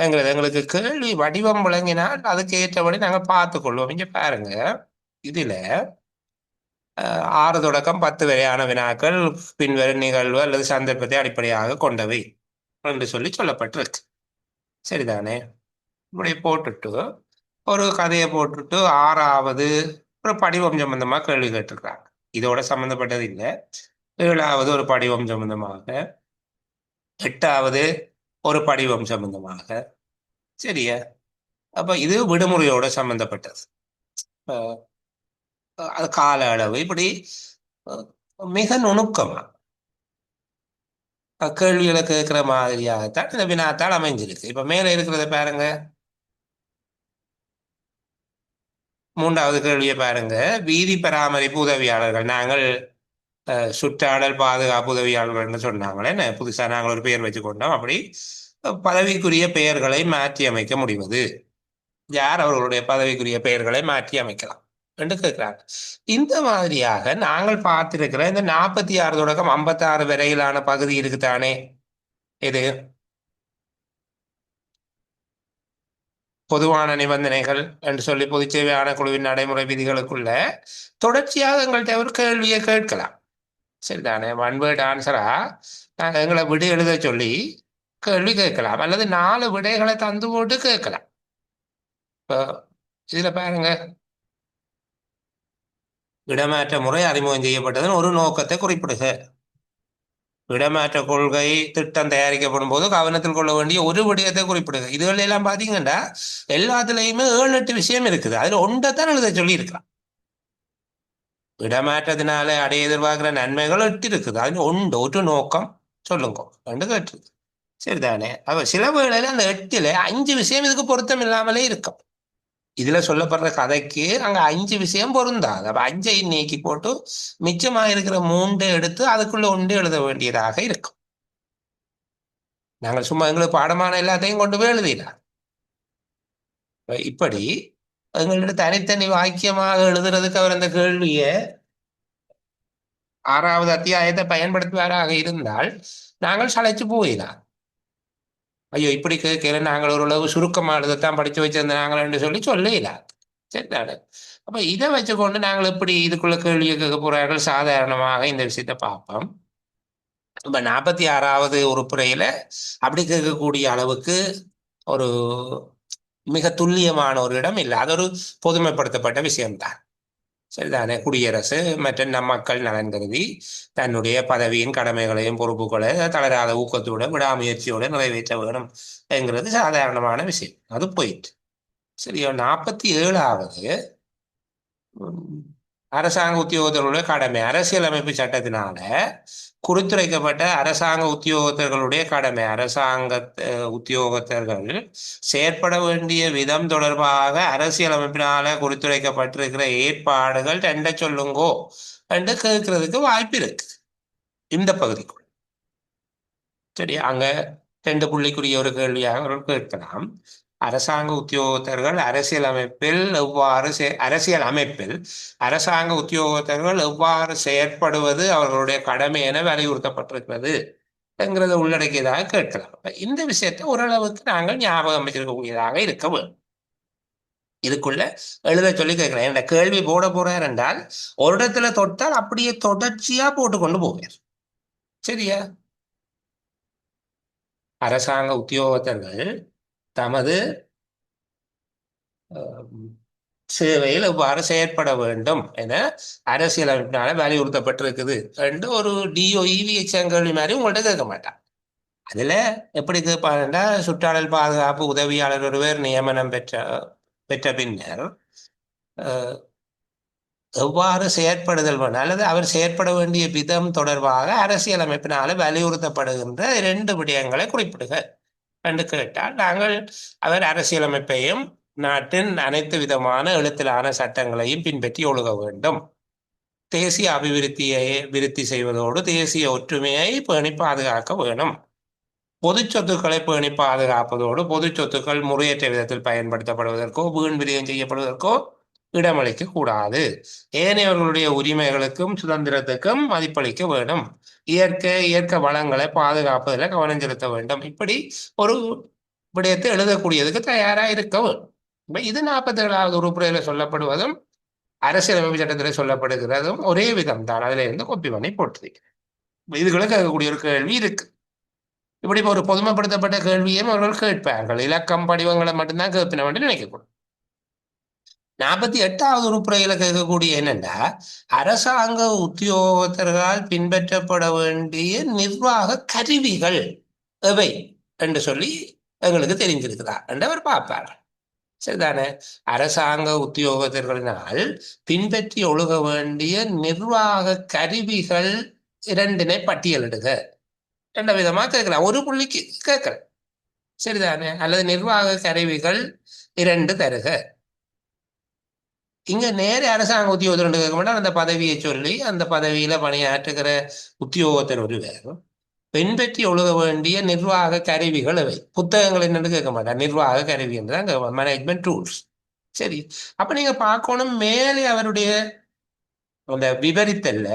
என்கிறது எங்களுக்கு கேள்வி வடிவம் விளங்கினால் அதுக்கு ஏற்றபடி நாங்கள் பார்த்து கொள்வோம். இங்க பாருங்க, இதுல 6 தொடக்கம் 10 வரையான வினாக்கள் பின்வரும் நிகழ்வு அல்லது சந்தர்ப்பத்தை அடிப்படையாக கொண்டவை என்று சொல்லப்பட்டிருக்கு. சரிதானே? இப்படி போட்டுட்டு ஒரு கதையை போட்டுட்டு 6வது ஒரு படிவம் சம்பந்தமா கேள்வி கேட்டிருக்காங்க. இதோட சம்பந்தப்பட்டது இல்லை. 7வது ஒரு படிவம் சம்பந்தமாக, 8வது ஒரு படிவம் சம்பந்தமாக. சரியா? அப்ப இது விடுமுறையோட சம்பந்தப்பட்டது. அது கால அளவு இப்படி மிக நுணுக்கமா கேள்விகளை கேட்கிற மாதிரியாகத்தான் இந்த வினாத்தாள் அமைஞ்சிருக்கு. இப்ப மேல இருக்கிறத பாருங்க, 3வது கேள்வியை பாருங்க. வீதி பராமரிப்பு உதவியாளர்கள், நாங்கள் சுற்றாடல் பாதுகாப்பு உதவியாளர்கள் சொன்னாங்களே, புதுசா நாங்கள் ஒரு பெயர் வச்சுக்கொண்டோம். அப்படி பதவிக்குரிய பெயர்களை மாற்றி அமைக்க முடிவது யார்? அவர்களுடைய பதவிக்குரிய பெயர்களை மாற்றி அமைக்கலாம் என்று கேட்கிறாங்க. இந்த மாதிரியாக நாங்கள் பார்த்திருக்கிற இந்த 46 தொடக்கம் 56 வரையிலான பகுதி இருக்குத்தானே, இது பொதுவான நிபந்தனைகள் என்று சொல்லி பொதுச்சேவை ஆணைக்குழுவின் நடைமுறை விதிகளுக்குள்ள தொடர்ச்சியாக எங்கள்கிட்ட ஒரு கேள்வியை கேட்கலாம். சரிதானே? 1 வேர்ட் ஆன்சரா நாங்கள் எங்களை விட எழுத சொல்லி கேள்வி கேட்கலாம், அல்லது 4 விடைகளை தந்து போட்டு கேட்கலாம். இப்போ இதுல பாருங்க, இடமாற்ற முறை அறிமுகம் செய்யப்பட்டதுன்னு ஒரு நோக்கத்தை குறிப்பிடுக. இடமாற்ற கொள்கை திட்டம் தயாரிக்கப்படும் போது கவனத்தில் கொள்ள வேண்டிய ஒரு விடயத்தை குறிப்பிடுக. இதுகள் எல்லாம் பாத்தீங்கன்னா எல்லாத்துலயுமே 7-8 விஷயம் இருக்குது. அதுல ஒன்றைத்தான் எழுத சொல்லி இருக்கலாம். இடமாற்றத்தினால அடைய எதிர்பார்க்கிற நன்மைகள் 8 இருக்குது. அது உண்டு ஒரு நோக்கம் சொல்லுங்க ரெண்டு கேட்டிருக்கு. சரிதானே? அப்ப சில வேளையில அந்த 8ல 5 விஷயம் இதுக்கு பொருத்தம் இல்லாமலே இருக்கும். இதுல சொல்லப்படுற கதைக்கு அங்க 5 விஷயம் பொருந்தாது. அப்ப 5ஐ நீக்கி போட்டு மிச்சமா இருக்கிற 3 எடுத்து அதுக்குள்ள ஒன்று எழுத வேண்டியதாக இருக்கும். நாங்கள் சும்மா எங்களுக்கு பாடமான எல்லாத்தையும் கொண்டு போய் எழுதிடலாம். இப்படி எங்களோட தனித்தனி வாக்கியமாக எழுதுறதுக்கு அவர் அந்த கேள்வியை 6வது அத்தியாயத்தை பயன்படுத்துவாராக இருந்தால் நாங்கள் சளைச்சு போயிடலாம். ஐயோ இப்படி கேட்கல, நாங்கள் ஓரளவு சுருக்கமாக எழுதத்தான் படித்து வச்சிருந்த நாங்கள் சொல்லி சொல்லலாம். சரிதானே? அப்ப இதை வச்சுக்கொண்டு நாங்கள் எப்படி இதுக்குள்ள கேள்வி கேட்க போறார்கள்? சாதாரணமாக இந்த விஷயத்த பார்ப்போம். இப்ப 46வது உறுப்புரையில அப்படி கேட்கக்கூடிய அளவுக்கு ஒரு மிக துல்லியமான ஒரு இடம் இல்லை. அது ஒரு பொதுமைப்படுத்தப்பட்ட விஷயம்தான். சரிதானே? குடியரசு மற்ற நம் மக்கள் நலன் கருதி தன்னுடைய பதவியின் கடமைகளையும் பொறுப்புகளை தளராத ஊக்கத்தோட விடாமுயற்சியோட நிறைவேற்ற வேணும் என்கிறது சாதாரணமான விஷயம். அது போயிட்டு சரியோ. 47வது அரசாங்க உத்தியோகத்தர்களுடைய கடமை. அரசியலமைப்பு சட்டத்தினால குறித்துரைக்கப்பட்ட அரசாங்க உத்தியோகத்தர்களுடைய கடமை. அரசாங்க உத்தியோகத்தர்கள் செயற்பட வேண்டிய விதம் தொடர்பாக அரசியலமைப்பினால குறித்துரைக்கப்பட்டிருக்கிற ஏற்பாடுகள் ரெண்ட சொல்லுங்கோ என்று கேட்கறதுக்கு வாய்ப்பு இருக்கு இந்த பகுதிக்குள். சரி, அங்க 2 புள்ளிக்குரிய ஒரு கேள்வியாக அவர்கள் கேட்கலாம். அரசாங்க உத்தியோகத்தர்கள் அரசியலமைப்பில் அரசாங்க உத்தியோகத்தர்கள் எவ்வாறு செயற்படுவது அவர்களுடைய கடமை என வலியுறுத்தப்பட்டிருக்கிறது என்கிறத உள்ளடக்கியதாக கேட்கலாம். இந்த விஷயத்தை ஓரளவுக்கு நாங்கள் ஞாபகம் வச்சிருக்கக்கூடியதாக இருக்க வேண்டும். இதுக்குள்ள எழுத சொல்லி கேட்கிறேன். இந்த கேள்வி போட போறார் என்றால் ஒரு இடத்துல தொட்டால் அப்படியே தொடர்ச்சியா போட்டு கொண்டு போவார். சரியா? அரசாங்க உத்தியோகத்தர்கள் தமது சேவையில் எவ்வாறு செயற்பட வேண்டும் என அரசியலமைப்பினால வலியுறுத்தப்பட்டிருக்குது என்று ஒரு DOEVH கேள்வி மாதிரி உங்கள்கிட்ட கேட்க மாட்டான். அதுல எப்படி கேட்பாருன்னா, சுற்றாடல் பாதுகாப்பு உதவியாளர் ஒருவர் நியமனம் பெற்ற பின்னர் எவ்வாறு செயற்படுதல் வேண்டும் அல்லது அவர் செயற்பட வேண்டிய விதம் தொடர்பாக அரசியலமைப்பினால வலியுறுத்தப்படுகின்ற 2 விடயங்களை குறிப்பிடுக என்று கேட்டால் நாங்கள் அவர் அரசியலமைப்பையும் நாட்டின் அனைத்து விதமான எழுத்திலான சட்டங்களையும் பின்பற்றி ஒழுக வேண்டும், தேசிய அபிவிருத்தியை விருத்தி செய்வதோடு தேசிய ஒற்றுமையை பேணி பாதுகாக்க வேணும், பொது சொத்துக்களை பேணி பாதுகாப்பதோடு பொது சொத்துக்கள் முறையற்ற விதத்தில் பயன்படுத்தப்படுவதற்கோ வீண் விரயம் செய்யப்படுவதற்கோ இடமளிக்க கூடாது, ஏனையவர்களுடைய உரிமைகளுக்கும் சுதந்திரத்துக்கும் மதிப்பளிக்க வேண்டும், இயற்கை வளங்களை பாதுகாப்பதில் கவனம் செலுத்த வேண்டும். இப்படி ஒரு விடயத்தை எழுதக்கூடியதுக்கு தயாராக இருக்க வேண்டும். இது 47வது உறுப்புரையில சொல்லப்படுவதும் அரசியலமைப்பு சட்டத்தில் சொல்லப்படுகிறதும் ஒரே விதம் தான். அதுல இருந்து கொப்பி பண்ணி போட்டிருக்கிறேன். இதுகளை கேட்கக்கூடிய ஒரு கேள்வி இருக்கு. இப்படி ஒரு பொதுமைப்படுத்தப்பட்ட கேள்வியும் அவர்கள் கேட்பார்கள். இலக்கம் படிவங்களை மட்டும்தான் கேட்பின வேண்டும் நினைக்கக்கூடும். 48வது உறுப்புரையில கேட்கக்கூடிய என்னென்னா, அரசாங்க உத்தியோகத்தர்களால் பின்பற்றப்பட வேண்டிய நிர்வாக கருவிகள் எவை என்று சொல்லி எங்களுக்கு தெரிஞ்சிருக்குதா என்று அவர் பார்ப்பார். சரிதானே? அரசாங்க உத்தியோகத்தர்களினால் பின்பற்றி ஒழுக வேண்டிய நிர்வாக கருவிகள் 2 பட்டியலிடுக என்ற விதமா கேட்கலாம். ஒரு புள்ளிக்கு கேட்கலாம். சரிதானே? அல்லது நிர்வாக கருவிகள் 2 தருக. இங்க நேர அரசாங்க உத்தியோகத்தர் கேட்க மாட்டால் அந்த பதவியை சொல்லி அந்த பதவியில பணியாற்றுகிற உத்தியோகத்தர் ஒருவர் பின்பற்றி ஒழுக வேண்டிய நிர்வாக கருவிகள் அவை. புத்தகங்கள் என்னன்னு கேட்க மாட்டார், நிர்வாக கருவி என்றுதான் மேனேஜ்மெண்ட் டூல்ஸ். சரி, அப்ப நீங்க பார்க்கணும் மேலே அவருடைய அந்த விவரித்தல்ல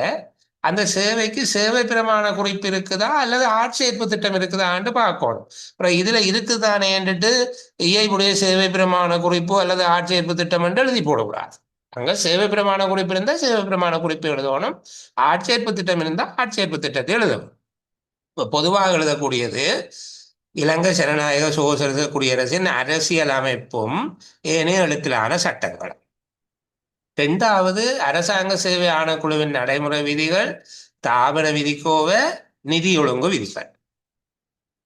அந்த சேவைக்கு சேவை பிரமாண குறிப்பு இருக்குதா அல்லது ஆட்சேர்ப்பு திட்டம் இருக்குதான்னு பார்க்கணும். அப்புறம் இதுல இருக்குதானேன்ட்டு இயைபுடைய சேவை பிரமாண குறிப்பு அல்லது ஆட்சேர்ப்பு திட்டம் என்று எழுதி போடக்கூடாது. அங்க சேவை பிரமாண குறிப்பு இருந்தால் சேவை பிரமாண குறிப்பு எழுதணும், ஆட்சேர்ப்பு திட்டம் இருந்தால் ஆட்சேர்ப்பு திட்டத்தை எழுதணும். பொதுவாக எழுதக்கூடியது இலங்கை ஜனநாயக சோசலிச குடியரசின் அரசியல் அமைப்பும் ஏனைய எழுத்திலான சட்டங்கள். 2வது அரசாங்க சேவை ஆணைக்குழுவின் நடைமுறை விதிகள், தாபன விதிக்கோவ நிதி ஒழுங்கு விதிகள்.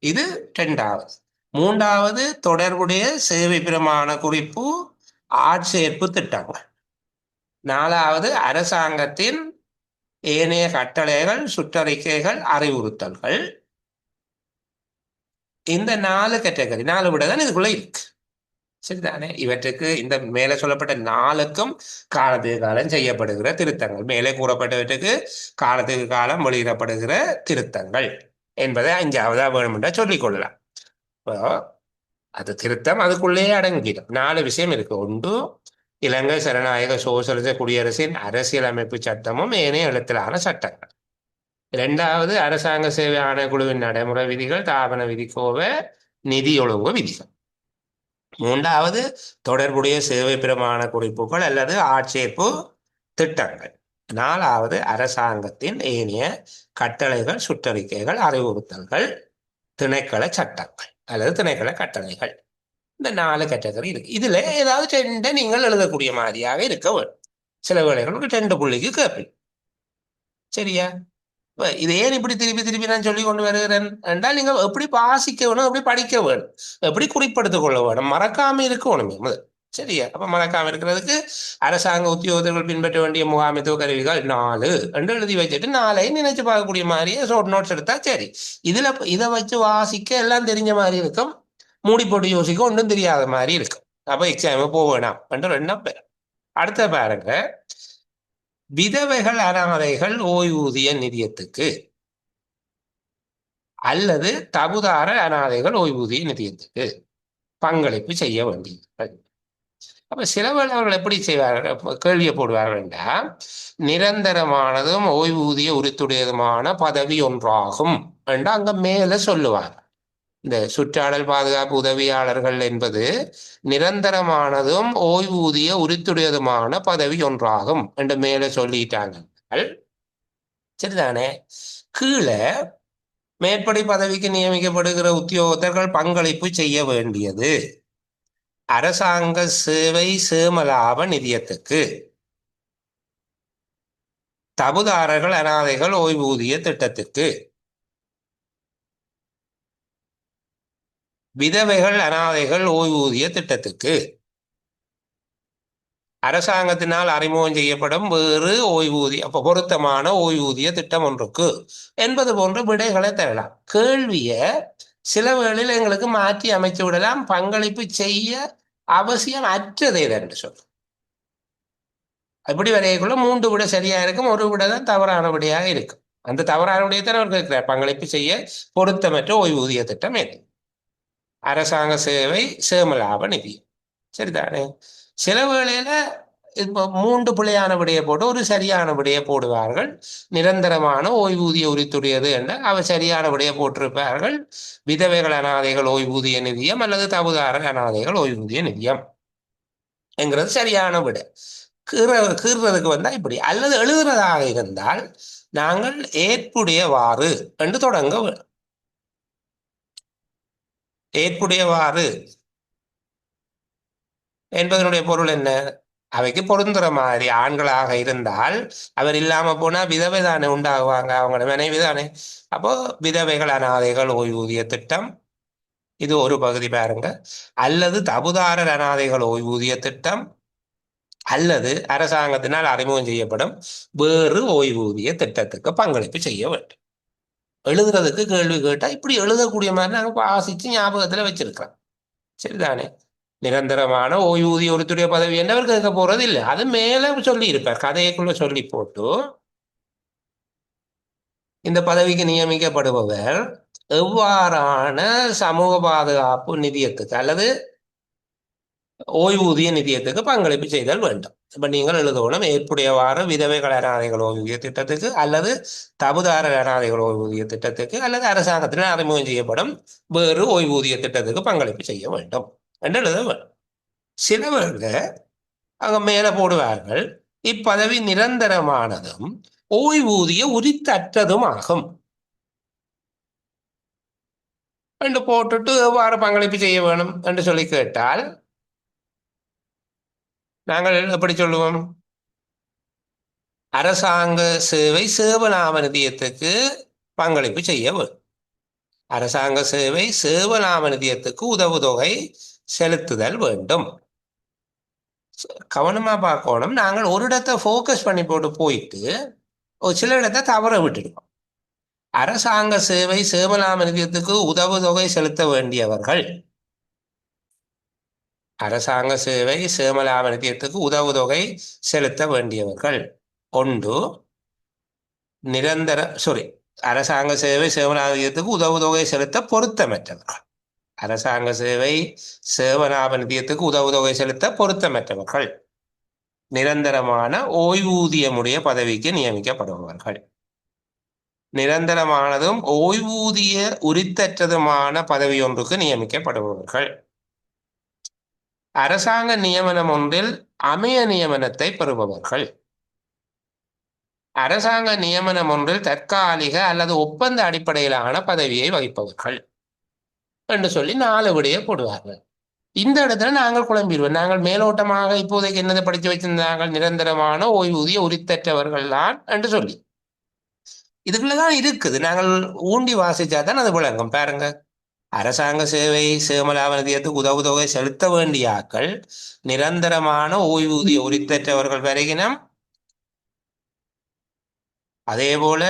இது 2வது. 3வது தொடர்புடைய சேவை பிரமாண குறிப்பு, ஆட்சேர்ப்பு திட்டங்கள். 4வது அரசாங்கத்தின் ஏனைய கட்டளைகள், சுற்றறிக்கைகள், அறிவுறுத்தல்கள். இந்த 4 கேட்டகரி, 4 விட தான் இதுக்குள்ள இருக்கு. சரிதானே? இவற்றுக்கு இந்த மேலே சொல்லப்பட்ட 4க்கும் காலத்துக்கு காலம் செய்யப்படுகிற திருத்தங்கள், மேலே கூறப்பட்டவற்றுக்கு காலத்துக்கு காலம் வெளியிடப்படுகிற திருத்தங்கள் என்பதை 5வதா வேணுமென்றா சொல்லிக் கொள்ளலாம். இப்போ அது திருத்தம் அதுக்குள்ளேயே அடங்கிடும். 4 விஷயம் இருக்கு. ஒன்று, இலங்கை ஜனநாயக சோசலிச குடியரசின் அரசியலமைப்பு சட்டமும் ஏனைய எழுத்திலான சட்டங்கள். 2வது, அரசாங்க சேவை ஆணைக்குழுவின் நடைமுறை விதிகள், தாபன விதிக்கோவை, நிதி ஒழுங்கு விதிகள். 3வது, தொடர்புடைய சேவை பிரமாண குறிப்புகள் அல்லது ஆட்சேர்ப்பு திட்டங்கள். 4வது, அரசாங்கத்தின் ஏனைய கட்டளைகள், சுற்றறிக்கைகள், அறிவுறுத்தல்கள், திணைக்கள சட்டங்கள் அல்லது திணைக்கள கட்டளைகள். இந்த 4 கேட்டகரி இருக்கு. இதுல ஏதாவது 2 நீங்கள் எழுதக்கூடிய மாதிரியாக இருக்க வேண்டும். சில வேளைகளுக்கு 2 புள்ளிக்கு கேட்பீங்க. சரியா? இது ஏன் இப்படி திருப்பி திருப்பி நான் சொல்லி கொண்டு வருகிறேன் என்றால், நீங்க எப்படி வாசிக்க வேணும், எப்படி படிக்க வேணும், எப்படி குறிப்படுத்திக் கொள்ள வேணும், மறக்காம இருக்கணுமே முதல். சரியா? அப்ப மறக்காம இருக்கிறதுக்கு அரசாங்க உத்தியோகத்தர்கள் பின்பற்ற வேண்டிய முகாமைத்துவ கருவிகள் 4 என்று எழுதி வச்சுட்டு 4ஐயும் நினைச்சு பார்க்கக்கூடிய மாதிரியே ஷார்ட் நோட்ஸ் எடுத்தா சரி. இதுல இதை வச்சு வாசிக்க எல்லாம் தெரிஞ்ச மாதிரி இருக்கும், மூடி போட்டு யோசிக்க ஒன்றும் தெரியாத மாதிரி இருக்கும். அப்ப எக்ஸாம் போக வேணாம் என்ற எண்ணம் பெறும். அடுத்த பாருங்க, விதவைகள் அனாதைகள் ஓய்வூதிய நிதியத்துக்கு அல்லது தகுதார அனாதைகள் ஓய்வூதிய நிதியத்துக்கு பங்களிப்பு செய்ய வேண்டியது. அப்ப சிலவர்கள் அவர்கள் எப்படி செய்வார்கள், கேள்வியை போடுவார்கள் என்றால், நிரந்தரமானதும் ஓய்வூதிய உரித்துடையதுமான பதவி ஒன்றாகும் என்று அங்க மேல சொல்லுவார். இந்த சுற்றாடல் பாதுகாப்பு உதவியாளர்கள் என்பது நிரந்தரமானதும் ஓய்வூதிய உரித்துடையதுமான பதவி ஒன்றாகும் என்று மேலே சொல்லிட்டாங்க. சரிதானே? கீழே மேற்படி பதவிக்கு நியமிக்கப்படுகிற உத்தியோகத்தர்கள் பங்களிப்பு செய்ய வேண்டியது அரசாங்க சேவை சேமலாப நிதியத்துக்கு, தகுதாரர்கள் அனாதைகள் ஓய்வூதிய திட்டத்திற்கு, விதவைகள் அனாதைகள் ஓய்வூதிய திட்டத்துக்கு, அரசாங்கத்தினால் அறிமுகம் செய்யப்படும் வேறு ஓய்வூதிய பொருத்தமான ஓய்வூதிய திட்டம் ஒன்றுக்கு என்பது போன்ற விடைகளை தரலாம். கேள்விய சில வேளையில் எங்களுக்கு மாற்றி அமைத்து விடலாம். பங்களிப்பு செய்ய அவசியம் அற்றது என்று சொல்லும். அப்படி வரையக்குள்ள 3 விட சரியா இருக்கும், ஒரு விட தான் தவறான விடையாக இருக்கும். அந்த தவறான விடையத்தான் அவர் கேட்கிறார். பங்களிப்பு செய்ய பொருத்தமற்ற ஓய்வூதிய திட்டம் எது? அரசாங்க சேவை சேமலாப நிதி. சரிதானே? சில வேளையில இப்போ 3 பிழையான விடையை போட்டு ஒரு சரியான விடையை போடுவார்கள். நிரந்தரமான ஓய்வூதிய உரித்துடையது என்ற அவர் சரியான விடையை போட்டிருப்பார்கள். விதவைகள் அனாதைகள் ஓய்வூதிய நிதியம் அல்லது தகுதார அனாதைகள் ஓய்வூதிய நிதியம் என்கிறது சரியான விடை. கீறுறதுக்கு வந்தா இப்படி, அல்லது எழுதுறதாக இருந்தால் நாங்கள் ஏற்புடையவாறு என்று தொடங்க வேண்டும். ஏற்புடையவாறு என்பதனுடைய பொருள் என்ன? அவைக்கு பொருந்துற மாதிரி ஆண்களாக இருந்தால் அவர் இல்லாம போனா விதவை தானே உண்டாகுவாங்க, அவங்களோட மனைவி தானே. அப்போ விதவைகள் அனாதைகள் ஓய்வூதிய திட்டம் இது ஒரு பகுதி பாருங்க, அல்லது தகுதாரர் அனாதைகள் ஓய்வூதிய திட்டம் அல்லது அரசாங்கத்தினால் அறிமுகம் செய்யப்படும் வேறு ஓய்வூதிய திட்டத்துக்கு பங்களிப்பு செய்ய வேண்டும். எழுதுறதுக்கு கேள்வி கேட்டா இப்படி எழுதக்கூடிய மாதிரி நாங்கள் வாசிச்சு ஞாபகத்துல வச்சிருக்கிறோம். சரிதானே? நிரந்தரமான ஓய்வூதிய உரித்துடைய பதவி என்றவர் கேட்க போறது இல்லை, அது மேல சொல்லி இருப்பார், கதைக்குள்ள சொல்லி போட்டு இந்த பதவிக்கு நியமிக்கப்படுபவர் எவ்வாறான சமூக பாதுகாப்பு நிதியத்துக்கு அல்லது ஓய்வூதிய நிதியத்துக்கு பங்களிப்பு செய்தல் வேண்டும். இப்ப நீங்கள் எழுதணும், ஏற்புடையவாறு விதவைகள் அனாதைகள் ஓய்வூதிய திட்டத்துக்கு அல்லது தகுதாரர் அனாதைகள் ஓய்வூதிய திட்டத்துக்கு அல்லது அரசாங்கத்தினால் அறிமுகம் செய்யப்படும் வேறு ஓய்வூதிய திட்டத்துக்கு பங்களிப்பு செய்ய வேண்டும் என்று எழுத வேண்டும். சிலவர்கள் அங்க மேல போடுவார்கள், இப்பதவி நிரந்தரமானதும் ஓய்வூதிய உரித்தற்றதும் ஆகும் என்று போட்டுட்டு எவ்வாறு பங்களிப்பு செய்ய வேணும் என்று சொல்லி கேட்டால் நாங்கள் எப்படி சொல்லுவோம்? அரசாங்க சேவை சேவலாம நிதியத்துக்கு பங்களிப்பு செய்ய வேண்டும். அரசாங்க சேவை சேவலாம நிதியத்துக்கு உதவுதொகை செலுத்துதல் வேண்டும். கவனமா பார்க்கணும். நாங்கள் ஒரு இடத்தை ஃபோக்கஸ் பண்ணி போட்டு போயிட்டு ஒரு சில இடத்தை தவற விட்டுடுவோம். அரசாங்க சேவை சேமலாமணியத்துக்கு உதவுதொகை செலுத்த வேண்டியவர்கள், அரசாங்க சேவை சேமலாமணியத்துக்கு உதவுதொகை செலுத்த வேண்டியவர்கள் ஒன்று நிரந்தர அரசாங்க சேவை சேமலாமணியத்துக்கு உதவுதொகை செலுத்த பொருத்தமற்றவர்கள். அரசாங்க சேவை சேவனாப நிதியத்துக்கு உதவுதொகை செலுத்த பொருத்தமற்றவர்கள், நிரந்தரமான ஓய்வூதியமுடைய பதவிக்கு நியமிக்கப்படுபவர்கள், நிரந்தரமானதும் ஓய்வூதிய உரித்தற்றதுமான பதவி ஒன்றுக்கு நியமிக்கப்படுபவர்கள், அரசாங்க நியமனம் ஒன்றில் அமைய நியமனத்தை பெறுபவர்கள், அரசாங்க நியமனம் ஒன்றில் தற்காலிக அல்லது ஒப்பந்த அடிப்படையிலான பதவியை வகிப்பவர்கள் என்று சொல்லி 4 விடையை போடுவார்கள். இந்த இடத்துல நாங்கள் குழம்பிடுவோம். நாங்கள் மேலோட்டமாக இப்போதைக்கு என்னதை படித்து வச்சிருந்தாங்க, நிரந்தரமான ஓய்வூதிய உரித்தற்றவர்கள் தான் என்று சொல்லி இதுக்குள்ளதான் இருக்குது. நாங்கள் ஊண்டி வாசிச்சா தான் அது விளங்கும். பாருங்க, அரசாங்க சேவை சேமலாபநிதியத்துக்கு உதவுதொகை செலுத்த வேண்டிய ஆக்கள் நிரந்தரமான ஓய்வூதிய உரித்தற்றவர்கள் வரைகினம், அதே போல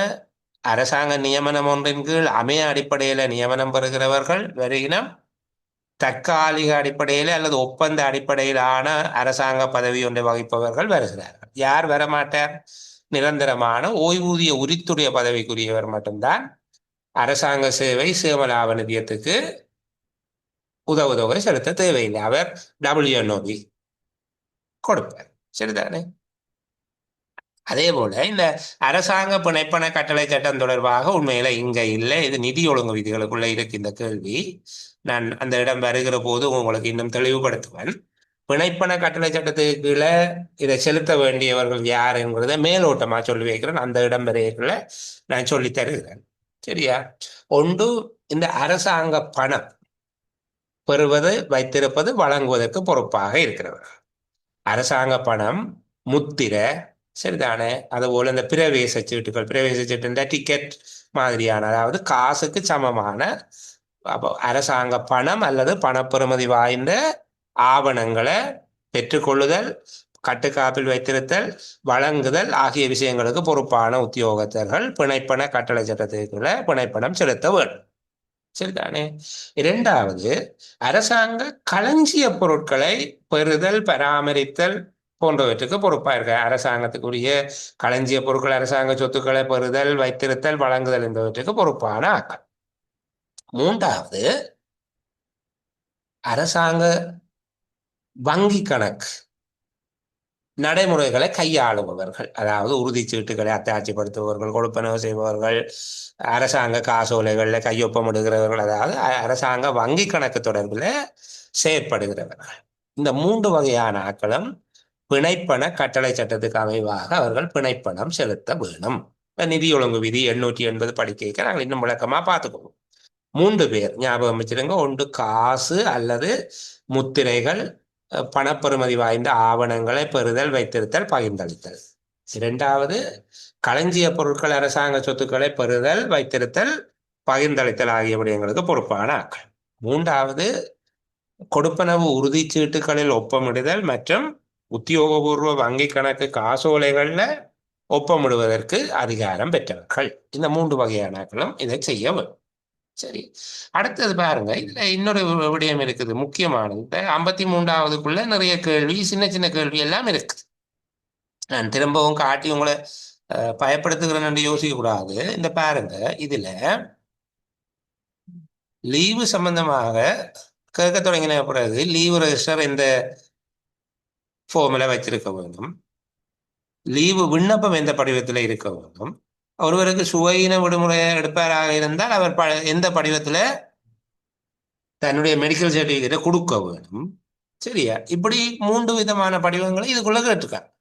அரசாங்க நியமனம் ஒன்றின் கீழ் அமைய அடிப்படையில நியமனம் பெறுகிறவர்கள் வரைகினம், தற்காலிக அடிப்படையில் அல்லது ஒப்பந்த அடிப்படையிலான அரசாங்க பதவி ஒன்றை வகிப்பவர்கள் வருகிறார்கள். யார் வரமாட்டார்? நிரந்தரமான ஓய்வூதிய உரித்துடைய பதவிக்குரியவர் மட்டும்தான் அரசாங்க சேவை சேமலாப நிதியத்துக்கு உதவுதொகை செலுத்த தேவையில்லை. அவர் WNOB கொடுப்பார். சரிதானே? அதே போல இந்த அரசாங்க பிணைப்பண கட்டளை சட்டம் தொடர்பாக உண்மையில இங்க இல்லை, இது நிதி ஒழுங்கு விதிகளுக்குள்ள இருக்கு இந்த கேள்வி. நான் அந்த இடம் வருகிற போது உங்களுக்கு இன்னும் தெளிவுபடுத்துவேன். பிணைப்பண கட்டளை சட்டத்துக்கு கீழே இதை செலுத்த வேண்டியவர்கள் யார் என்கிறத மேலோட்டமா சொல்லி வைக்கிறேன். அந்த இடம் வரையில நான் சொல்லி தருகிறேன். சரியா? ஒன்று, இந்த அரசாங்க பணம் பெறுவது, வைத்திருப்பது, வழங்குவதற்கு பொறுப்பாக இருக்கிறவர். அரசாங்க பணம், முத்திரை, சரிதானே? அதுபோல இந்த பிரவேச சீட்டுகள், பிரவேச சீட்டு டிக்கெட் மாதிரியான, அதாவது காசுக்கு சமமான அரசாங்க பணம் அல்லது பணப்பெறுமதி வாய்ந்த ஆவணங்களை பெற்றுக்கொள்ளுதல், கட்டுக்காப்பில் வைத்திருத்தல், வழங்குதல் ஆகிய விஷயங்களுக்கு பொறுப்பான உத்தியோகத்தர்கள் பிணைப்பண கட்டளை சட்டத்திற்குள்ள பிணைப்பணம் செலுத்த வேண்டும். சரிதானே? 2வது, அரசாங்க களஞ்சிய பொருட்களை பெறுதல், பராமரித்தல் போன்றவற்றுக்கு பொறுப்பா இருக்க அரசாங்கத்துக்குரிய களஞ்சிய பொருட்கள், அரசாங்க சொத்துக்களை பெறுதல், வைத்திருத்தல், வழங்குதல் என்பவற்றுக்கு பொறுப்பான ஆக்கள். 3வது, அரசாங்க வங்கி கணக்கு நடைமுறைகளை கையாளுபவர்கள், அதாவது உறுதிச்சீட்டுகளை அத்தாட்சிப்படுத்துபவர்கள், கொடுப்பனவு செய்பவர்கள், அரசாங்க காசோலைகளில் கையொப்பமிடுகிறவர்கள், அதாவது அரசாங்க வங்கி கணக்கு தொடர்பில் செயற்படுகிறவர்கள். இந்த 3 வகையான ஆக்களும் பிணைப்பண கட்டளை சட்டத்துக்கு அமைவாக அவர்கள் பிணைப்பணம் செலுத்த வேணும். நிதி ஒழுங்கு விதி 880 படிக்க நாங்கள் இன்னும் விளக்கமா பார்த்துக்குவோம். 3 பேர் ஞாபகம் வச்சிருங்க. ஒன்று காசு அல்லது முத்திரைகள், பணப்பெறுமதி வாய்ந்த ஆவணங்களை பெறுதல், வைத்திருத்தல், பகிர்ந்தளித்தல். 2வது, களஞ்சிய பொருட்கள், அரசாங்க சொத்துக்களை பெறுதல், வைத்திருத்தல், பகிர்ந்தளித்தல் ஆகிய விடயங்களுக்கு பொறுப்பான ஆக்கள். 3வது, கொடுப்பனவு உறுதிச்சீட்டுகளில் ஒப்பமிடுதல் மற்றும் உத்தியோகபூர்வ வங்கி கணக்கு காசோலைகள்ல ஒப்பமிடுவதற்கு அதிகாரம் பெற்றவர்கள். இந்த 3 வகையான ஆக்களும் இதை செய்ய வேண்டும். சரி, அடுத்தது பாருங்க, இதுல இன்னொரு விடயம் இருக்குது முக்கியமானது. 53வதுக்குள்ள நிறைய கேள்வி, சின்ன சின்ன கேள்வி எல்லாம் இருக்குது. நான் திரும்பவும் காட்டி உங்களை பயப்படுத்துகிறேன்னு யோசிக்க கூடாது. இந்த பாருங்க, இதுல லீவு சம்பந்தமாக கேட்க தொடங்கின பிறகு லீவு ரெஜிஸ்டர் இந்த ஃபார்முலா வச்சிருக்க வேண்டும், லீவு விண்ணப்பம் எந்த படிவத்தில் இருக்க வேண்டும், ஒருவருக்கு சுவையின விடுமுறை எடுப்பாராக இருந்தால் அவர் எந்த படிவத்தில் தன்னுடைய மெடிக்கல் சர்டிபிகேட்டை கொடுக்க வேணும். சரியா? இப்படி 3 விதமான படிவங்களை இதுக்குள்ள கேட்டுருக்காங்க.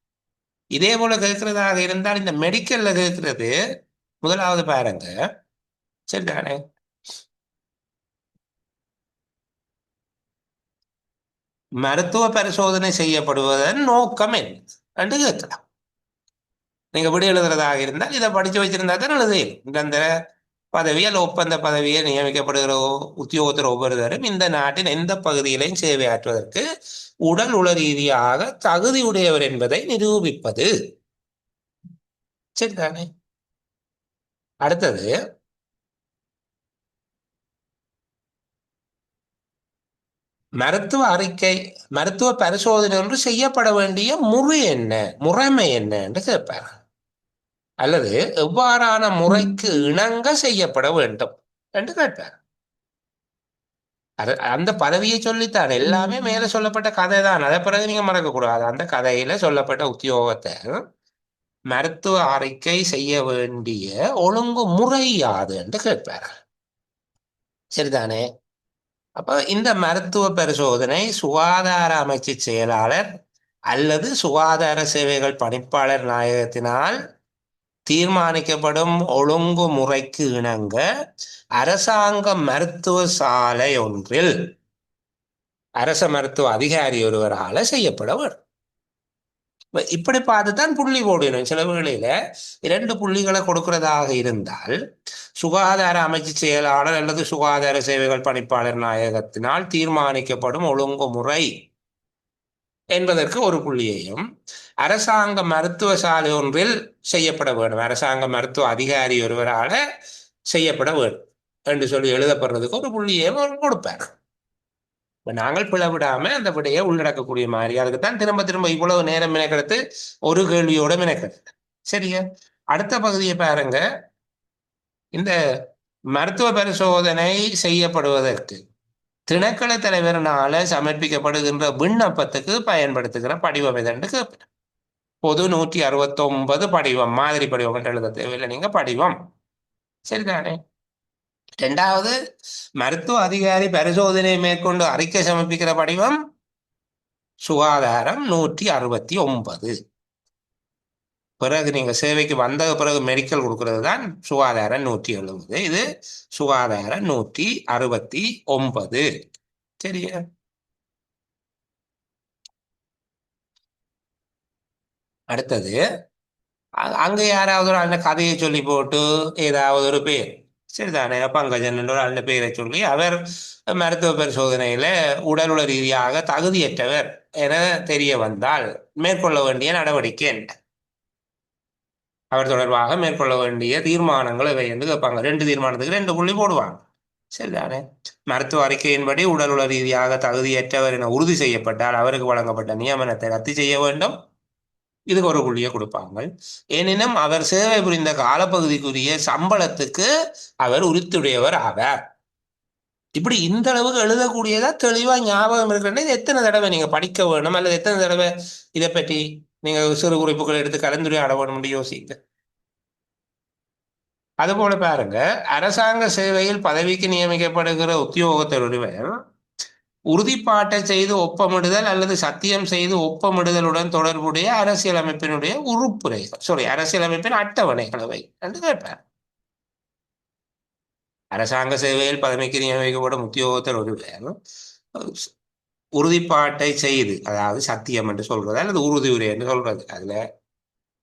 இதே போல கேட்கறதாக இருந்தால் இந்த மெடிக்கல்ல கேட்கறது முதலாவது பாருங்க. சரிதானே? மருத்துவ பரிசோதனை செய்யப்படுவதன் நோக்கம் என்ன என்று கேட்கலாம். நீங்க விட எழுதுறதாக இருந்தால் இதை படிச்சு வச்சிருந்தா தான் எழுதையும். இந்த பதவியால் ஒப்பந்த பதவியை நியமிக்கப்படுகிற உத்தியோகத்தர் ஒவ்வொருவரும் இந்த நாட்டின் எந்த பகுதியிலையும் சேவையாற்றுவதற்கு உடல் உள ரீதியாக தகுதியுடையவர் என்பதை நிரூபிப்பது. சரிதானே? அடுத்தது மருத்துவ அறிக்கை, மருத்துவ பரிசோதனை ஒன்று செய்யப்பட வேண்டிய முறைமை என்ன என்று கேட்பார். அல்லது எவ்வாறான முறைக்கு இணங்க செய்யப்பட வேண்டும் என்று கேட்பார். அந்த பதவியை சொல்லித்தான் எல்லாமே மேல சொல்லப்பட்ட கதை தான். அதை பிறகு நீங்க மறக்க கூடாது. அந்த கதையில சொல்லப்பட்ட உத்தியோகத்தை மருத்துவ அறிக்கை செய்ய வேண்டிய ஒழுங்கு முறை யாது என்று கேட்பார். சரிதானே? அப்ப இந்த மருத்துவ பரிசோதனை சுகாதார அமைச்சு செயலாளர் அல்லது சுகாதார சேவைகள் பணிப்பாளர் நாயகத்தினால் தீர்மானிக்கப்படும் ஒழுங்கு முறைக்கு இணங்க அரசாங்க மருத்துவ சாலை ஒன்றில் அரச மருத்துவ அதிகாரி ஒருவரால செய்யப்பட வேண்டும். இப்படி பார்த்துதான் புள்ளி போடணும். சில வேளையில 2 புள்ளிகளை கொடுக்கிறதாக இருந்தால் சுகாதார அமைச்சு செயலாளர் அல்லது சுகாதார சேவைகள் பணிப்பாளர் நாயகத்தினால் தீர்மானிக்கப்படும் ஒழுங்குமுறை என்பதற்கு 1 புள்ளியையும், அரசாங்க மருத்துவ சாலை ஒன்றில் செய்யப்பட வேண்டும், அரசாங்க மருத்துவ அதிகாரி ஒருவரால செய்யப்பட வேண்டும் என்று சொல்லி எழுதப்படுறதுக்கு 1 புள்ளியையும் கொடுப்பார். நாங்கள் பிளவிடாம அந்த விடையை உள்ளடக்கக்கூடிய மாதிரி, அதுக்குத்தான் திரும்ப திரும்ப இவ்வளவு நேரம் மெனக்கெடுத்து ஒரு கேள்வியோட மெனக்கெடுத்து. சரியா? அடுத்த பகுதியை பாருங்க. இந்த மருத்துவ பரிசோதனை செய்யப்படுவதற்கு திணைக்கள தலைவரினால சமர்ப்பிக்கப்படுகின்ற விண்ணப்பத்துக்கு பயன்படுத்துகிற படிவம் எதென்று கேட்பேன். பொது 169 படிவம், மாதிரி படிவம் என்று எழுத தேவையில்லை, நீங்க படிவம். சரிதானே? 2வது, மருத்துவ அதிகாரி பரிசோதனை மேற்கொண்டு அறிக்கை சமர்ப்பிக்கிற படிவம் சுகாதாரம் 169. பிறகு நீங்க சேவைக்கு வந்த பிறகு மெடிக்கல் கொடுக்கறது தான் சுகாதாரம் 170. இது சுகாதாரம் 169. சரியா? அடுத்தது, அங்க யாராவது ஒரு அந்த கதையை சொல்லி போட்டு ஏதாவது ஒரு பேர், சரிதானே, பங்கஜன் என்ற அந்த பேரை சொல்லி அவர் மருத்துவ பரிசோதனையில உடலுள்ள ரீதியாக தகுதியற்றவர் என தெரிய வந்தால் மேற்கொள்ள வேண்டிய நடவடிக்கை என்ன, அவர் தொடர்பாக மேற்கொள்ள வேண்டிய தீர்மானங்கள் இவை என்று கேட்பாங்க. 2 தீர்மானத்துக்கு 2 புள்ளி போடுவாங்க. சரிதானே? மருத்துவ அறிக்கையின்படி உடலுள்ள ரீதியாக தகுதியற்றவர் என உறுதி செய்யப்பட்டால் அவருக்கு வழங்கப்பட்ட நியமனத்தை ரத்து செய்ய வேண்டும். இதுக்கு 1 புள்ளியை கொடுப்பாங்க. எனினும் அவர் சேவை புரிந்த காலப்பகுதிக்குரிய சம்பளத்துக்கு அவர் உரித்துடையவர் ஆவார். இப்படி இந்த அளவுக்கு எழுதக்கூடியதா தெளிவா ஞாபகம் இருக்கிறது. இது எத்தனை தடவை நீங்க படிக்க வேணும், அல்லது எத்தனை தடவை இதை பற்றி நீங்க சிறு குறிப்புகள் எடுத்து கலந்துரையாட வேணும் யோசிங்க. அதுபோல பாருங்க, அரசாங்க சேவையில் பதவிக்கு நியமிக்கப்படுகிற உத்தியோகத்தர் ஒருவர் உறுதிப்பாட்டை செய்து ஒப்பமிடுதல் அல்லது சத்தியம் செய்து ஒப்பமிடுதலுடன் தொடர்புடைய அரசியலமைப்பினுடைய உறுப்புரைகள், அரசியலமைப்பின் அட்டவணைகளவை என்று கேட்பார். அரசாங்க சேவையில் பதவிக்கு நியமிக்கப்படும் உத்தியோகத்தர் ஒருவர் உறுதிப்பாட்டை செய்து, அதாவது சத்தியம் என்று சொல்றது அல்லது உறுதியுரை என்று சொல்றது, அதுல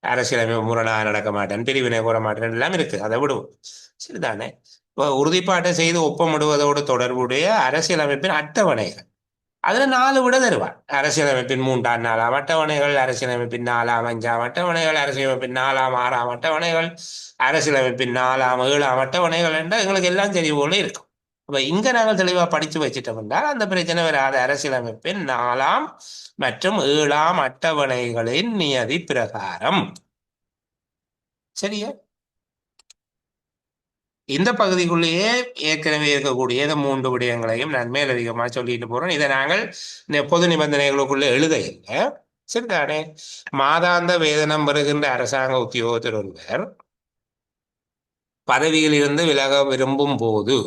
அரசியலமைப்பு முரணாக நடக்க மாட்டேன், பிரிவினை கூற மாட்டேன் எல்லாம் இருக்கு, அதை விடுவோம். சரிதானே? இப்போ உறுதிப்பாட்டை செய்து ஒப்பமிடுவதோடு தொடர்புடைய அரசியலமைப்பின் அட்டவணைகள், அதுல 4 விட தருவார். அரசியலமைப்பின் 3ஆம் 4ஆம் அட்டவணைகள், அரசியலமைப்பின் 4ஆம் 5ஆம் அட்டவணைகள், அரசியலமைப்பின் 4ஆம் 6ஆம் அட்டவணைகள், அரசியலமைப்பின் 4ஆம் 7ஆம் அட்டவணைகள் என்ற எங்களுக்கு எல்லாம் தெரிய போல இருக்கும். அப்ப இங்க நாங்கள் தெளிவா படிச்சு வச்சுட்டோம் என்றால் அந்த பிரச்சனை வராது. அரசியலமைப்பின் 4ஆம் மற்றும் 7ஆம் அட்டவணைகளின் நியதி பிரகாரம். சரியா? இந்த பகுதிக்குள்ளேயே ஏற்கனவே இருக்கக்கூடிய இந்த 3 விடயங்களையும் நான் மேலதிகமாக சொல்லிட்டு போறேன். இதை நாங்கள் பொது நிபந்தனைகளுக்குள்ள எழுத இல்லை. சரிதானே? மாதாந்த வேதனம் பெறுகின்ற அரசாங்க உத்தியோகத்தர் ஒருவர் பதவியில் இருந்து விலக விரும்பும் போது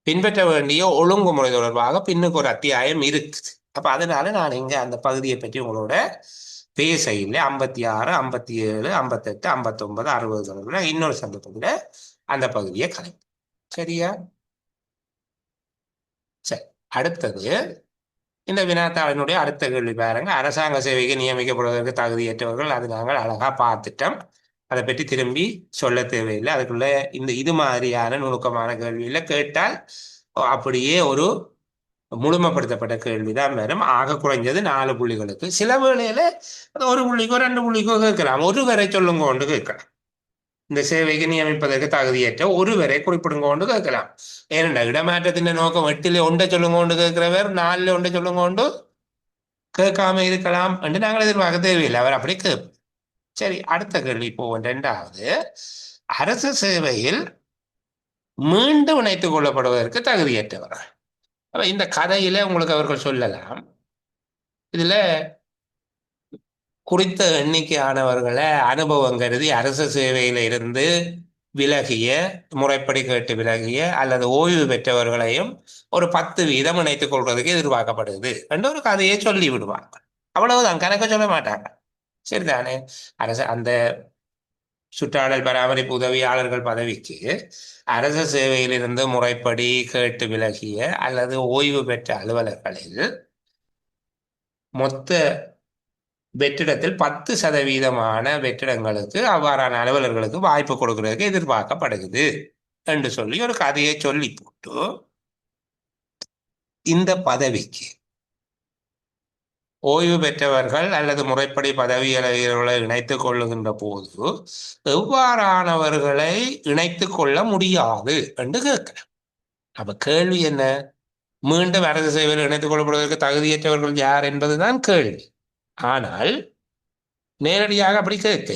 பின்பற்ற வேண்டிய ஒழுங்குமுறை தொடர்பாக பின்னுக்கு ஒரு அத்தியாயம் இருக்குது. அப்ப அதனால நான் இங்க அந்த பகுதியை பற்றி உங்களோட பேச இல்லை. 56, 57, 58, 59, 60 தொடர்புல இன்னொரு சந்தர்ப்பத்துல அந்த பகுதியை கலை. சரியா? சரி, அடுத்தது இந்த வினாத்தாளினுடைய அடுத்த கேள்வி பாருங்க. அரசாங்க சேவைக்கு நியமிக்கப்படுவதற்கு தகுதியற்றவர்கள், அது நாங்கள் அழகா பார்த்துட்டோம், அதை பற்றி திரும்பி சொல்ல தேவையில்லை. அதுக்குள்ள இது மாதிரியான நுணுக்கமான கேள்வியில கேட்டால் அப்படியே ஒரு முழுமைப்படுத்தப்பட்ட கேள்விதான் வரும். ஆக குறைஞ்சது 4 புள்ளிகளுக்கு. சில வேளையில ஒரு புள்ளிக்கோ 2 புள்ளிக்கோ கேட்கலாம். ஒருவரை சொல்லுங்க கொண்டு கேட்கலாம். இந்த சேவைக்கு நியமிப்பதற்கு தகுதியற்ற ஒருவரை குறிப்பிடுங்க கொண்டு கேட்கலாம். ஏனென்றா இடமாற்றத்தின் நோக்கம் 8ல் ஒன்றை சொல்லுங்க கொண்டு கேட்கிறவர் 4ல் ஒன்றை சொல்லுங்க கொண்டு கேட்காம இருக்கலாம் என்று நாங்கள் எதிர்பார்க்க தேவையில்லை. அவர் அப்படி கேட்போம். சரி, அடுத்த கேள்வி போவோம். 2வது, அரசு சேவையில் மீண்டும் இணைத்துக் கொள்ளப்படுவதற்கு தகுதியற்றவர். அப்ப இந்த கதையில உங்களுக்கு அவர்கள் சொல்லலாம், இதுல குறித்த எண்ணிக்கையானவர்களை அனுபவம் கருதி அரசு சேவையில இருந்து விலகிய, முறைப்படி கேட்டு விலகிய அல்லது ஓய்வு பெற்றவர்களையும் ஒரு 10% இணைத்துக் கொள்வதற்கு எதிர்பார்க்கப்படுது என்ற ஒரு கதையை சொல்லி விடுவாங்க. அவ்வளவுதான், கணக்க சொல்ல மாட்டாங்க. சரிதானே? அரசு அந்த சுற்றாடல் பராமரிப்பு உதவியாளர்கள் பதவிக்கு அரசு சேவையிலிருந்து முறைப்படி கேட்டு விலகிய அல்லது ஓய்வு பெற்ற அலுவலர்களில் மொத்த வெற்றிடத்தில் 10% வெற்றிடங்களுக்கு அவ்வாறான அலுவலர்களுக்கு வாய்ப்பு கொடுக்கறதுக்கு எதிர்பார்க்கப்படுகிறது என்று சொல்லி ஒரு கதையை சொல்லி போட்டு இந்த பதவிக்கு ஓய்வு பெற்றவர்கள் அல்லது முறைப்படி பதவிகளை இணைத்துக் கொள்ளுகின்ற போது எவ்வாறானவர்களை இணைத்துக் கொள்ள முடியாது என்று கேட்கிறேன். அப்ப கேள்வி என்ன? மீண்டும் அரசு சேவையில் இணைத்துக் கொள்ளப்படுவதற்கு தகுதியற்றவர்கள் யார் என்பதுதான் கேள்வி. ஆனால் நேரடியாக அப்படி கேட்க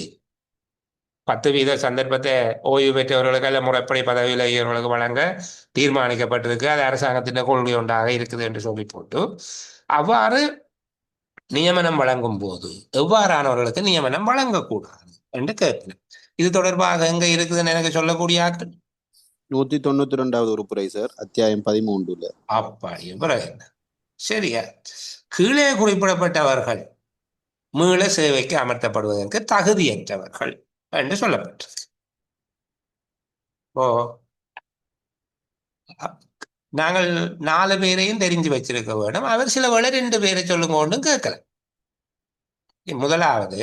10% சந்தர்ப்பத்தை ஓய்வு பெற்றவர்களுக்கு அல்ல முறைப்படி பதவியில் வழங்க தீர்மானிக்கப்பட்டிருக்கு, அது அரசாங்கத்தின் கொள்கை ஒன்றாக இருக்குது என்று சொல்லி போட்டு அவ்வாறு நியமனம் வழங்கும் போது எவ்வாறானவர்களுக்கு நியமனம் வழங்கக்கூடாது என்று கேட்கிறேன். இது தொடர்பாக எங்க இருக்குதுன்னு எனக்கு சொல்லக்கூடிய ஆட்கள் 192வது உறுப்புரை சார், அத்தியாயம் 13. அப்படி பிறகு என்ன? சரியா, கீழே குறிப்பிடப்பட்டவர்கள் மீள சேவைக்கு அமர்த்தப்படுவதற்கு தகுதியற்றவர்கள் என்று சொல்லப்பட்டது. ஓ, நாங்கள் 4 பேரையும் தெரிஞ்சு வச்சிருக்க வேண்டும். அவர் சில வேளை 2 பேரை சொல்லுங்க ஒன்றும் கேட்கல. முதலாவது,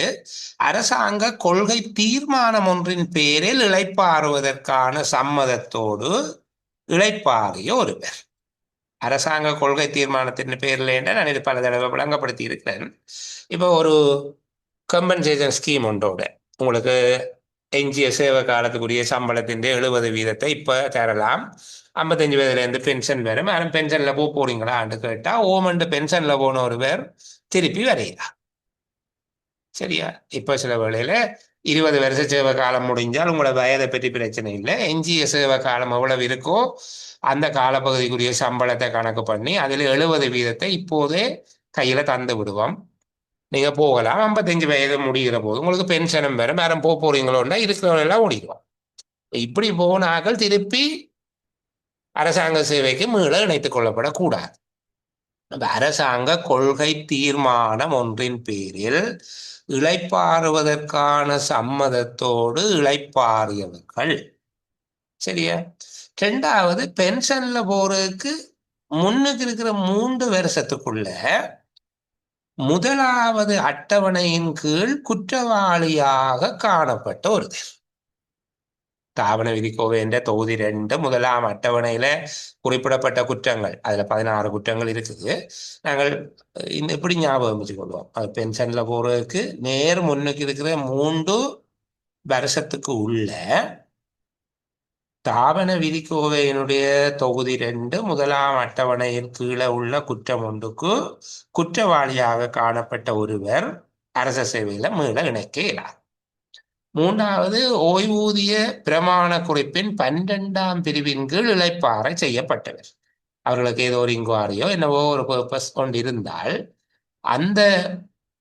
அரசாங்க கொள்கை தீர்மானம் ஒன்றின் பேரில் இளைப்பாறுவதற்கான சம்மதத்தோடு இளைப்பாறிய ஒருவர். அரசாங்க கொள்கை தீர்மானத்தின் பேரில் என்று நான் இது பல தடவை விளங்கப்படுத்தி இருக்கிறேன். இப்போ ஒரு கம்பன்சேஷன் ஸ்கீம் ஒன்றோட உங்களுக்கு எஞ்சிய சேவை காலத்துக்குரிய சம்பளத்தின் 70% இப்போ தரலாம். 55 வயதுலேருந்து பென்ஷன் வரும். யாரும் பென்ஷனில் போறீங்களான்னு கேட்டால் ஓமண்டு பென்ஷனில் போன ஒருவர் திருப்பி வரையலாம். சரியா? இப்போ சில வேளையில் 20 வருஷ சேவை காலம் முடிஞ்சால் உங்களோட வயதை பற்றி பிரச்சனை இல்லை. எஞ்சிய சேவை காலம் எவ்வளவு இருக்கோ அந்த காலப்பகுதிக்குரிய சம்பளத்தை கணக்கு பண்ணி அதில் 70% இப்போதே கையில் தந்து விடுவோம். நீங்கள் போகலாம். 55 வயது முடிகிற போது உங்களுக்கு பென்ஷனும் வரும். யாரும் போறீங்களோன்னா இருக்கிறவங்களெல்லாம் முடிக்கும். இப்படி போனாக்கள் திருப்பி அரசாங்க சேவைக்கு மீள இணைத்துக் கொள்ளப்படக்கூடாது. அரசாங்க கொள்கை தீர்மானம் ஒன்றின் பேரில் இளைப்பாறுவதற்கான சம்மதத்தோடு இளைப்பாறியவர்கள். சரியா? 2வது, பென்ஷன்ல போறதுக்கு முன்னுக்கு இருக்கிற 3 வருஷத்துக்குள்ள முதலாவது அட்டவணையின் கீழ் குற்றவாளியாக காணப்பட்ட ஒருவர். தாவண விதிக்கோவை என்ற தொகுதி 2 முதலாம் அட்டவணையில குறிப்பிடப்பட்ட குற்றங்கள், அதுல 16 குற்றங்கள் இருக்குது. நாங்கள் எப்படி ஞாபகம் வச்சுக்கொள்வோம்? அது பென்ஷன்ல போறதுக்கு நேர் முன்னுக்கு இருக்கிற 3 வருஷத்துக்கு உள்ள தாவண விதிக்கோவையினுடைய தொகுதி 2 முதலாம் அட்டவணையின் கீழே உள்ள குற்றம் ஒன்றுக்கு குற்றவாளியாக காணப்பட்ட ஒருவர் அரச சேவையில மீள இணைக்க இயலாது. 3வது, ஓய்வூதிய பிரமாண குறிப்பின் 12ஆம் பிரிவின் கீழ் இளைப்பாறை செய்யப்பட்டவர். அவர்களுக்கு ஏதோ ஒரு இங்குவாரியோ என்னவோ ஒரு பர்பஸ் கொண்டு இருந்தால் அந்த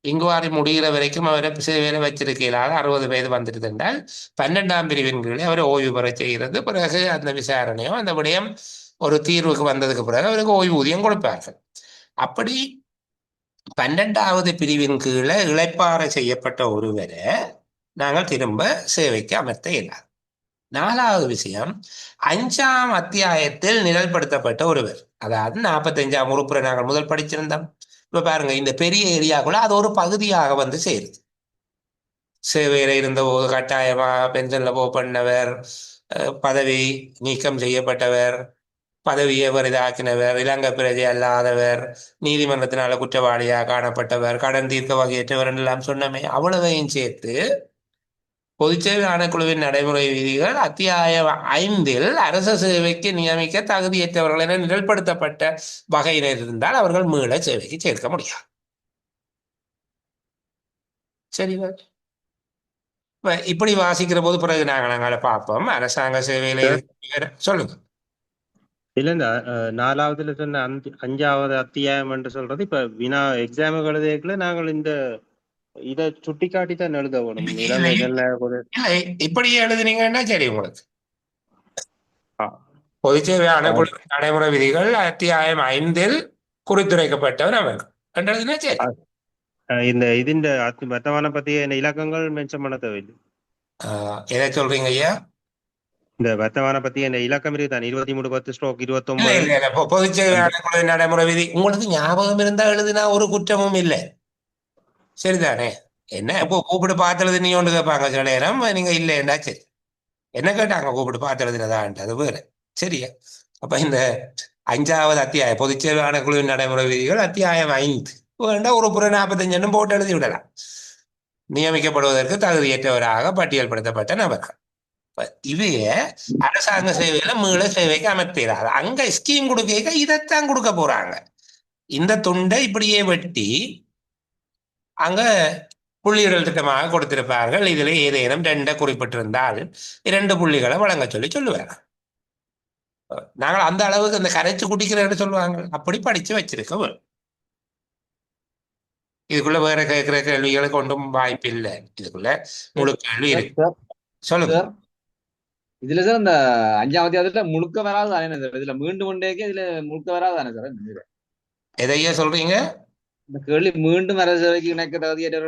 இங்குவாரி முடிகிற வரைக்கும் அவரை சேவையில வச்சிருக்கலாக 60 வயது வந்துட்டு என்றால் 12ஆம் பிரிவின் கீழே அவரை ஓய்வு பெற செய்கிறது. பிறகு அந்த விசாரணையோ அந்த விடயம் ஒரு தீர்வுக்கு வந்ததுக்கு பிறகு அவருக்கு ஓய்வூதியம் கொடுப்பார்கள். அப்படி 12வது பிரிவின் கீழே இளைப்பாறை செய்யப்பட்ட ஒருவரை நாங்கள் திரும்ப சேவைக்கு அமர்த்த இயலாது. 4வது விஷயம், 5ஆம் அத்தியாயத்தில் நிழல்படுத்தப்பட்ட ஒருவர், அதாவது 45ஆம் உறுப்புரை நாங்கள் முதல் படிச்சிருந்தோம். இப்ப பாருங்க, இந்த பெரிய ஏரியாக்குள்ள அது ஒரு பகுதியாக வந்து சேருது. சேவையில இருந்த போது கட்டாயமா பென்ஷன்ல பண்ணவர், பதவி நீக்கம் செய்யப்பட்டவர், பதவியை பெரிதாக்கினவர், இலங்கை பிரஜை அல்லாதவர், நீதிமன்றத்தினால குற்றவாளியாக காணப்பட்டவர், கடன் தீர்க்க வகையற்றவர் எல்லாம் சொன்னமே, அவ்வளவையும் சேர்த்து பொதுச்சேவை ஆணைக்குழுவின் நடைமுறை விதிகள் அத்தியாயம் 5 அரச சேவைக்கு நியமிக்க தகுதியற்றவர்கள் என நிரல்படுத்தப்பட்ட வகையினர் இருந்தால் அவர்கள் மீள சேவைக்கு சேர்க்க முடியாது. சரி, இப்படி வாசிக்கிற போது பிறகு நாங்களை பார்ப்போம். அரசாங்க சேவையில சொல்லுங்க. இல்ல இந்த 4வதுல சொன்ன 5வது அத்தியாயம் என்று சொல்றது இப்ப வினா எக்ஸாமுக்கு எழுதியக்குள்ள நாங்கள் இந்த இதை சுட்டி காட்டி தான் எழுத வேணும். இப்படியே எழுதுனீங்கன்னா சரி. உங்களுக்கு பொதுச்சேவை ஆணைக்குழு நடைமுறை விதிகள் அத்தியாயம் 5 குறித்துரைக்கப்பட்டவர் அவர் என்றதுன்னா சரி. இந்த இதுண்ட வர்த்தமான பத்திய இலக்கங்கள் மென்ஷன் பண்ண தேவையில்லை. எதை சொல்றீங்க ஐயா? இந்த வர்த்தமான பத்தி என்ன இலக்கம் இருக்குதான் 2310/29. பொதுச்சேவை ஆணைக்குழு நடைமுறை விதி உங்களுக்கு ஞாபகம் இருந்தா எழுதுனா ஒரு குற்றமும் இல்லை. சரிதானே? என்ன இப்போ கூப்பிட்டு பார்த்து எழுது நீ ஒன்று கேட்பாங்க சில நேரம், நீங்க இல்லைன்னா சரி. என்ன கேட்டாங்க கூப்பிட்டு பார்த்து எழுதுனதான்ட்டு, அது வேறு. சரியா? அப்ப இந்த 5வது அத்தியாயம் பொதுச்சேவை ஆணைக்குழுவின் நடைமுறை விதிகள் அத்தியாயம் 5 வேண்டாம் ஒரு புற 45 போட்டு எழுதி விடலாம். நியமிக்கப்படுவதற்கு தகுதியற்றவராக பட்டியல்படுத்தப்பட்ட நபர்கள். இவைய அரசாங்க சேவையில மீள சேவைக்கு அமர்த்திடாது. அங்க ஸ்கீம் கொடுக்க இதைத்தான் கொடுக்க போறாங்க. இந்த துண்டை இப்படியே வெட்டி அங்க புள்ளியிடல் திட்டமாக கொடுத்திருப்பார்கள். இதுல ஏதேனும் 2 குறிப்பிட்டிருந்தால் 2 புள்ளிகளை வழங்க சொல்லுவாங்க. நாங்கள் அந்த அளவுக்கு இந்த கரைச்சு குடிக்கிறேன்னு சொல்லுவாங்க, அப்படி படிச்சு வச்சிருக்க. இதுக்குள்ள வேற கேட்கிற கேள்விகளுக்கு ஒன்றும் வாய்ப்பு இல்லை. இதுக்குள்ள முழு கேள்வி இருக்கு. சொல்லுங்க. இதுல சார் இந்த 5வது அத்தியாயத்துல முழுக்க வராது தானே சார்? இதுல மீண்டும் கொண்டேக்கு இதுல முழுக்க வராது தானே சார்? எதையா சொல்றீங்க? இந்த கேள்வி மீண்டும் அரசு சேவைக்கு இணைக்க தகுதியற்ற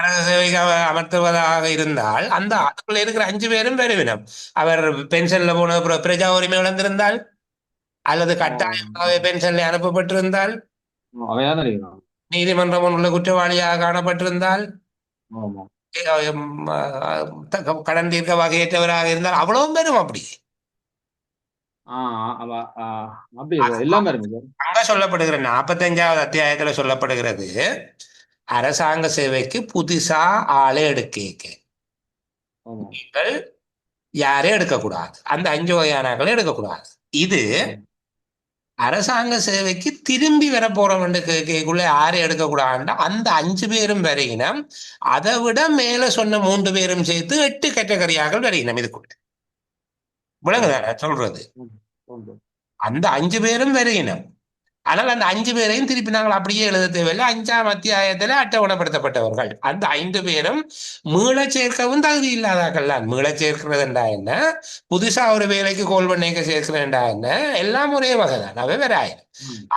அரசு சேவைக்கு அமர்த்துவதாக இருந்தால் அந்த அதுக்குள்ள இருக்கிற 5 பேரும் பெருவினம். அவர் பென்ஷன்ல போன பிரஜா உரிமை இழந்திருந்தால் அல்லது கட்டாயமாக பென்ஷன்ல அனுப்பப்பட்டிருந்தால், நீதிமன்றம் உள்ள குற்றவாளியாக காணப்பட்டிருந்தால், கடன் தீர்க்க வகையற்றவராக இருந்தால் அவ்வளவும் பெரும். அப்படி அங்க சொல்லப்படுகிற 45வது அத்தியாயத்துல சொல்லப்படுகிறது அரசாங்க சேவைக்கு புதுசா ஆளே எடுக்க யாரே எடுக்கக்கூடாது. அந்த 5 வகையான ஆட்களை எடுக்கக்கூடாது. இது அரசாங்க சேவைக்கு திரும்பி வர போறோம் கேட்குள்ள யாரும் எடுக்கக்கூடாதுன்னா அந்த 5 பேரும் வரையினம், அதை விட மேல சொன்ன 3 பேரும் சேர்த்து 8 கேட்டகரியாக வரையினம். இதுக்குள்ள விளங்குதான சொல்றது? அந்த 5 பேரும் வரையினம். ஆனால் அந்த 5 பேரையும் திருப்பி நாங்கள் அப்படியே எழுத தேவையில்லை. 5ஆம் அத்தியாயத்துல அட்டவணைப்படுத்தப்பட்டவர்கள் அந்த 5 பேரும் மீள சேர்க்கவும் தகுதி இல்லாதாக்கள் தான். மீள சேர்க்கிறதுண்டா என்ன, புதுசா ஒரு வேலைக்கு கோல் பண்ணைக்க சேர்க்கிறேன்டா என்ன, எல்லாம் ஒரே வகை தான். அவை வேற ஆயிரம்.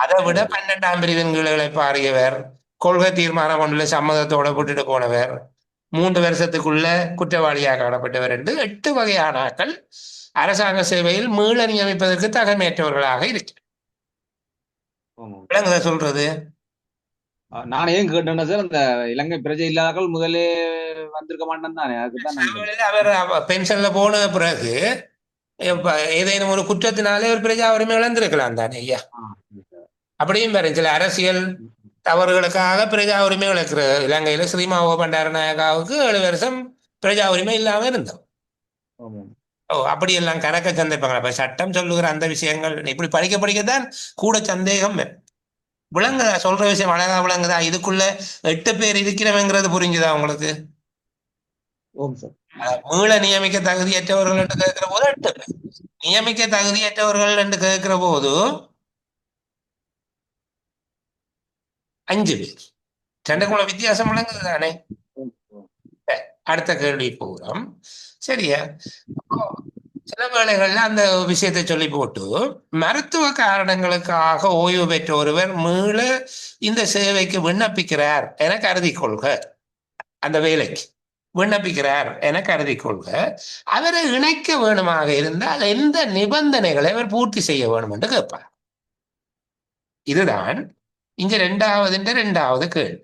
அதை விட 12ஆம் பிரிவின் கீழே பாரியவர், கொள்கை தீர்மானம் கொண்டுள்ள சம்மதத்தோட விட்டுட்டு போனவர், 3 வருஷத்துக்குள்ள குற்றவாளியாக காணப்பட்டவர் என்று 8 வகையான ஆட்கள் அரசாங்க சேவையில் மீள நியமிப்பதற்கு தகமையற்றவர்களாக இருக்கு. சொல்றது நான் ஏன் கேட்டேன்னா சார், இந்த இலங்கை பிரஜை இல்லாதவர்கள் முதலே வந்திருக்க மாட்டேன் தானே, அதுக்குதான் அவர் பென்ஷன்ல போன பிறகு ஏதேனும் ஒரு குற்றத்தினாலே ஒரு பிரஜா உரிமை இழந்திருக்கலாம் தானே ஐயா. அப்படியும் பாருங்க, சில அரசியல் தவறுகளுக்காக பிரஜா உரிமை இழக்கிற இலங்கையில ஸ்ரீமாவோ பண்டாரநாயகாவுக்கு 7 வருஷம் பிரஜா உரிமை இல்லாம இருந்தோம். அப்படி எல்லாம் கணக்க சந்தேகங்கள். அப்ப சட்டம் சொல்லுகிற அந்த விஷயங்கள் இப்படி படிக்கத்தான் கூட சந்தேகம் விளங்குதா? சொல்ற விஷயம் அழகா விளங்குதா? இதுக்குள்ள 8 பேர் இருக்கிறவங்கிறது புரிஞ்சுதா உங்களுக்கு? மீள நியமிக்க தகுதியற்றவர்கள் என்று கேட்கிற போது 8 பேர், நியமிக்க தகுதியற்றவர்கள் என்று கேட்கிற போது 5 பேர். 2க்குள்ள வித்தியாசம் விளங்குது தானே? அடுத்த கேள்வி போகிறோம். சரியா? சில வேளைகள்ல அந்த விஷயத்தை சொல்லி போட்டு மருத்துவ காரணங்களுக்காக ஓய்வு பெற்ற ஒருவர் மீள இந்த சேவைக்கு விண்ணப்பிக்கிறார் என கருதி கொள்க, அந்த வேலைக்கு விண்ணப்பிக்கிறார் என கருதி கொள்க, அவரை இணைக்க வேணுமாக இருந்தால் எந்த நிபந்தனைகளை அவர் பூர்த்தி செய்ய வேணும் என்று கேட்பார். இதுதான் இங்க 2வது கேள்வி.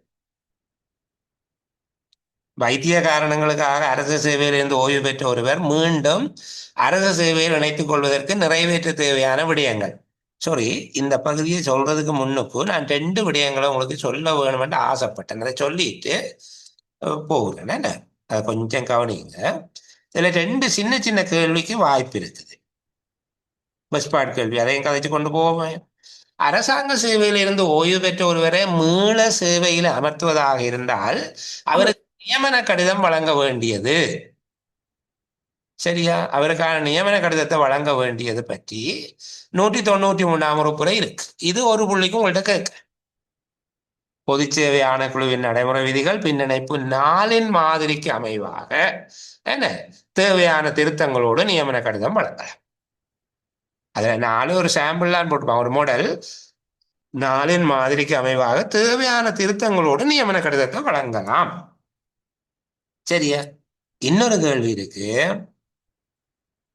வைத்திய காரணங்களுக்காக அரசு சேவையிலிருந்து ஓய்வு பெற்ற ஒருவர் மீண்டும் அரசு சேவையில் இணைத்துக் கொள்வதற்கு நிறைவேற்ற தேவையான விடயங்கள். சாரி, இந்த பகுதியை சொல்றதுக்கு முன்னுக்கு நான் 2 விடயங்களை உங்களுக்கு சொல்ல வேணுமென்று ஆசைப்பட்டேன். அதை சொல்லிட்டு போகிறேன். என்ன, அதை கொஞ்சம் கவனிங்க. இதுல 2 சின்ன சின்ன கேள்விக்கு வாய்ப்பு இருக்குது. பஸ் பாட் கேள்வி, அதையும் கதைச்சு கொண்டு போவேன். அரசாங்க சேவையில் இருந்து ஓய்வு பெற்ற ஒருவரை மீள சேவையில் அமர்த்துவதாக இருந்தால் அவருக்கு நியமன கடிதம் வழங்க வேண்டியது. சரியா? அவருக்கான நியமன கடிதத்தை வழங்க வேண்டியது பற்றி 193ஆம் உறுப்புரை இருக்கு. இது ஒரு புள்ளிக்கும் உங்கள்கிட்ட கேட்க. பொது சேவை ஆணைக்குழுவின் நடைமுறை விதிகள் பின்னிணைப்பு 4 மாதிரிக்கு அமைவாக என்ன தேவையான திருத்தங்களோடு நியமன கடிதம் வழங்கலாம். அதுல 4 ஒரு சாம்பிள்லாம் போட்டுப்பாங்க, ஒரு மாடல். 4 மாதிரிக்கு அமைவாக தேவையான திருத்தங்களோடு நியமன கடிதத்தை வழங்கலாம். சரியா? இன்னொரு கேள்வி இருக்கு.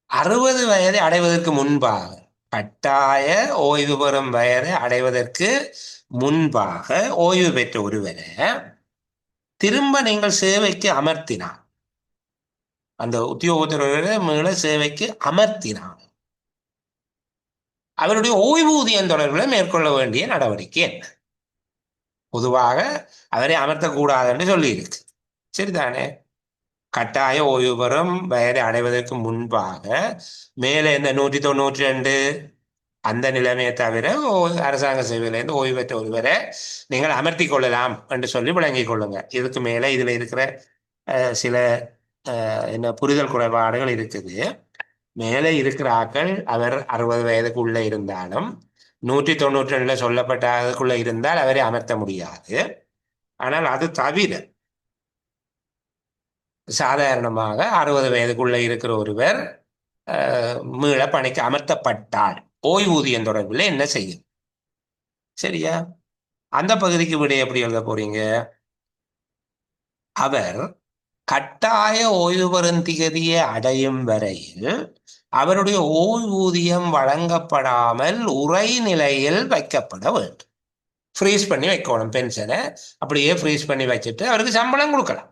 60 வயதை அடைவதற்கு முன்பாக, கட்டாய ஓய்வு பெறும் வயதை அடைவதற்கு முன்பாக ஓய்வு பெற்ற ஒருவரை திரும்ப நீங்கள் சேவைக்கு அமர்த்தினார், அந்த உத்தியோகத்தொருவரை மீள சேவைக்கு அமர்த்தினார், அவருடைய ஓய்வூதியம் தொடர்பில் மேற்கொள்ள வேண்டிய நடவடிக்கை என்ன? பொதுவாக அவரை அமர்த்தக்கூடாது என்று சொல்லியிருக்கு. சரிதானே? கட்டாய ஓய்வு பெறும் வயதை அடைவதற்கு முன்பாக மேலே இந்த 192 அந்த நிலைமையை தவிர அரசாங்க சேவையிலிருந்து ஓய்வு பெற்ற ஒருவரை நீங்கள் அமர்த்தி கொள்ளலாம் என்று சொல்லி விளங்கிக் கொள்ளுங்க. இதுக்கு மேலே இதுல இருக்கிற சில என்ன புரிதல் குறைபாடுகள் இருக்குது. மேலே இருக்கிற ஆக்கள் அவர் 60 வயதுக்கு உள்ள இருந்தாலும் 192 சொல்லப்பட்ட அதுக்குள்ள இருந்தால் அவரை அமர்த்த முடியாது. ஆனால் அது தவிர சாதாரணமாக 60 வயதுக்குள்ள இருக்கிற ஒருவர் மீள பணிக்கு அமர்த்தப்பட்டால் ஓய்வூதியம் தொடர்பில் என்ன செய்யும்? சரியா? அந்த பகுதிக்கு விட எப்படி எழுத போறீங்க? அவர் கட்டாய ஓய்வு பெறும் திகதியை அடையும் வரையில் அவருடைய ஓய்வூதியம் வழங்கப்படாமல் உறை நிலையில் வைக்கப்பட வேண்டும். ஃப்ரீஸ் பண்ணி வைக்கணும் பென்ஷனை. அப்படியே ஃப்ரீஸ் பண்ணி வச்சுட்டு அவருக்கு சம்பளம் கொடுக்கலாம்.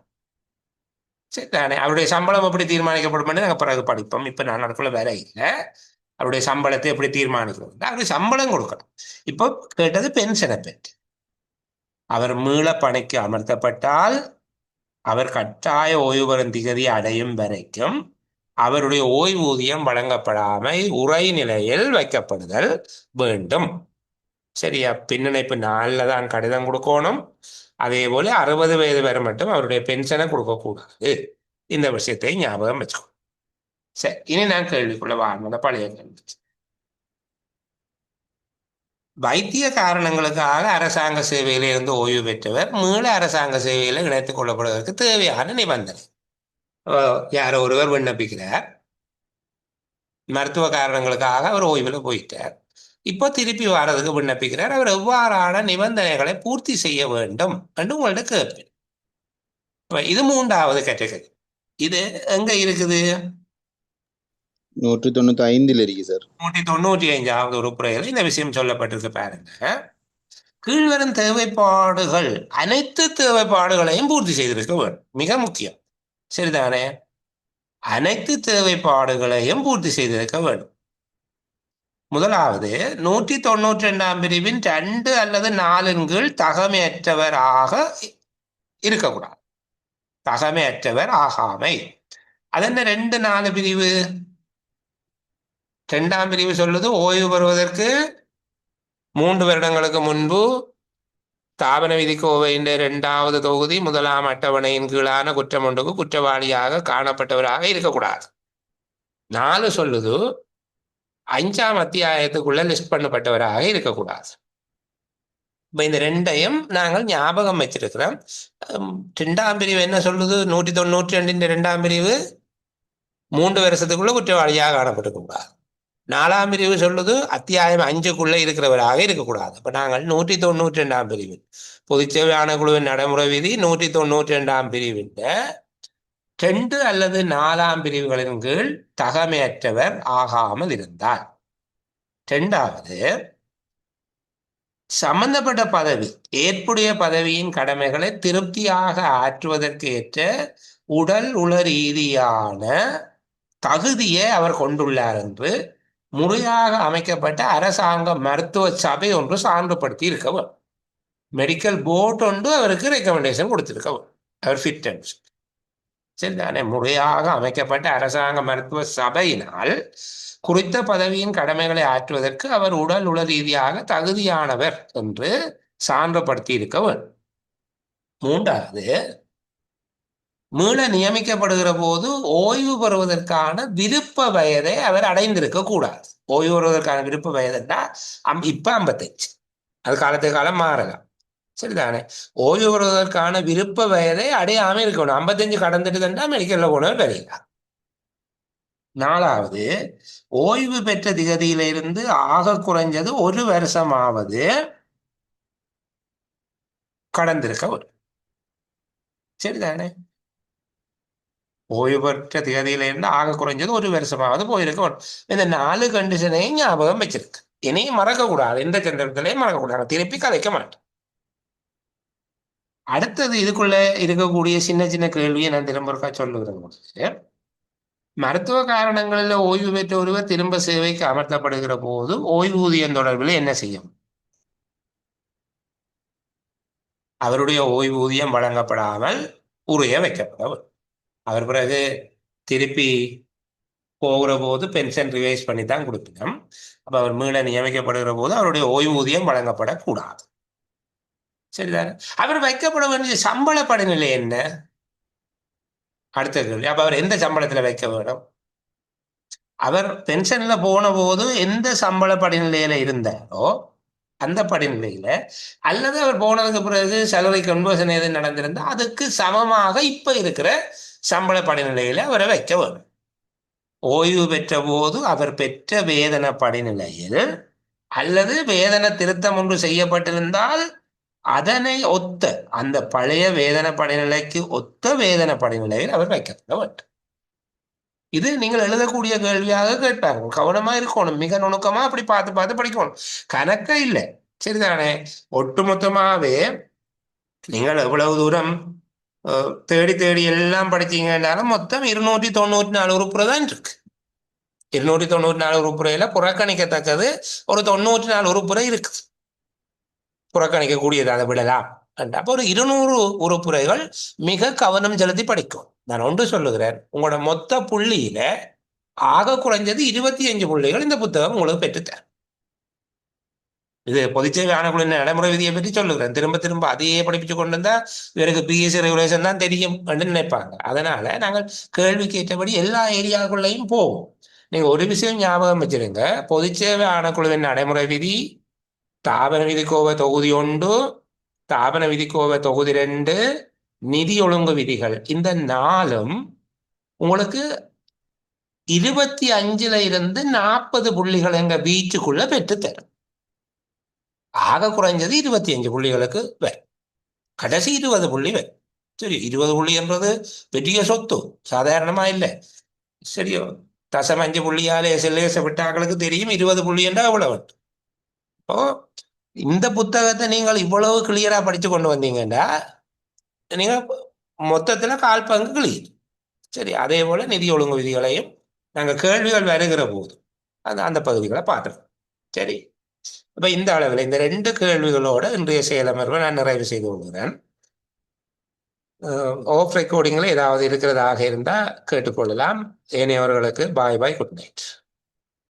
சரிதானே? அவருடைய சம்பளம் எப்படி தீர்மானிக்கப்படும் நாங்கள் பிறகு படிப்போம். இப்போ நான் அதுக்குள்ள வேற இல்லை. அவருடைய சம்பளத்தை எப்படி தீர்மானிக்கணும்? அவருக்கு சம்பளம் கொடுக்கணும். இப்போ கேட்டது பென்ஷனை பற்றி. அவர் மீள பணிக்கு அமர்த்தப்பட்டால் அவர் கட்டாய ஓய்வு பெறும் திகதி அடையும் வரைக்கும் அவருடைய ஓய்வூதியம் வழங்கப்படாமல் உறை நிலையில் வைக்கப்படுதல் வேண்டும். சரியா? பின்னிணைப்பு 4 தான் கடிதம் கொடுக்கணும். அதே போல 60 வயது வரை மட்டும் அவருடைய பென்ஷனை கொடுக்கக்கூடாது. இந்த விஷயத்தை ஞாபகம் வச்சுக்கோ. சரி, இனி நான் கேள்விக்குள்ள வாங்கின பழைய கேள்வி. வைத்திய காரணங்களுக்காக அரசாங்க சேவையில இருந்து ஓய்வு பெற்றவர் மீள அரசாங்க சேவையில இணைத்துக் கொள்ளப்படுவதற்கு தேவையான நிபந்தனை. யாரோ ஒருவர் விண்ணப்பிக்கிறார், மருத்துவ காரணங்களுக்காக அவர் ஓய்வுல போயிட்டார், இப்போ திருப்பி வர்றதுக்கு விண்ணப்பிக்கிறார். அவர் எவ்வாறான நிபந்தனைகளை பூர்த்தி செய்ய வேண்டும் என்று உங்கள்ட்ட கேட்பேன். இது 3வது கேட்டகரி. இது எங்க இருக்குது? 195 இருக்கு சார். 195வது உறுப்புரையில் இந்த விஷயம் சொல்லப்பட்டிருக்கு. பாருங்க, கீழ்வரும் தேவைப்பாடுகள் அனைத்து தேவைப்பாடுகளையும் பூர்த்தி செய்திருக்க வேண்டும். மிக முக்கியம். சரிதானே? அனைத்து தேவைப்பாடுகளையும் பூர்த்தி செய்திருக்க வேண்டும். முதலாவது, 192ஆம் பிரிவின் 2 அல்லது 4 கீழ் தகமையற்றவராக இருக்கக்கூடாது. தகமையற்றவர் ஆகாமை. அது என்ன 2, 4 பிரிவு? 2ஆம் பிரிவு சொல்லுது ஓய்வு பெறுவதற்கு 3 வருடங்களுக்கு முன்பு ஸ்தாபன விதிக்கோவையின் 2வது தொகுதி 1ஆம் அட்டவணையின் கீழான குற்றம் ஒன்றுக்கு குற்றவாளியாக காணப்பட்டவராக இருக்கக்கூடாது. 4 சொல்லுது 5ஆம் அத்தியாயத்துக்குள்ள லிஸ்ட் பண்ணப்பட்டவராக இருக்கக்கூடாது. இப்போ இந்த 2ஐயும் நாங்கள் ஞாபகம் வச்சிருக்கிறோம். 2ஆம் பிரிவு என்ன சொல்லுது? 192 2ஆம் பிரிவு 3 வருஷத்துக்குள்ள குற்றவாளியாக காணப்பட்டிருக்கக்கூடாது. 4ஆம் பிரிவு சொல்லுது அத்தியாயம் 5க்குள்ள இருக்கிறவராக இருக்கக்கூடாது. இப்போ நாங்கள் 192ஆம் பிரிவு பொதுச்சேவை ஆணைக்குழுவின் நடைமுறை விதி 192ஆம் பிரிவின் 2 அல்லது 4ஆம் பிரிவுகளின் கீழ் தகமையற்றவர் ஆகாமல் இருந்தார். 2வது, சம்பந்தப்பட்ட பதவி ஏற்புடைய பதவியின் கடமைகளை திருப்தியாக ஆற்றுவதற்கு ஏற்ற உடல் உள ரீதியான தகுதியை அவர் கொண்டுள்ளார் என்று முறையாக அமைக்கப்பட்ட அரசாங்க மருத்துவ சபை ஒன்று சான்றுபடுத்தி இருக்கவர். மெடிக்கல் போர்டு ஒன்று அவருக்கு ரெக்கமெண்டேஷன் கொடுத்திருக்கவர். அவர் ஃபிட் அண்ட் சரிதானே. முறையாக அமைக்கப்பட்ட அரசாங்க மருத்துவ சபையினால் குறித்த பதவியின் கடமைகளை ஆற்றுவதற்கு அவர் உடல் உள ரீதியாக தகுதியானவர் என்று சான்றுபடுத்தி இருக்கவர். மூன்றாவது, மீள நியமிக்கப்படுகிற போது ஓய்வு பெறுவதற்கான விருப்ப வயதை அவர் அடைந்திருக்க கூடாது. ஓய்வு பெறுவதற்கான விருப்ப வயதுன்னா இப்ப 55, அது காலத்துக்கு காலம் மாறலாம். சரிதானே. ஓய்வு பெறுவதற்கான விருப்ப வயதை அடையாம இருக்கணும். 55 கடந்துட்டு தண்டா மெடிக்கல்ல போனவர் வரையலாம். நாலாவது, ஓய்வு பெற்ற திகதியிலிருந்து ஆக குறைஞ்சது 1 வருஷமாவது கடந்திருக்க ஒரு. சரிதானே. ஓய்வு பெற்ற திகதியிலிருந்து ஆக குறைஞ்சது 1 வருஷமாவது போயிருக்க. இந்த 4 கண்டிஷனையும் ஞாபகம் வச்சிருக்கு. இனியும் மறக்கக்கூடாது. எந்த சந்தர்ப்பத்திலையும் மறக்கக்கூடாது. திருப்பி கதைக்க மாட்டேன். அடுத்தது இதுக்குள்ள இருக்கக்கூடிய சின்ன சின்ன கேள்வியை நான் திரும்ப சொல்லுகிறேன். மருத்துவ காரணங்களில் ஓய்வு பெற்ற ஒருவர் திரும்ப சேவைக்கு அமர்த்தப்படுகிற போது ஓய்வூதியம் தொடர்பில் என்ன செய்யும்? அவருடைய ஓய்வூதியம் வழங்கப்படாமல் உரிய வைக்கப்படவர். அவர் பிறகு திருப்பி போகிற போது பென்ஷன் ரிவைஸ் பண்ணி தான் கொடுக்கணும். அப்ப அவர் மீள நியமிக்கப்படுகிற போது அவருடைய ஓய்வூதியம் வழங்கப்படக்கூடாது. சரிதானே. அவர் வைக்கப்பட வேண்டிய சம்பள படிநிலை என்ன? அடுத்த கேள்வி. அப்ப அவர் எந்த சம்பளத்துல வைக்க வேணும்? அவர் பென்ஷன்ல போன போது எந்த சம்பள படிநிலையில இருந்தாரோ அந்த படிநிலையில, அல்லது அவர் போனதுக்கு பிறகு சேலரி கன்வர்ஷன் எது நடந்திருந்தா அதுக்கு சமமாக இப்ப இருக்கிற சம்பள படிநிலையில அவரை வைக்க வேணும். ஓய்வு பெற்ற போது அவர் பெற்ற வேதன படிநிலையில் அல்லது வேதன திருத்தம் ஒன்று செய்யப்பட்டிருந்தால் அதனை ஒத்த அந்த பழைய வேதன படிநிலைக்கு ஒத்த வேதன படிநிலையில் அவர் வைக்கப்பட வேண்டும். இது நீங்கள் எழுதக்கூடிய கேள்வியாக கேட்பாங்க. கவனமா இருக்கணும். மிக நுணுக்கமா அப்படி பார்த்து பார்த்து படிக்கணும். கணக்க இல்லை. சரிதானே. ஒட்டுமொத்தமாவே நீங்கள் எவ்வளவு தூரம் தேடி தேடி எல்லாம் படிச்சீங்கன்னாலும் மொத்தம் 294 உறுப்புரை தான் இருக்கு. 294 உறுப்புரையில புறக்கணிக்கத்தக்கது ஒரு 94 உறுப்புரை இருக்குது. புறக்கணிக்க கூடியது, அதை விடலாம். அப்போ ஒரு 200 உறுப்புரைகள் மிக கவனம் செலுத்தி படிக்கும். நான் ஒன்று சொல்லுகிறேன், உங்களோட மொத்த புள்ளியில ஆக குறைஞ்சது 25 புள்ளிகள் இந்த புத்தகம் உங்களுக்கு பெற்றுத்தேன். இது பொதுச்சேவை ஆணைக்குழுவின் நடைமுறை விதியை பற்றி சொல்லுகிறேன். திரும்ப திரும்ப அதையே படிப்பிச்சு கொண்டு வந்தா இவருக்கு பிஎஸ்சி ரெகுலேஷன் தான் தெரியும் என்று நினைப்பாங்க. அதனால நாங்கள் கேள்விக்கு ஏற்றபடி எல்லா ஏரியாக்குள்ளேயும் போவோம். நீங்க ஒரு விஷயம் ஞாபகம் வச்சிருங்க. பொதுச்சேவை ஆணைக்குழுவின் நடைமுறை விதி, தாபன விதிக்கோவை தொகுதி 1, தாபன விதிக்கோவை தொகுதி 2, நிதி ஒழுங்கு விதிகள், இந்த 4ம் உங்களுக்கு 25ல இருந்து 40 புள்ளிகள் எங்க வீச்சுக்குள்ள பெற்றுத்தரும். ஆக குறைஞ்சது 25 புள்ளிகளுக்கு வரும். கடைசி 20 புள்ளி வரும். சரி, 20 புள்ளி என்றது பெரிய சொத்து, சாதாரணமா இல்லை. சரியோ, 0.5 புள்ளியாலே லேச விட்டாக்களுக்கு தெரியும் 20 புள்ளி என்றா எவ்வளவு. இப்போ இந்த புத்தகத்தை நீங்கள் இவ்வளவு கிளியரா படிச்சு கொண்டு வந்தீங்கன்னா நீங்க மொத்தத்துல 1/4 பங்கு கிளியர். சரி, அதே போல நிதி ஒழுங்கு விதிகளையும் நாங்கள் கேள்விகள் வருகிற போது அந்த பகுதிகளை பார்த்துருக்கோம். சரி, இப்ப இந்த அளவில் இந்த 2 கேள்விகளோட இன்றைய செயலமர்வை நான் நிறைவு செய்து கொள்கிறேன். ஆஃப் ரெக்கார்டிங்ல ஏதாவது இருக்கிறதாக இருந்தால் கேட்டுக்கொள்ளலாம். ஏனையவர்களுக்கு பாய் பாய், குட் நைட்.